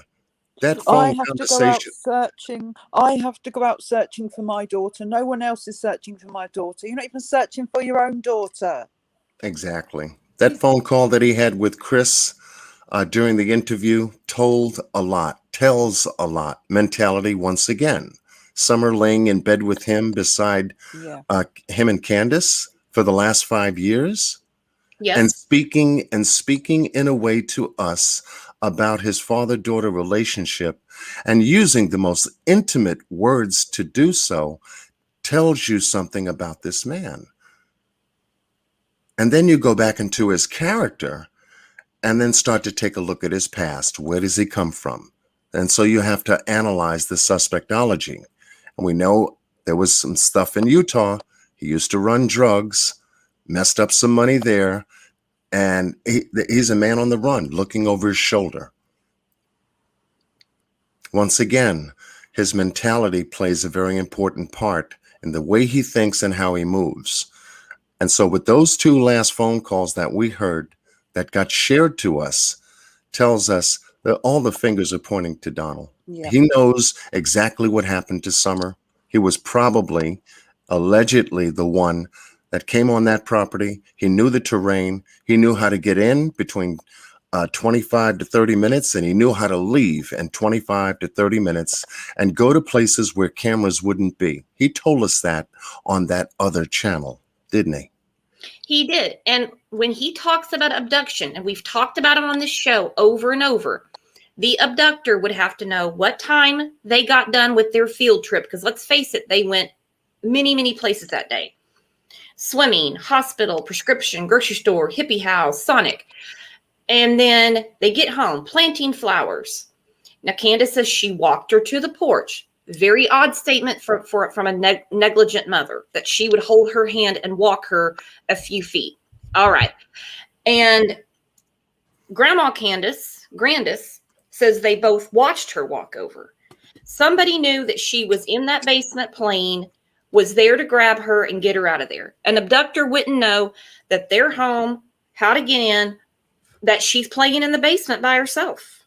That phone conversation.
I have to go out searching for my daughter. No one else is searching for my daughter. You're not even searching for your own daughter.
Exactly. That phone call that he had with Chris during the interview tells a lot. Mentality once again. Summer laying in bed with him beside him and Candace for the last 5 years.
Yes.
And speaking in a way to us about his father-daughter relationship and using the most intimate words to do so tells you something about this man. And then you go back into his character and then start to take a look at his past. Where does he come from? And so you have to analyze the suspectology. And we know there was some stuff in Utah. He used to run drugs, messed up some money there. And he's a man on the run, looking over his shoulder. Once again, his mentality plays a very important part in the way he thinks and how he moves. And so with those 2 last phone calls that we heard that got shared to us, tells us that all the fingers are pointing to Donald.
Yeah.
He knows exactly what happened to Summer. He was probably, allegedly, the one that came on that property. He knew the terrain. He knew how to get in between 25 to 30 minutes, and he knew how to leave in 25 to 30 minutes and go to places where cameras wouldn't be. He told us that on that other channel, didn't he?
He did. And when he talks about abduction, and we've talked about it on this show over and over, the abductor would have to know what time they got done with their field trip. Because let's face it, they went many, many places that day. Swimming, hospital, prescription, grocery store, hippie house, Sonic. And then they get home, planting flowers. Now, Candace says she walked her to the porch. Very odd statement from a negligent mother, that she would hold her hand and walk her a few feet. All right. And Grandma Grandis, says they both watched her walk over. Somebody knew that she was in that basement playing, was there to grab her and get her out of there. An abductor wouldn't know that they're home, how to get in, that she's playing in the basement by herself.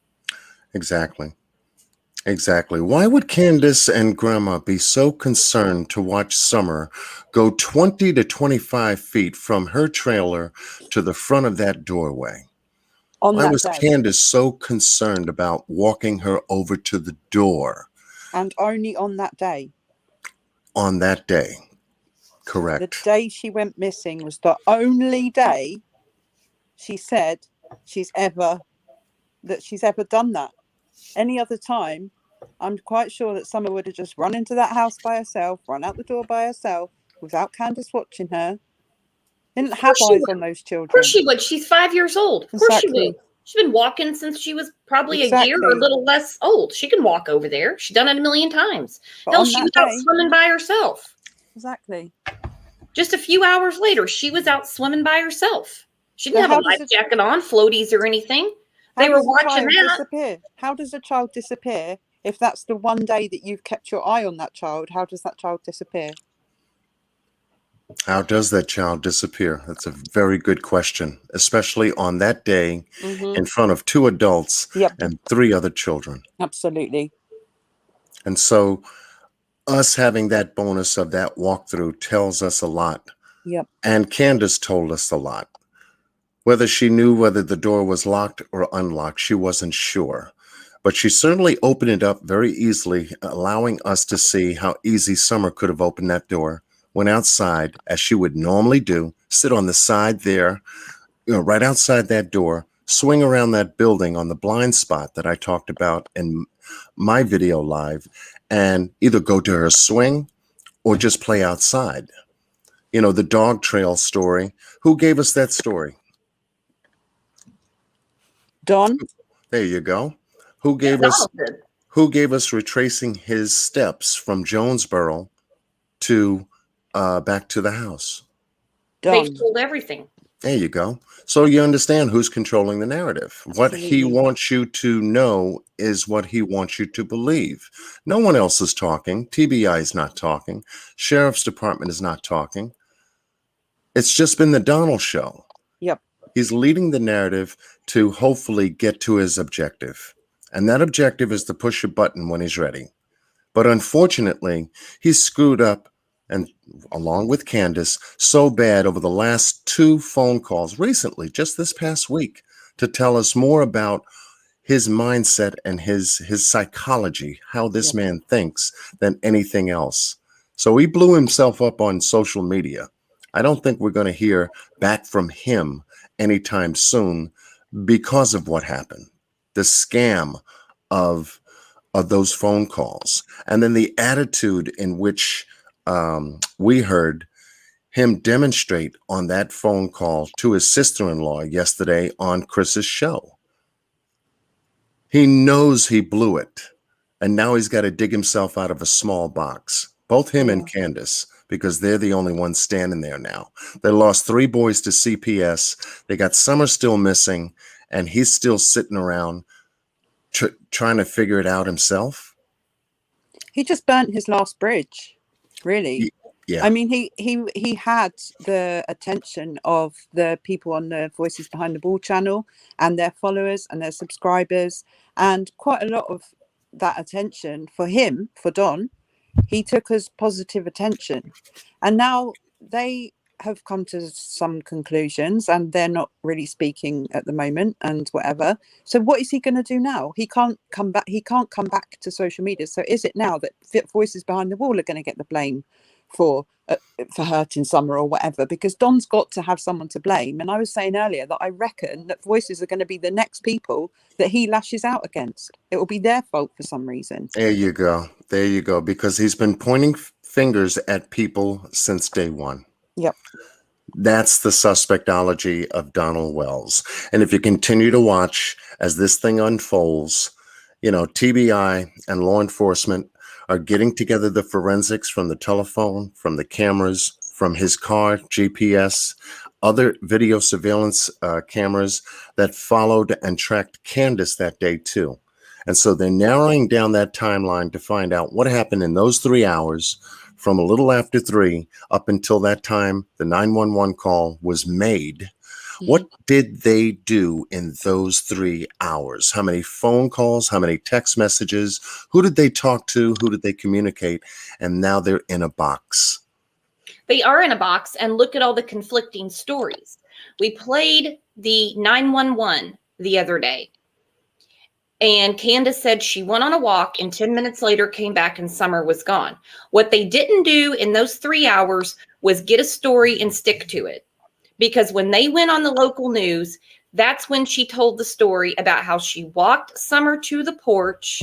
Exactly. Why would Candace and Grandma be so concerned to watch Summer go 20 to 25 feet from her trailer to the front of that doorway? Why was Candace so concerned about walking her over to the door?
And only on that day.
On that day. Correct.
The day she went missing was the only day she said she's ever done that. Any other time, I'm quite sure that Summer would have just run into that house by herself, run out the door by herself, without Candace watching her. Didn't have eyes on those children.
Of course she would. She's 5 years old. Of course she would. She's been walking since she was probably a year or a little less old. She can walk over there. She's done it a million times. Hell, she was out swimming by herself.
Exactly.
Just a few hours later, she was out swimming by herself. She didn't have a life jacket on, floaties or anything. They were watching that.
How does a child disappear if that's the one day that you've kept your eye on that child? How does that child disappear?
How does that child disappear? That's a very good question, especially on that day in front of 2 adults and 3 other children.
Absolutely.
And so us having that bonus of that walkthrough tells us a lot.
Yep.
And Candace told us a lot. Whether she knew whether the door was locked or unlocked, she wasn't sure. But she certainly opened it up very easily, allowing us to see how easy Summer could have opened that door, went outside, as she would normally do, sit on the side there, right outside that door, swing around that building on the blind spot that I talked about in my video live, and either go to her swing or just play outside. The dog trail story. Who gave us that story?
Don?
There you go. Who gave us retracing his steps from Jonesboro to back to the house?
Don.
They've told everything.
There you go. So you understand who's controlling the narrative. What he
Absolutely.
wants you to know is what he wants you to believe. No one else is talking. TBI is not talking. Sheriff's Department is not talking. It's just been the Donald show.
Yep.
He's leading the narrative to hopefully get to his objective. And that objective is to push a button when he's ready. But unfortunately, he's screwed up, and along with Candace, so bad over the last 2 phone calls recently, just this past week, to tell us more about his mindset and his psychology, how this man thinks, than anything else. So he blew himself up on social media. I don't think we're going to hear back from him anytime soon because of what happened. The scam of those phone calls, and then the attitude in which we heard him demonstrate on that phone call to his sister-in-law yesterday on Chris's show. He knows he blew it, and now he's got to dig himself out of a small box. Both him and Candace, because they're the only ones standing there now. They lost 3 boys to CPS. They got Summer still missing, and he's still sitting around trying to figure it out himself.
He just burnt his last bridge, really.
Yeah.
I mean, he had the attention of the people on the Voices Behind the Wall channel and their followers and their subscribers, and quite a lot of that attention for him, for Don, he took as positive attention. And now they have come to some conclusions, and they're not really speaking at the moment and whatever. So what is he going to do now? He can't come back. He can't come back to social media. So is it now that Voices Behind the Wall are going to get the blame for hurting Summer or whatever? Because Don's got to have someone to blame. And I was saying earlier that I reckon that Voices are going to be the next people that he lashes out against. It will be their fault for some reason.
There you go. There you go. Because he's been pointing fingers at people since day one.
Yep.
That's the suspectology of Donald Wells. And if you continue to watch as this thing unfolds, TBI and law enforcement are getting together the forensics from the telephone, from the cameras, from his car, GPS, other video surveillance cameras that followed and tracked Candace that day too. And so they're narrowing down that timeline to find out what happened in those 3 hours from a little after 3 up until that time the 911 call was made. Mm-hmm. What did they do in those 3 hours? How many phone calls? How many text messages? Who did they talk to? Who did they communicate? And now they're in a box.
They are in a box, and look at all the conflicting stories. We played the 911 the other day, and Candace said she went on a walk and 10 minutes later came back and Summer was gone. What they didn't do in those 3 hours was get a story and stick to it. Because when they went on the local news, that's when she told the story about how she walked Summer to the porch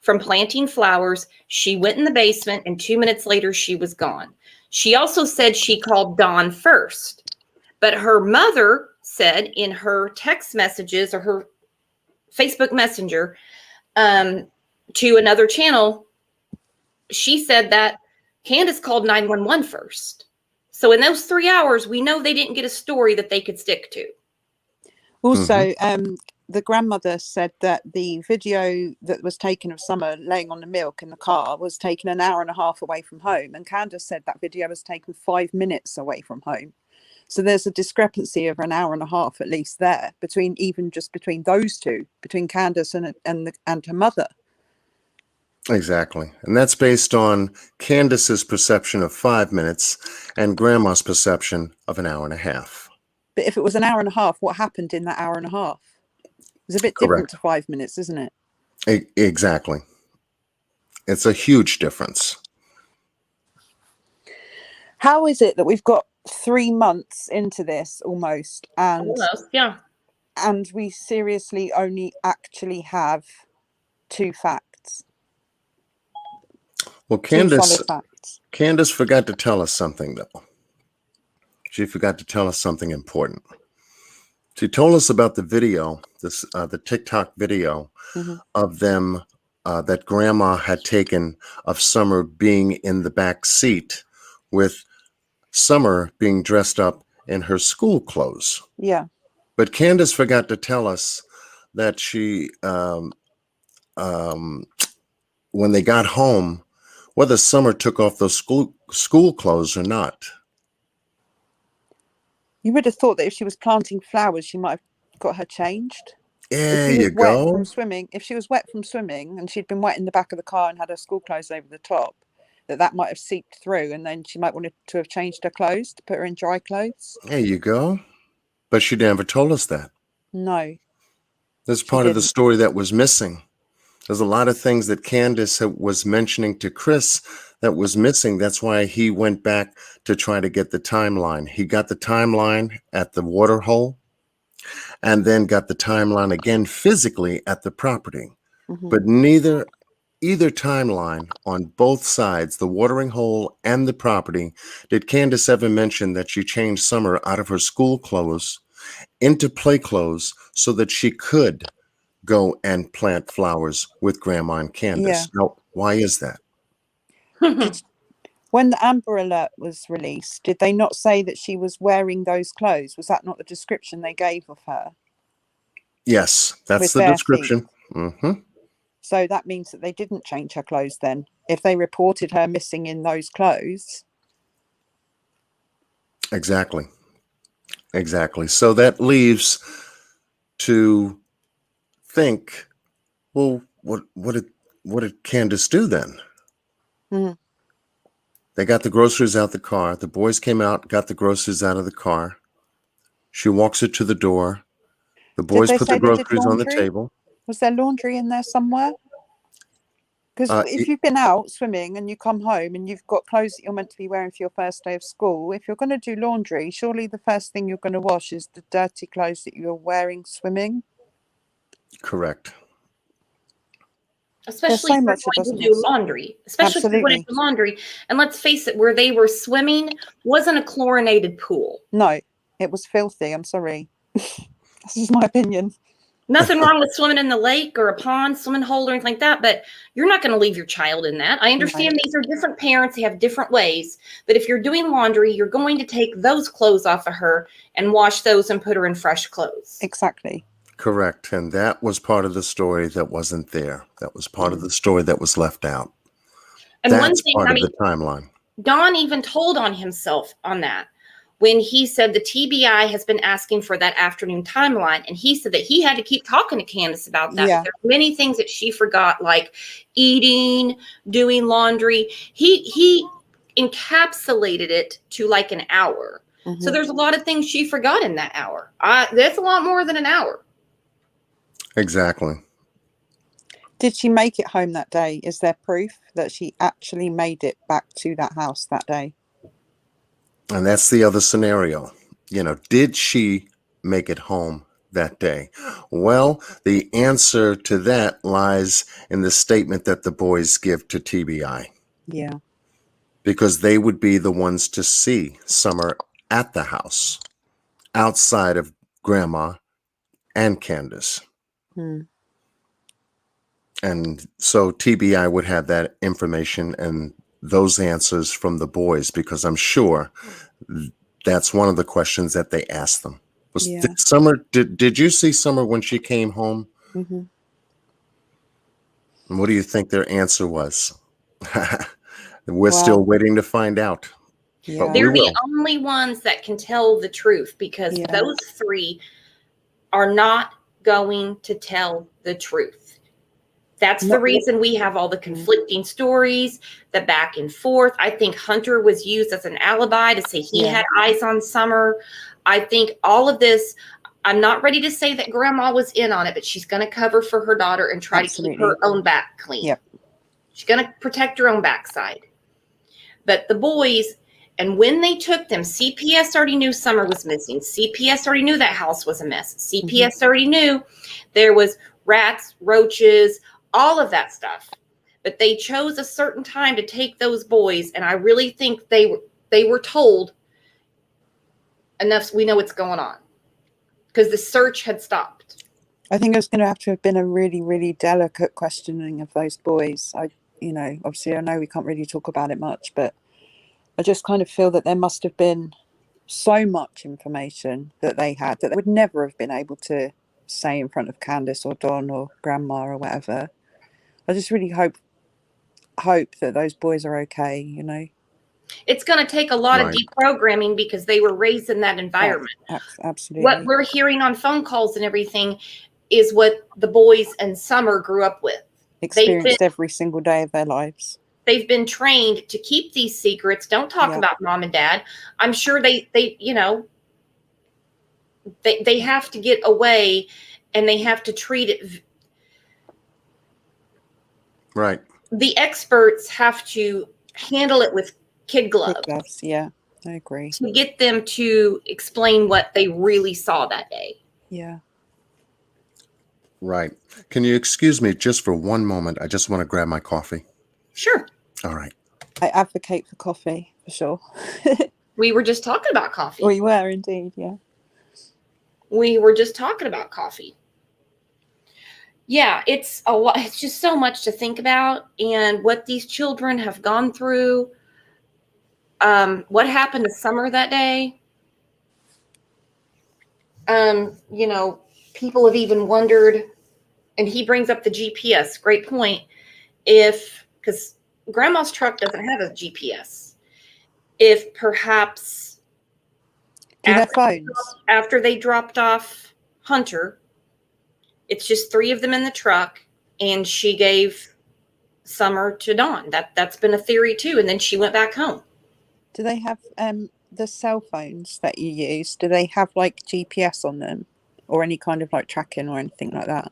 from planting flowers. She went in the basement, and 2 minutes later she was gone. She also said she called Don first, but her mother said in her text messages or her Facebook Messenger to another channel, she said that Candace called 911 first. So in those 3 hours, we know they didn't get a story that they could stick to.
Also, the grandmother said that the video that was taken of Summer laying on the milk in the car was taken an hour and a half away from home. And Candace said that video was taken 5 minutes away from home. So there's a discrepancy of an hour and a half, at least there, between those two, between Candace and her mother.
Exactly. And that's based on Candace's perception of 5 minutes and Grandma's perception of an hour and a half.
But if it was an hour and a half, what happened in that hour and a half? It's a bit different
Correct.
to 5 minutes, isn't it?
Exactly. It's a huge difference.
How is it that we've got 3 months into this almost,
Almost, yeah.
and we seriously only actually have 2 facts,
Well,
2 solid facts?
Candace forgot to tell us something, though. She forgot to tell us something important. She told us about the video, the TikTok video
Mhm.
of them that Grandma had taken of Summer being in the back seat with Summer being dressed up in her school clothes.
Yeah.
But Candace forgot to tell us that when they got home, whether Summer took off those school clothes or not.
You would have thought that if she was planting flowers, she might have got her changed. If
There
she was
you
wet
go.
from swimming, if she was wet from swimming and she'd been wet in the back of the car and had her school clothes over the top, that might have seeped through, and then she might wanted to have changed her clothes to put her in dry clothes.
There you go. But she never told us that.
No,
That's
she
part of the
didn't.
story that was missing. There's a lot of things that Candace was mentioning to Chris that was missing. That's why he went back to try to get the timeline. He got the timeline at the water hole and then got the timeline again physically at the property.
Mhm.
But either timeline on both sides, the watering hole and the property, did Candace ever mention that she changed Summer out of her school clothes into play clothes so that she could go and plant flowers with Grandma and Candace?
Yeah.
Now, why is that?
When the Amber Alert was released, did they not say that she was wearing those clothes? Was that not the description they gave of her?
Yes, that's
With
the
bare
description. Hmm.
So that means that they didn't change her clothes then. If they reported her missing in those clothes.
Exactly. So that leaves to think, well, what did Candace do then?
Mhm.
They got the groceries out the car. The boys came out, got the groceries out of the car. She walks her to the door. The
Did
boys
they
put the
say they did
groceries on the
laundry?
table.
Was there laundry in there somewhere? Because if you've been out swimming and you come home and you've got clothes that you're meant to be wearing for your first day of school, if you're going to do laundry, surely the first thing you're going to wash is the dirty clothes that you're wearing swimming.
Correct.
Especially
so
if
much
you're
it
going to
doesn't
do laundry. Especially if you're going to
Absolutely.
do laundry. And let's face it, where they were swimming wasn't a chlorinated pool.
No, it was filthy. I'm sorry. This is my opinion.
Nothing wrong with swimming in the lake or a pond, swimming hole, or anything like that, but you're not going to leave your child in that. I understand these are different parents, they have different ways, but if you're doing laundry, you're going to take those clothes off of her and wash those and put her in fresh clothes.
Exactly.
Correct. And that was part of the story that wasn't there. That was part of the story that was left out.
And one
That's
thing,
part of the timeline.
Don even told on himself on that when he said the TBI has been asking for that afternoon timeline. And he said that he had to keep talking to Candace about that.
Yeah.
There's many things that she forgot, like eating, doing laundry. He encapsulated it to like an hour.
Mm-hmm.
So there's a lot of things she forgot in that hour. That's a lot more than an hour.
Exactly.
Did she make it home that day? Is there proof that she actually made it back to that house that day?
And that's the other scenario. Did she make it home that day? Well, the answer to that lies in the statement that the boys give to TBI.
Yeah.
Because they would be the ones to see Summer at the house, outside of Grandma and Candace. And so TBI would have that information and those answers from the boys, because I'm sure that's one of the questions that they asked them. Did Summer, did you see Summer when she came home?
Mm-hmm.
And what do you think their answer was? We're still waiting to find out.
Yeah.
But
They're the only ones that can tell the truth, because those three are not going to tell the truth. That's the reason we have all the conflicting stories, the back and forth. I think Hunter was used as an alibi to say he had eyes on Summer. I think all of this, I'm not ready to say that grandma was in on it, but she's going to cover for her daughter and try to keep her own back clean.
Yep.
She's going to protect her own backside. But the boys, and when they took them, CPS already knew Summer was missing. CPS already knew that house was a mess. CPS already knew there was rats, roaches, all of that stuff. But they chose a certain time to take those boys, and I really think they were told, enough, we know what's going on, because the search had stopped.
I think it's going to have been a really, really delicate questioning of those boys. Obviously I know we can't really talk about it much, but I just kind of feel that there must have been so much information that they had that they would never have been able to say in front of Candace or Don or grandma or whatever. I just really hope that those boys are okay,
It's going to take a lot of deprogramming because they were raised in that environment.
Absolutely.
What we're hearing on phone calls and everything is what the boys and Summer grew up with.
Experienced every single day of their lives.
They've been trained to keep these secrets. Don't talk about mom and dad. I'm sure they have to get away, and they have to treat it.
Right.
The experts have to handle it with kid gloves.
Kid gloves, yeah, I agree.
To get them to explain what they really saw that day.
Yeah.
Right. Can you excuse me just for one moment? I just want to grab my coffee.
Sure.
All right.
I advocate for coffee, for sure.
We were just talking about coffee.
We were indeed, yeah.
We were just talking about coffee. Yeah, it's a lot. It's just so much to think about, and what these children have gone through. What happened to Summer that day? People have even wondered, and he brings up the GPS. Great point. Because grandma's truck doesn't have a GPS. If perhaps after they dropped off Hunter, it's just 3 of them in the truck, and she gave Summer to Dawn. That's been a theory too. And then she went back home.
Do they have the cell phones that you use? Do they have like GPS on them, or any kind of like tracking or anything like that?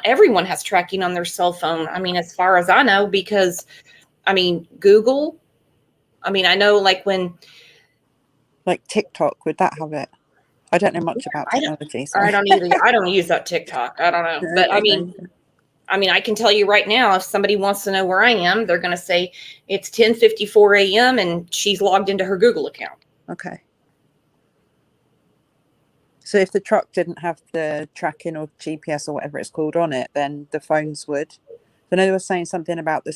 Everyone has tracking on their cell phone. I mean, as far as I know, because Google. I know
like TikTok, would that have it? I don't know much about technology.
I don't either. I don't use that TikTok. I don't know. But I can tell you right now, if somebody wants to know where I am, they're going to say it's 10:54 a.m. and she's logged into her Google account.
Okay. So if the truck didn't have the tracking or GPS or whatever it's called on it, then the phones would. I know they were saying something about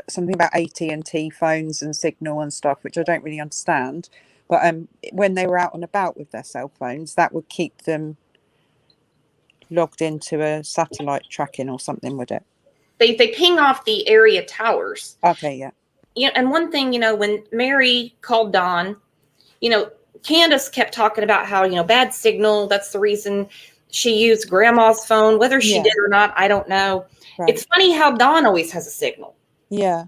something about AT&T phones and Signal and stuff, which I don't really understand. But when they were out and about with their cell phones, that would keep them logged into a satellite tracking or something, would it?
They ping off the area towers.
Okay, yeah.
Yeah, and one thing, when Mary called Dawn, Candace kept talking about how, bad signal. That's the reason she used grandma's phone. Whether she did or not, I don't know. Right. It's funny how Dawn always has a signal.
Yeah.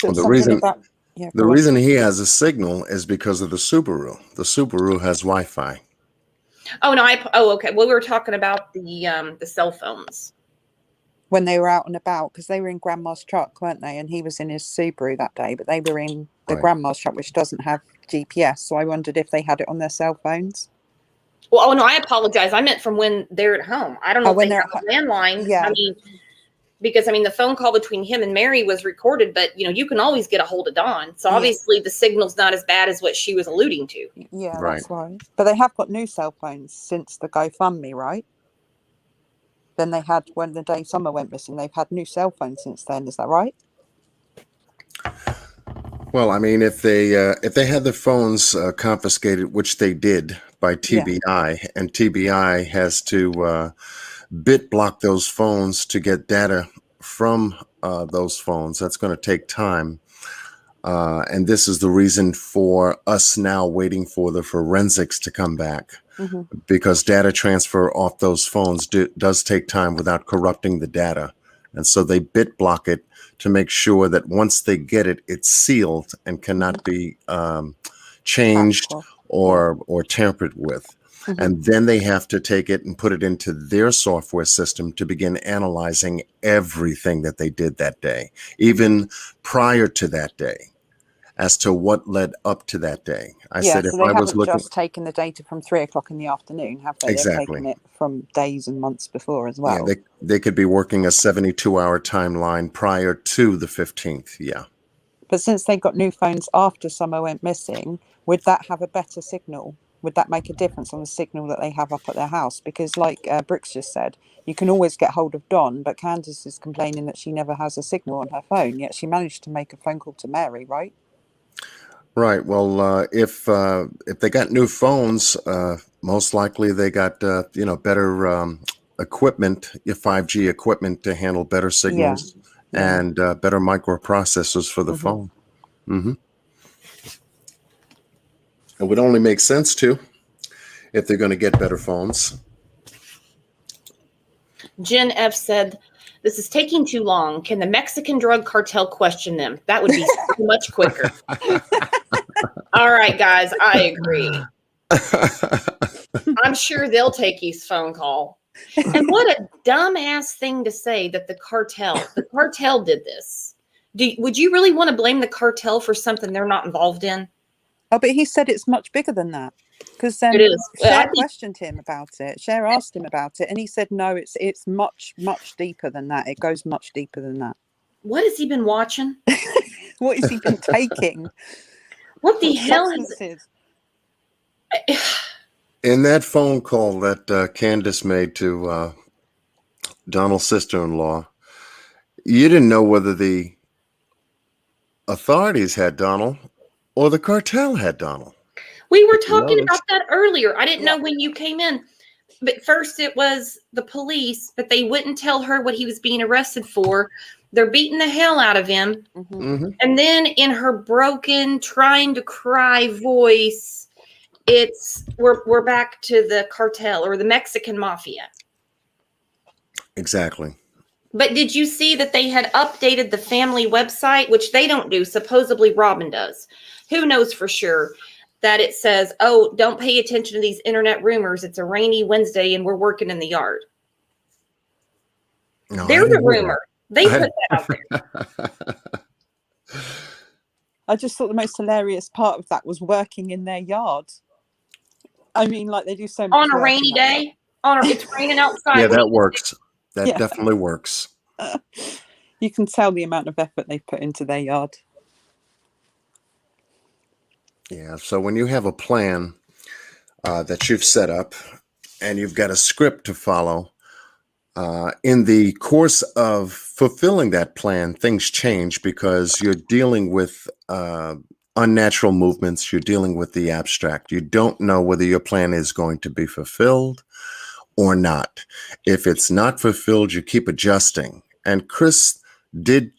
Well, the reason he has a signal is because of the Subaru. The Subaru has Wi-Fi.
Oh no! Okay. Well, we were talking about the cell phones
when they were out and about, because they were in grandma's truck, weren't they? And he was in his Subaru that day, but they were in the grandma's truck, which doesn't have GPS. So I wondered if they had it on their cell phones.
Well, no, I apologize. I meant from when they're at home. I don't know if they have a landline.
Yeah.
Because the phone call between him and Mary was recorded, but you can always get a hold of Dawn. So obviously the signal's not as bad as what she was alluding to.
Yeah, that's right. But they have got new cell phones since the GoFundMe, right? Then they had, when the day Summer went missing, they've had new cell phones since then. Is that right?
Well, if they had the phones confiscated, which they did by TBI, and TBI has to bit block those phones to get data from those phones. That's going to take time. And this is the reason for us now waiting for the forensics to come back.
Hmm.
because data transfer off those phones does take time without corrupting the data. And so they bit block it to make sure that once they get it, it's sealed and cannot be changed or tampered with.
Hmm.
And then they have to take it and put it into their software system to begin analyzing everything that they did that day, even prior to that day, as to what led up to that day. I
Yeah,
said,
so
if
they
I was
haven't
looking,
just taken the data from 3 o'clock in the afternoon, have they? They've
exactly.
taken it from days and months before as well.
Yeah, they could be working a 72-hour timeline prior to the 15th. Yeah.
But since they got new phones after Summer went missing, would that have a better signal? Would that make a difference on the signal that they have up at their house? Because like Brooks just said, you can always get hold of Don, but Candace is complaining that she never has a signal on her phone, yet she managed to make a phone call to Mary, right?
Right. Well, if they got new phones, most likely they got better equipment, 5G equipment to handle better signals and better microprocessors for the phone. Mm-hmm. It would only make sense to if they're going to get better phones.
Jen F said, "This is taking too long. Can the Mexican drug cartel question them? That would be so much quicker." All right, guys, I agree. I'm sure they'll take his phone call. And what a dumbass thing to say that the cartel did this. Would you really want to blame the cartel for something they're not involved in?
Oh, but he said it's much bigger than that. Because
It is.
Cher questioned him about it. Cher asked him about it, and he said, "No, it's much deeper than that. It goes much deeper than that."
What has he been watching?
What has he been taking?
What the hell
substances?
In that phone call that Candace made to Donald's sister-in-law, you didn't know whether the authorities had Donald or the cartel had Donald.
We were talking about that earlier. I didn't know when you came in. But first it was the police, but they wouldn't tell her what he was being arrested for. They're beating the hell out of him.
Mm-hmm.
And then in her broken, trying to cry voice, we're back to the cartel or the Mexican mafia.
Exactly.
But did you see that they had updated the family website, which they don't do? Supposedly Robin does. Who knows for sure? That it says, "Oh, don't pay attention to these internet rumors. It's a rainy Wednesday and we're working in the yard."
No,
They're the rumor. They put that out there.
I just thought the most hilarious part of that was working in their yard. I mean, like they do so much
On a rainy day. It's raining outside.
Yeah, that works. That definitely works.
You can tell the amount of effort they put into their yard.
Yeah. So when you have a plan that you've set up and you've got a script to follow, in the course of fulfilling that plan, things change because you're dealing with unnatural movements. You're dealing with the abstract. You don't know whether your plan is going to be fulfilled or not. If it's not fulfilled, you keep adjusting. And Chris did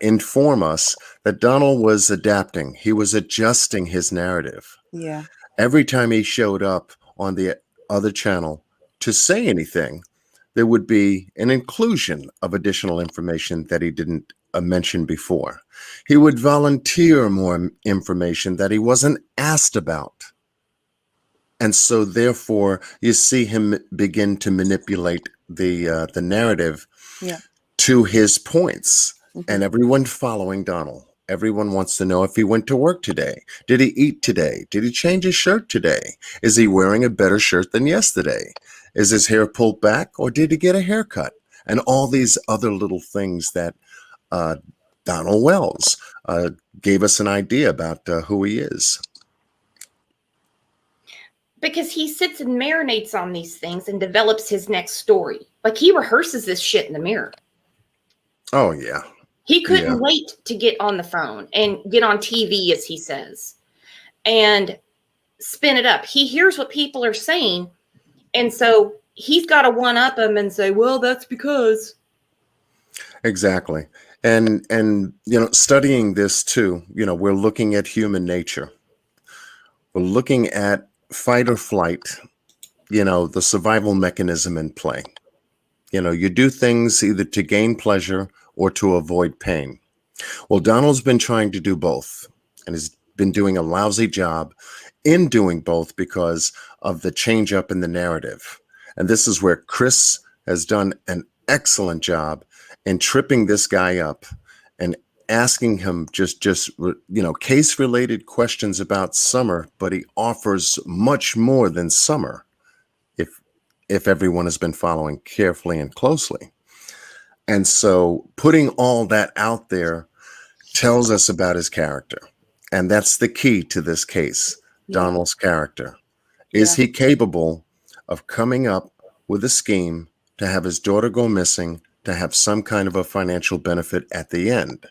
inform us that Donald was adapting. He was adjusting his narrative.
Yeah.
Every time he showed up on the other channel to say anything, there would be an inclusion of additional information that he didn't mention before. He would volunteer more information that he wasn't asked about. And so therefore, you see him begin to manipulate the narrative to his points. Mm-hmm. And everyone following Donald. Everyone wants to know if he went to work today. Did he eat today? Did he change his shirt today? Is he wearing a better shirt than yesterday? Is his hair pulled back or did he get a haircut? And all these other little things that Donald Wells gave us an idea about who he is.
Because he sits and marinates on these things and develops his next story. Like he rehearses this shit in the mirror.
Oh, yeah.
He couldn't wait to get on the phone and get on TV, as he says, and spin it up. He hears what people are saying. And so he's got to one-up them and say, well, that's because.
Exactly. And studying this too, we're looking at human nature. We're looking at fight or flight the survival mechanism in play. You do things either to gain pleasure or to avoid pain. Well, Donald's been trying to do both and has been doing a lousy job in doing both because of the change up in the narrative. And this is where Chris has done an excellent job in tripping this guy up and asking him just case related questions about Summer, but he offers much more than Summer if everyone has been following carefully and closely. And so putting all that out there tells us about his character. And that's the key to this case, Donald's character. Is he capable of coming up with a scheme to have his daughter go missing, to have some kind of a financial benefit at the end?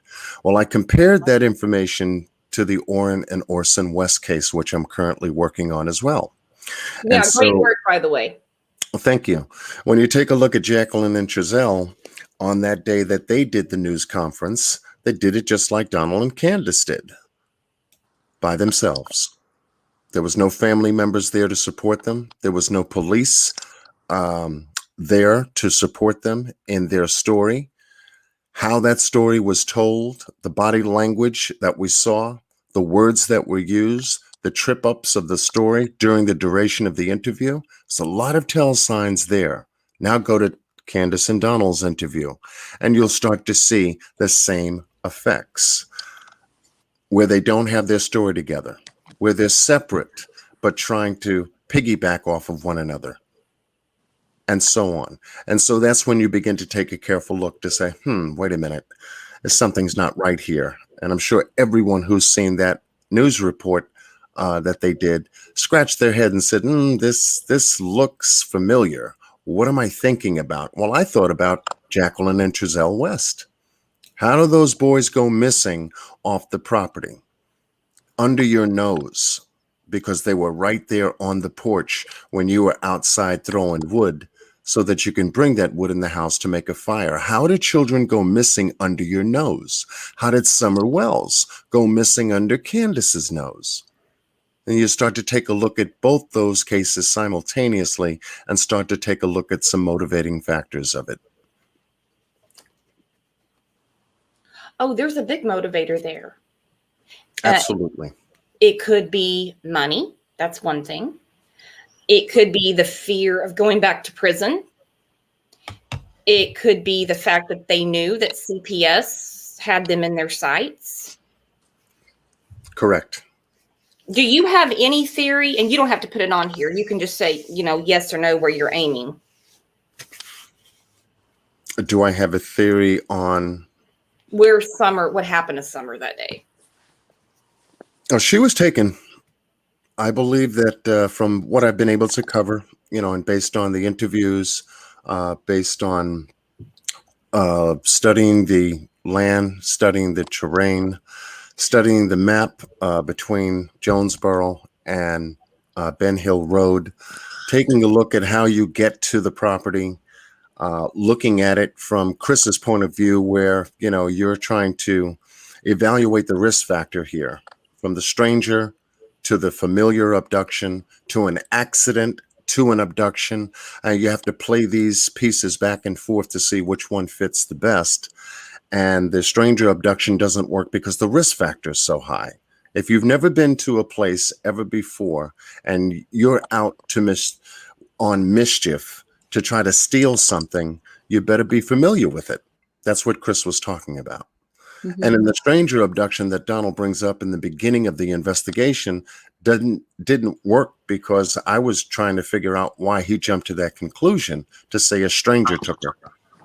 Well, I compared that information to the Orrin and Orson West case, which I'm currently working on as well.
Yeah, great work, by the way.
Well, thank you. When you take a look at Jacqueline and Trezell, on that day that they did the news conference, they did it just like Donald and Candace did, by themselves. There was no family members there to support them. There was no police there to support them in their story. How that story was told, the body language that we saw, the words that were used, the trip ups of the story during the duration of the interview. There's a lot of tell signs there. Now go to Candace and Donald's interview, and you'll start to see the same effects where they don't have their story together, where they're separate, but trying to piggyback off of one another, and so on. And so that's when you begin to take a careful look to say, wait a minute, something's not right here. And I'm sure everyone who's seen that news report that they did scratched their head and said, this looks familiar. What am I thinking about? Well, I thought about Jacqueline and Trezell West. How do those boys go missing off the property? Under your nose, because they were right there on the porch when you were outside throwing wood so that you can bring that wood in the house to make a fire. How do children go missing under your nose? How did Summer Wells go missing under Candace's nose? And you start to take a look at both those cases simultaneously and start to take a look at some motivating factors of it.
Oh, there's a big motivator there.
Absolutely.
It could be money. That's one thing. It could be the fear of going back to prison. It could be the fact that they knew that CPS had them in their sights.
Correct.
Do you have any theory? And you don't have to put it on here. You can just say, yes or no, where you're aiming.
Do I have a theory on
where Summer, what happened to Summer that day?
Oh, she was taken. I believe that from what I've been able to cover, and based on the interviews, based on studying the land, studying the terrain, studying the map between Jonesboro and Ben Hill Road, taking a look at how you get to the property, looking at it from Chris's point of view, where, you're trying to evaluate the risk factor here, from the stranger to the familiar abduction to an accident to an abduction. You have to play these pieces back and forth to see which one fits the best. And the stranger abduction doesn't work because the risk factor is so high. If you've never been to a place ever before and you're out to on mischief to try to steal something, you better be familiar with it. That's what Chris was talking about. Mm-hmm. And in the stranger abduction that Donald brings up in the beginning of the investigation didn't work because I was trying to figure out why he jumped to that conclusion to say a stranger took her,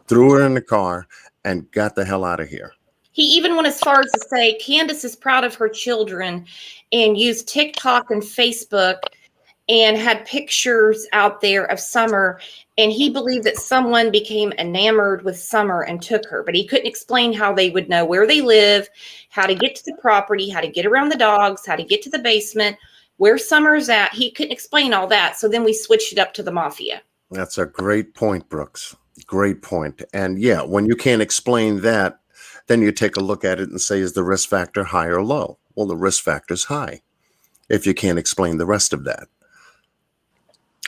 threw her in the car, and got the hell out of here.
He even went as far as to say Candace is proud of her children and used TikTok and Facebook and had pictures out there of Summer. And he believed that someone became enamored with Summer and took her, but he couldn't explain how they would know where they live, how to get to the property, how to get around the dogs, how to get to the basement, where Summer's at. He couldn't explain all that. So then we switched it up to the mafia.
That's a great point, Brooks. Great point. And yeah, when you can't explain that, then you take a look at it and say, is the risk factor high or low? Well, the risk factor is high if you can't explain the rest of that.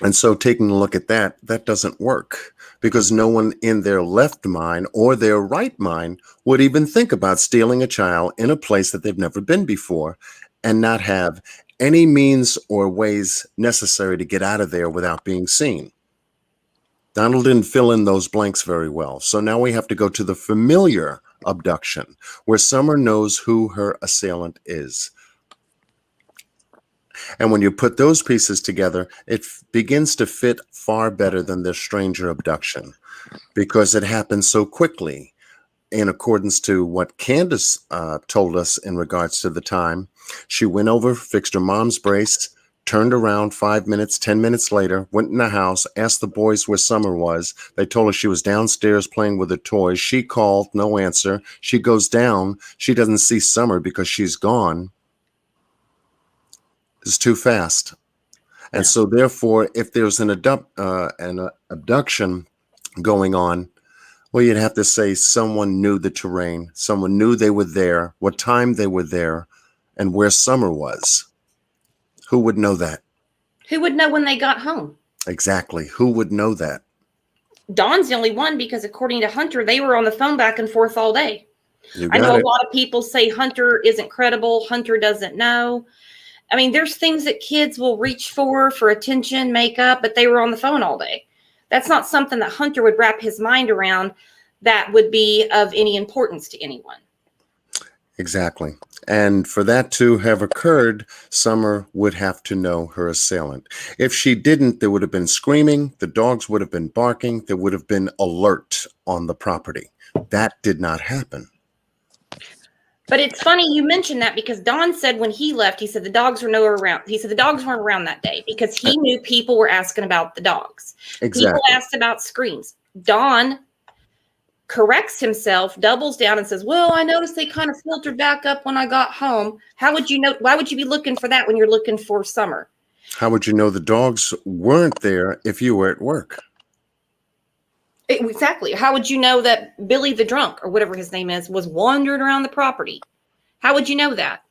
And so taking a look at that, that doesn't work because no one in their left mind or their right mind would even think about stealing a child in a place that they've never been before and not have any means or ways necessary to get out of there without being seen. Donald didn't fill in those blanks very well. So now we have to go to the familiar abduction, where Summer knows who her assailant is. And when you put those pieces together, it begins to fit far better than the stranger abduction because it happened so quickly. In accordance to what Candace told us in regards to the time, she went over, fixed her mom's brace, turned around 5 minutes, 10 minutes later, went in the house, asked the boys where Summer was. They told her she was downstairs playing with her toys. She called, no answer. She goes down. She doesn't see Summer because she's gone. It's too fast. And so therefore, if there's an abduction going on, well, you'd have to say someone knew the terrain, someone knew they were there, what time they were there, and where Summer was. Who would know that?
Who would know when they got home?
Exactly. Who would know that?
Dawn's the only one because according to Hunter, they were on the phone back and forth all day.
You
I
got
know
it.
a lot of people say Hunter isn't credible. Hunter doesn't know. I mean, there's things that kids will reach for attention, makeup, but they were on the phone all day. That's not something that Hunter would wrap his mind around that would be of any importance to anyone.
Exactly. And for that to have occurred, Summer would have to know her assailant. If she didn't, there would have been screaming, the dogs would have been barking, there would have been alert on the property. That did not happen.
But it's funny you mentioned that because Don said when he left, he said the dogs were nowhere around. He said the dogs weren't around that day because he knew people were asking about the dogs.
Exactly.
People asked about screams. Don corrects himself, doubles down and says, well, I noticed they kind of filtered back up when I got home. How would you know? Why would you be looking for that when you're looking for Summer?
How would you know the dogs weren't there if you were at work?
Exactly. How would you know that Billy the drunk or whatever his name is was wandering around the property? How would you know that?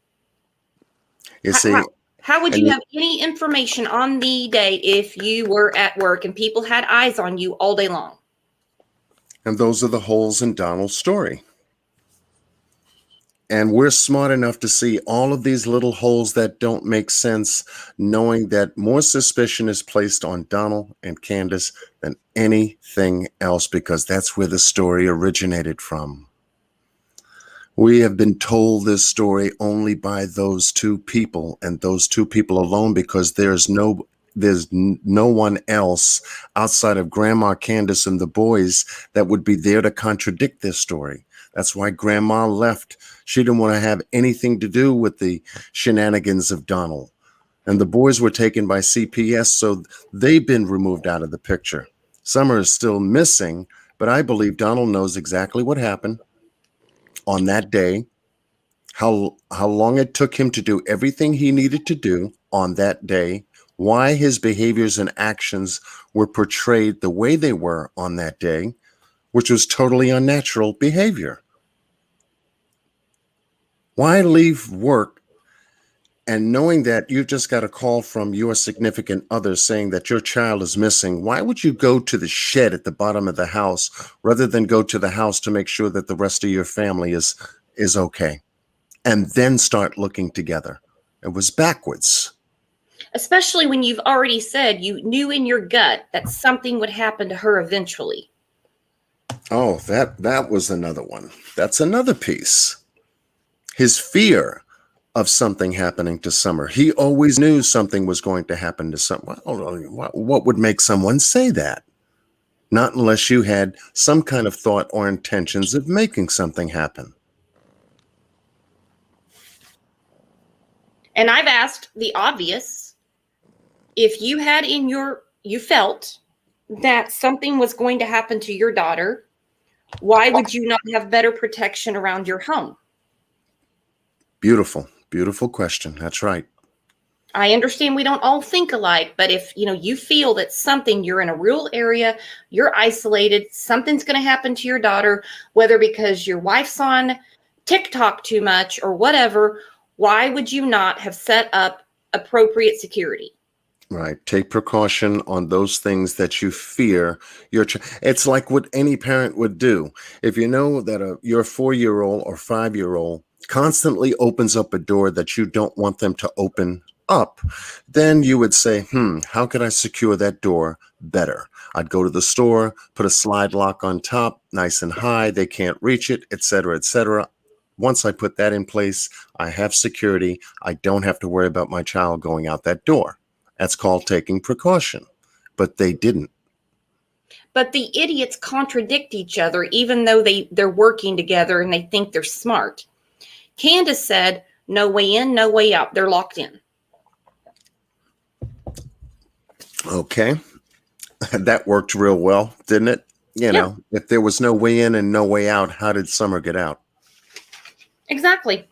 You see,
how would you have any information on the day if you were at work and people had eyes on you all day long?
and those are the holes in Donald's story. And we're smart enough to see all of these little holes that don't make sense, knowing that more suspicion is placed on Donald and Candace than anything else, because that's where the story originated from. We have been told this story only by those two people and those two people alone, because there's no one else outside of Grandma Candace and the boys that would be there to contradict this story. That's why Grandma left. She didn't want to have anything to do with the shenanigans of Donald. And the boys were taken by CPS, so they've been removed out of the picture. Summer is still missing, but I believe Donald knows exactly what happened on that day, how long it took him to do everything he needed to do on that day, why his behaviors and actions were portrayed the way they were on that day, which was totally unnatural behavior. Why leave work and knowing that you just got a call from your significant other saying that your child is missing? Why would you go to the shed at the bottom of the house rather than go to the house to make sure that the rest of your family is okay? And then start looking together. It was backwards.
Especially when you've already said you knew in your gut that something would happen to her eventually.
Oh, that was another one. That's another piece. His fear of something happening to Summer. He always knew something was going to happen to someone. What would make someone say that? Not unless you had some kind of thought or intentions of making something happen.
And I've asked the obvious, if you had you felt that something was going to happen to your daughter, why would you not have better protection around your home?
Beautiful, beautiful question. That's right.
I understand we don't all think alike, but if you feel that you're in a rural area, you're isolated, something's going to happen to your daughter, whether because your wife's on TikTok too much or whatever, why would you not have set up appropriate security?
Right. Take precaution on those things that you fear it's like what any parent would do. If you know that your 4-year-old or 5-year-old constantly opens up a door that you don't want them to open up, then you would say, how could I secure that door better? I'd go to the store, put a slide lock on top, nice and high, they can't reach it, etc., etc. Once I put that in place, I have security. I don't have to worry about my child going out that door. That's called taking precaution, but they didn't.
But the idiots contradict each other, even though they're working together and they think they're smart. Candace said, no way in, no way out. They're locked in.
Okay. That worked real well, didn't it? You know, if there was no way in and no way out, how did Summer get out?
Exactly.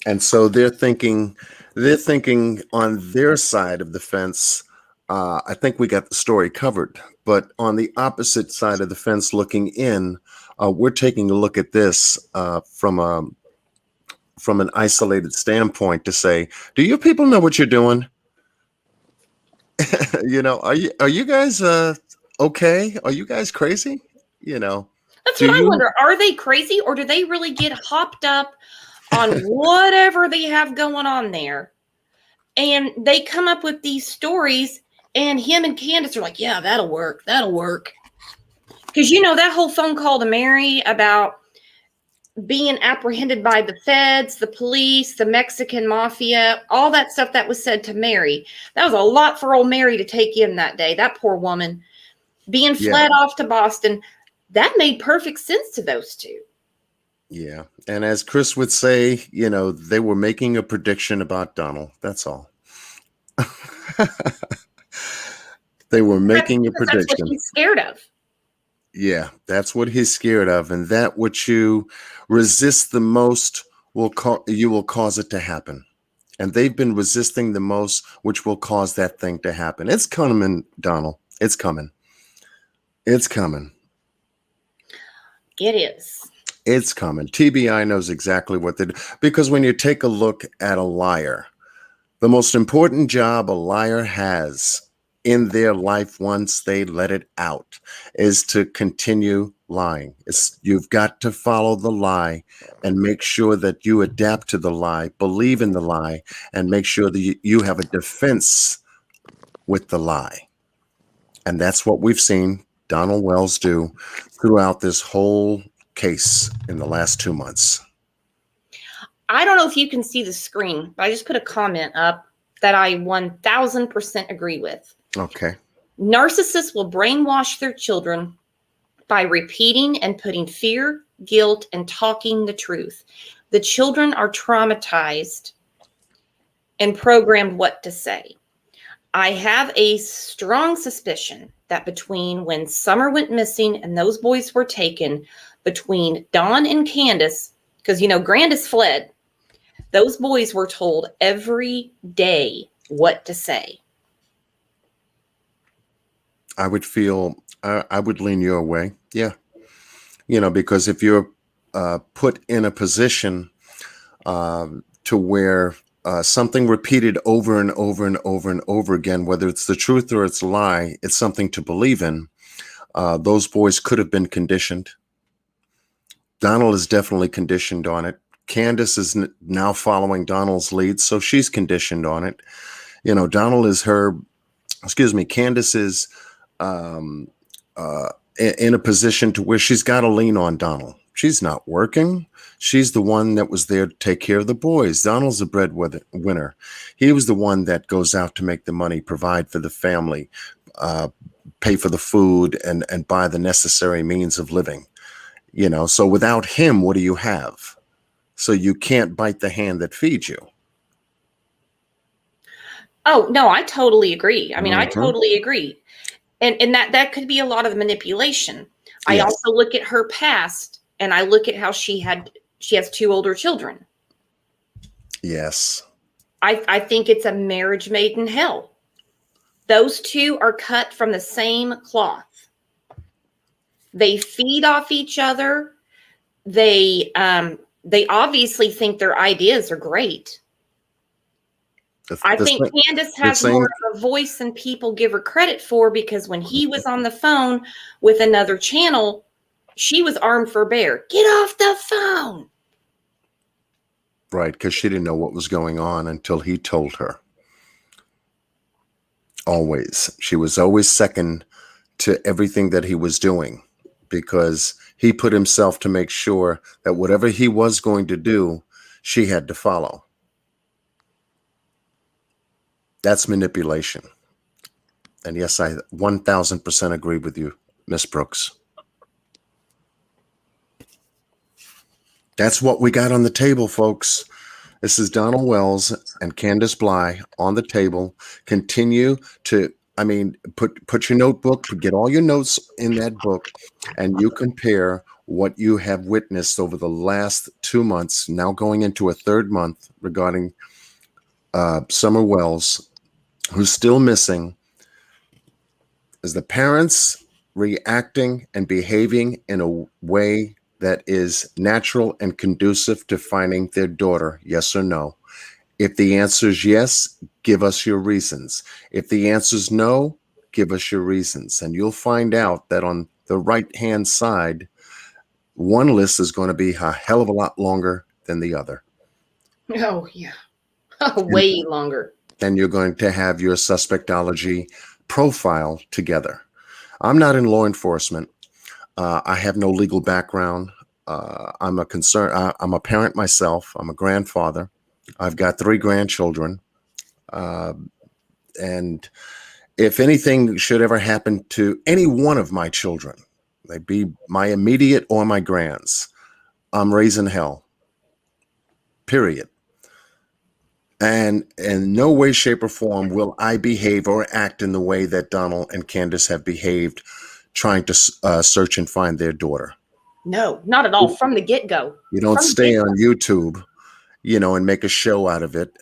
And so they're thinking on their side of the fence. I think we got the story covered, but on the opposite side of the fence, looking in, we're taking a look at this from an isolated standpoint to say, do you people know what you're doing? You know, are you guys okay? Are you guys crazy? You know,
That's what I wonder. Are they crazy, or do they really get hopped up on whatever they have going on there? And they come up with these stories, and him and Candace are like, yeah, that'll work. That'll work. Because, you know, that whole phone call to Mary about being apprehended by the feds, the police, the Mexican mafia, all that stuff that was said to Mary. That was a lot for old Mary to take in that day. That poor woman being fled off to Boston. That made perfect sense to those two.
Yeah. And as Chris would say, you know, they were making a prediction about Donald. That's all. They were making a prediction.
That's what he's scared of.
Yeah, that's what he's scared of. And that what you resist the most you will cause it to happen. And they've been resisting the most, which will cause that thing to happen. It's coming, Donald. It's coming. It's coming.
It is.
It's coming. TBI knows exactly what they do. Because when you take a look at a liar, the most important job a liar has in their life once they let it out is to continue lying. You've got to follow the lie and make sure that you adapt to the lie, believe in the lie, and make sure that you have a defense with the lie. And that's what we've seen Donald Wells do throughout this whole case in the last 2 months.
I don't know if you can see the screen, but I just put a comment up that I 1000% agree with.
Okay.
Narcissists will brainwash their children by repeating and putting fear, guilt, and talking the truth. The children are traumatized and programmed what to say. I have a strong suspicion that between when Summer went missing and those boys were taken, between Dawn and Candace, because, you know, Grandis fled, those boys were told every day what to say.
I would feel, I would lean your way. Yeah. You know, because if you're put in a position to where something repeated over and over and over and over again, whether it's the truth or it's a lie, it's something to believe in. Those boys could have been conditioned. Donald is definitely conditioned on it. Candace is now following Donald's lead, so she's conditioned on it. You know, Candace is in a position to where she's got to lean on Donald. She's not working. She's the one that was there to take care of the boys. Donald's a breadwinner. He was the one that goes out to make the money, provide for the family, pay for the food, and buy the necessary means of living. You know, so without him, what do you have? So you can't bite the hand that feeds you.
Oh, no, I totally agree. I mean, I totally agree. And that could be a lot of the manipulation. I also look at her past, and I look at how she has 2 older children.
Yes.
I think it's a marriage made in hell. Those two are cut from the same cloth. They feed off each other. They They obviously think their ideas are great. I think Candace has more of a voice than people give her credit for, because when he was on the phone with another channel, she was armed for bear. Get off the phone.
Right, because she didn't know what was going on until he told her. Always. She was always second to everything that he was doing, because he put himself to make sure that whatever he was going to do, she had to follow. That's manipulation. And yes, I 1000% agree with you, Miss Brooks. That's what we got on the table, folks. This is Donald Wells and Candace Bly on the table. Continue to, put your notebook, get all your notes in that book, and you compare what you have witnessed over the last 2 months, now going into a third month, regarding Summer Wells, who's still missing. Is the parents reacting and behaving in a way that is natural and conducive to finding their daughter? Yes or no? If the answer is yes, give us your reasons. If the answer is no, give us your reasons. And you'll find out that on the right-hand side, one list is going to be a hell of a lot longer than the other.
Oh, yeah. Way longer.
And you're going to have your suspectology profile together. I'm not in law enforcement. I have no legal background. I'm a parent myself. I'm a grandfather. I've got 3 grandchildren. And if anything should ever happen to any one of my children, they be my immediate or my grands, I'm raising hell. Period. And in no way, shape, or form will I behave or act in the way that Donald and Candace have behaved, trying to search and find their daughter.
No, not at all. From the get-go.
You don't stay on YouTube, and make a show out of it.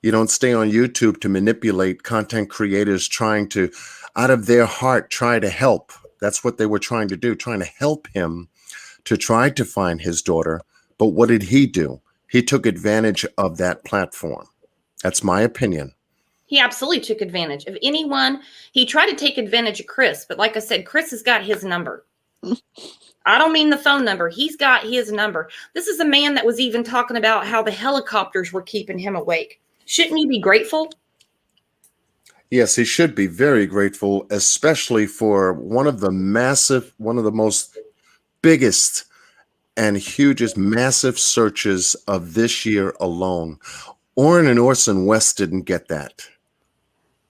You don't stay on YouTube to manipulate content creators trying to, out of their heart, try to help. That's what they were trying to do, trying to help him to try to find his daughter. But what did he do? He took advantage of that platform. That's my opinion.
He absolutely took advantage of anyone. He tried to take advantage of Chris, but like I said, Chris has got his number. I don't mean the phone number. He's got his number. This is a man that was even talking about how the helicopters were keeping him awake. Shouldn't he be grateful?
Yes, he should be very grateful, especially for one of the most biggest and hugest massive searches of this year alone. Orrin and Orson West didn't get that.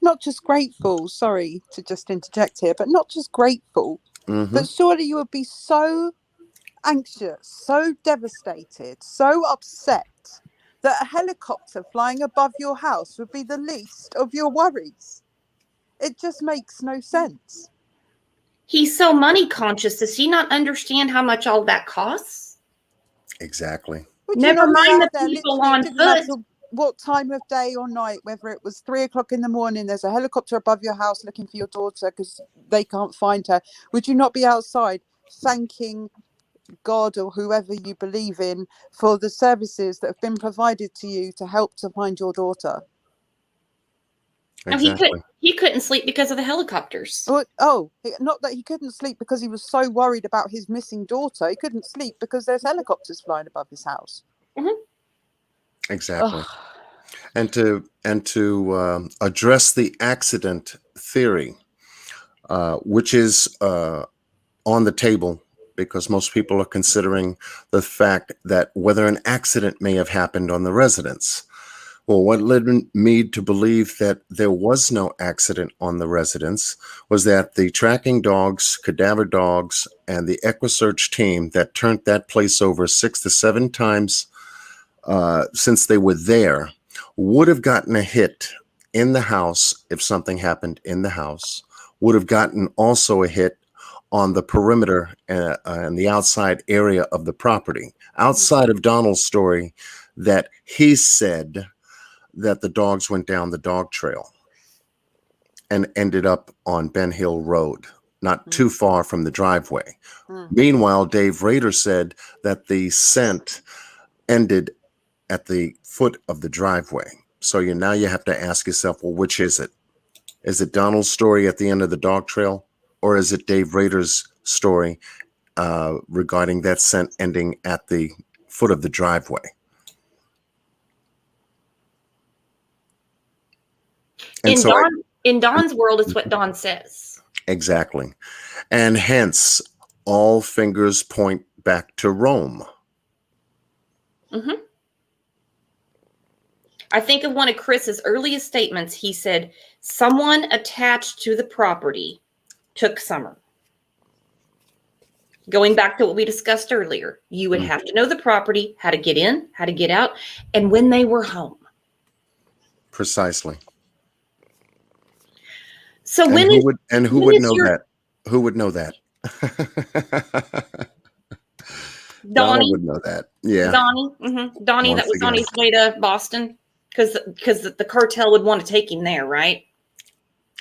Not just grateful, sorry to just interject here, but not just grateful, but surely you would be so anxious, so devastated, so upset that a helicopter flying above your house would be the least of your worries. It just makes no sense.
He's so money conscious. Does he not understand how much all that costs?
Exactly.
Never mind the people on foot.
What time of day or night, whether it was 3 o'clock in the morning, there's a helicopter above your house looking for your daughter because they can't find her. Would you not be outside thanking God or whoever you believe in for the services that have been provided to you to help to find your daughter?
Exactly.
No, he couldn't sleep because of the helicopters.
Not that he couldn't sleep because he was so worried about his missing daughter. He couldn't sleep because there's helicopters flying above his house.
Exactly. And to address the accident theory, which is on the table, because most people are considering the fact that whether an accident may have happened on the residence. Well, what led me to believe that there was no accident on the residence was that the tracking dogs, cadaver dogs, and the EquiSearch team that turned that place over 6 to 7 times since they were there would have gotten a hit in the house if something happened in the house, would have gotten also a hit on the perimeter and the outside area of the property. Outside of Donald's story that he said that the dogs went down the dog trail and ended up on Ben Hill Road, not too far from the driveway. Meanwhile, Dave Rader said that the scent ended at the foot of the driveway. So now you have to ask yourself, well, which is it? Is it Donald's story at the end of the dog trail, or is it Dave Rader's story regarding that scent ending at the foot of the driveway? And
In
so
in Don's world, it's what Don says.
exactly. And hence, all fingers point back to Rome.
Mm-hmm. I think of one of Chris's earliest statements. He said, someone attached to the property took Summer. Going back to what we discussed earlier, you would have to know the property, how to get in, how to get out, and when they were home.
Precisely.
So
And
when
who
is,
would and who
when
would
is
know
your-
that? Who would know that? Donald
Donnie,
would know that. Yeah.
Donnie, mm-hmm. Donnie,
Once
that was
again.
on his way to Boston because the cartel would want to take him there, right?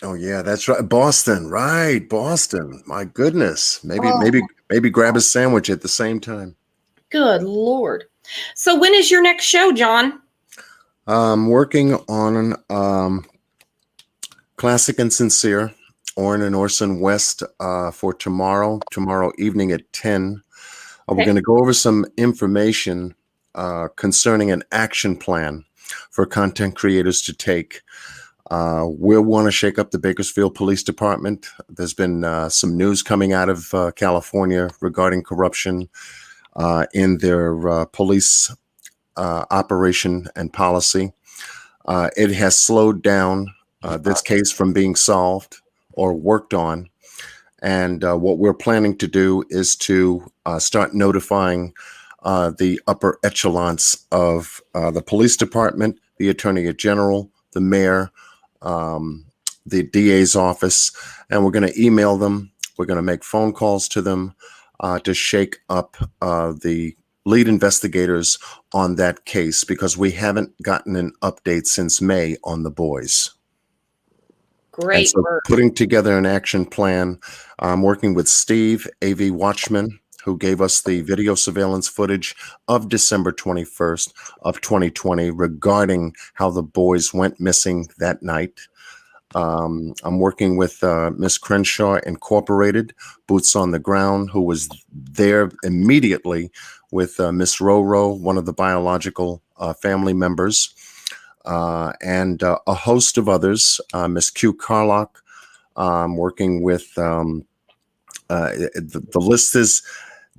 Oh yeah, that's right. Boston, right? Boston. My goodness. Maybe
Oh.
maybe grab a sandwich at the same time.
Good Lord. So when is your next show, John?
I'm working on Classic and Sincere, Orrin and Orson West for tomorrow evening at 10. We're
Okay.
going to go over some information concerning an action plan for content creators to take. We want to shake up the Bakersfield Police Department. There's been some news coming out of California regarding corruption in their police operation and policy. It has slowed down this case from being solved or worked on. And what we're planning to do is to start notifying the upper echelons of the police department, the attorney general, the mayor, the DA's office, and we're going to email them. We're going to make phone calls to them to shake up the lead investigators on that case, because we haven't gotten an update since May on the boys. And
Great
so
work.
putting together an action plan, I'm working with Steve, AV Watchman, who gave us the video surveillance footage of December 21st of 2020 regarding how the boys went missing that night. I'm working with Miss Crenshaw Incorporated, Boots on the Ground, who was there immediately with Miss Roro, one of the biological family members, and a host of others. Miss Q Carlock. Working with the list is.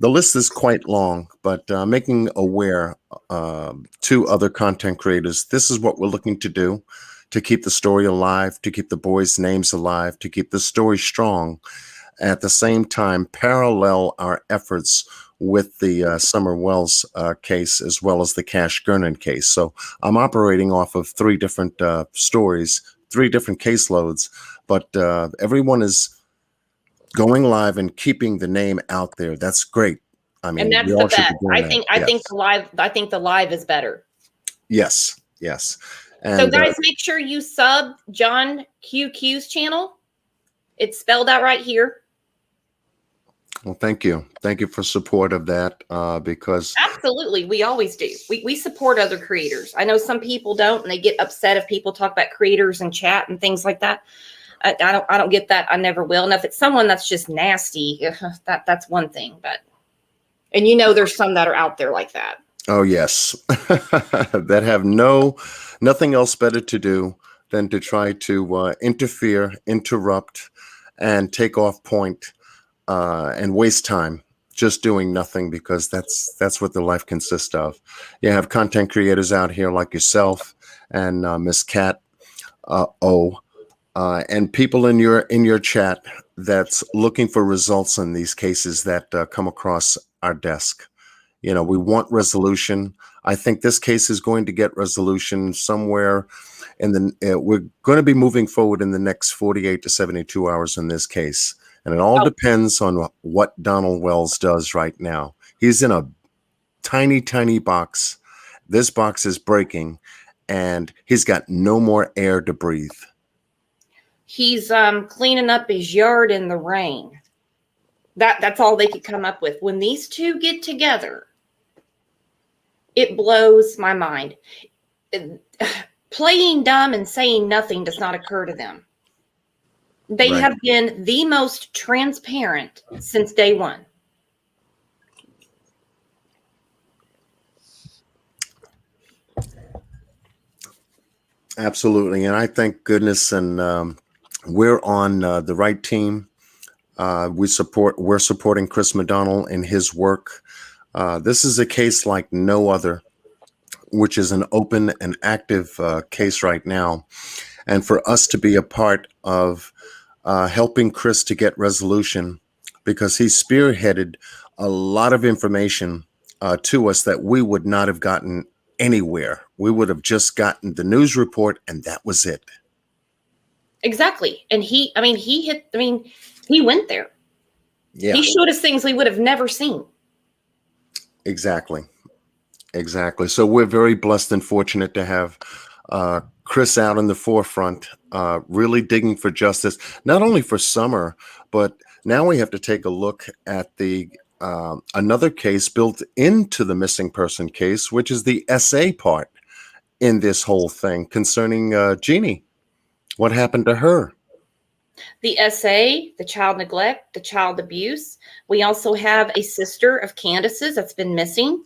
The list is quite long, but making aware to other content creators, this is what we're looking to do to keep the story alive, to keep the boys' names alive, to keep the story strong. At the same time, parallel our efforts with the Summer Wells case, as well as the Cash Gernon case. So I'm operating off of three different stories, three different caseloads, but everyone is going live and keeping the name out there. That's great. I mean,
And that's
we
the
all should be
best.
doing
I
that.
think
Yes.
the live is better.
Yes. And
So guys, make sure you sub John QQ's channel. It's spelled out right here.
well, thank you for support of that, because
Absolutely. We always do. We support other creators. I know some people don't, and they get upset if people talk about creators and chat and things like that. I don't get that. I never will. And if it's someone that's just nasty, that's one thing. But, and there's some that are out there like that.
oh yes, that have nothing else better to do than to try to interfere, interrupt, and take off point and waste time just doing nothing, because that's what their life consists of. You have content creators out here like yourself and Miss Cat and people in your chat that's looking for results in these cases that come across our desk. We want resolution. I think this case is going to get resolution somewhere we're going to be moving forward in the next 48 to 72 hours in this case. And it all depends on what Donald Wells does right now. He's in a tiny, tiny box. This box is breaking and he's got no more air to breathe.
He's cleaning up his yard in the rain. That's all they could come up with. When these two get together, It blows my mind. Playing dumb and saying nothing does not occur to them. They
Right.
have been the most transparent since day one.
Absolutely. And I thank goodness, and we're on the right team. We're supporting Chris McDonald in his work. This is a case like no other, which is an open and active case right now. And for us to be a part of helping Chris to get resolution, because he spearheaded a lot of information to us that we would not have gotten anywhere. We would have just gotten the news report and that was it.
Exactly. And he went there.
Yeah,
He showed us things we would have never seen.
exactly. So we're very blessed and fortunate to have Chris out in the forefront, really digging for justice, not only for Summer, but now we have to take a look at the another case built into the missing person case, which is the SA part in this whole thing concerning Jeannie. What happened to her?
The SA, the child neglect, the child abuse. We also have a sister of Candace's that's been missing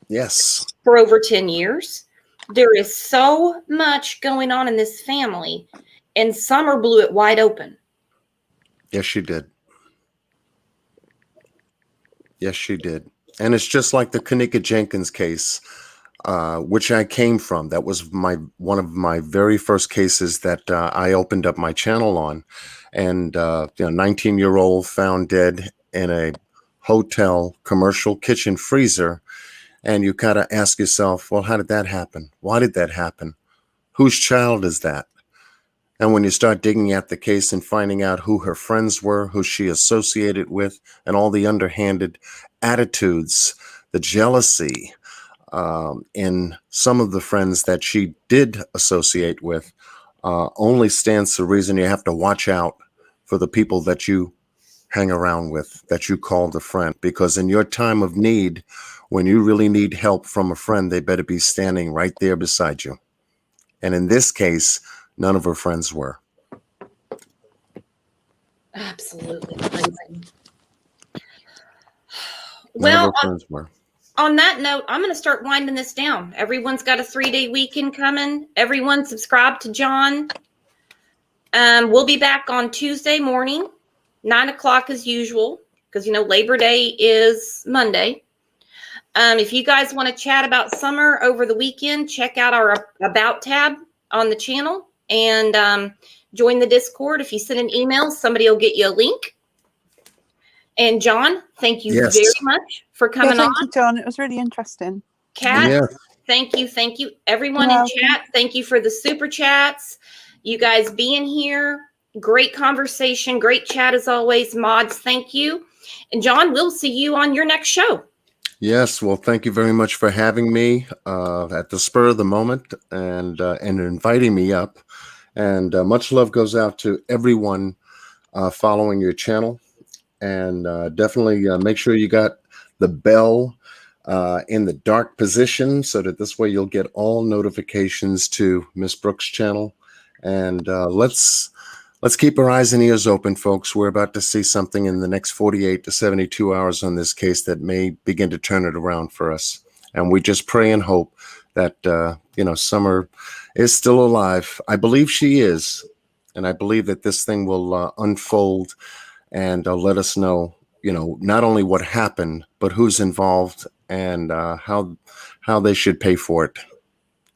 Yes.
for over 10 years. There is so much going on in this family, and Summer blew it wide open.
Yes, she did. Yes, she did. And it's just like the Kanika Jenkins case, which I came from. That was one of my very first cases that I opened up my channel on. And 19-year-old found dead in a hotel commercial kitchen freezer. And you kind of ask yourself, well, how did that happen? Why did that happen? Whose child is that? And when you start digging at the case and finding out who her friends were, who she associated with, and all the underhanded attitudes, the jealousy in some of the friends that she did associate with, only stands to reason you have to watch out for the people that you hang around with, that you call a friend. Because in your time of need, when you really need help from a friend, they better be standing right there beside you. And in this case, none of her friends were.
Absolutely amazing.
None of
Well,
her friends were.
on that note, I'm going to start winding this down. Everyone's got a 3-day weekend coming. Everyone subscribe to John. We'll be back on Tuesday morning, 9 o'clock as usual, because, Labor Day is Monday. If you guys want to chat about Summer over the weekend, check out our About tab on the channel and join the Discord. If you send an email, somebody will get you a link. And John, thank you
Yes.
very much for coming
Thank
on.
you, John. It was really interesting.
Kat,
Yeah.
thank you. Everyone
You're
in
welcome.
chat, thank you for the super chats. You guys being here. Great conversation. Great chat as always. Mods, thank you. And John, we'll see you on your next show.
Yes, well, thank you very much for having me at the spur of the moment and inviting me up. And much love goes out to everyone following your channel. And definitely make sure you got the bell in the dark position so that this way you'll get all notifications to Miss Brooks' channel. And let's keep our eyes and ears open, folks. We're about to see something in the next 48 to 72 hours on this case that may begin to turn it around for us. And we just pray and hope that, Summer is still alive. I believe she is. And I believe that this thing will unfold and let us know, not only what happened, but who's involved and how they should pay for it.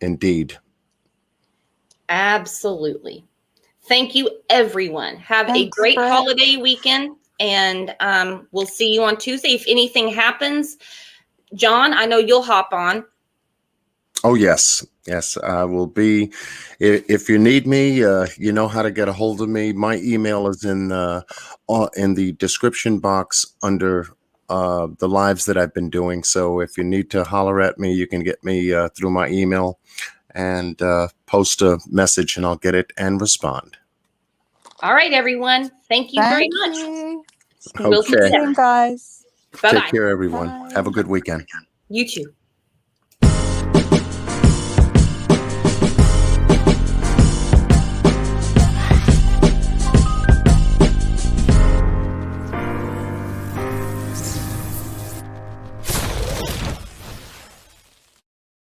Indeed.
Absolutely. Thank you, everyone. Have a
Thanks,
great
Brett.
holiday weekend, and we'll see you on Tuesday. If anything happens, John, I know you'll hop on.
Oh, yes. Yes, I will be. If you need me, you know how to get a hold of me. My email is in the description box under the lives that I've been doing. So if you need to holler at me, you can get me through my email and post a message and I'll get it and respond.
All right, everyone. Thank you very
Thank
much.
you.
We'll see you
Okay.
See you, guys.
Bye-bye.
Take care, everyone.
Bye.
Have a good weekend.
You too.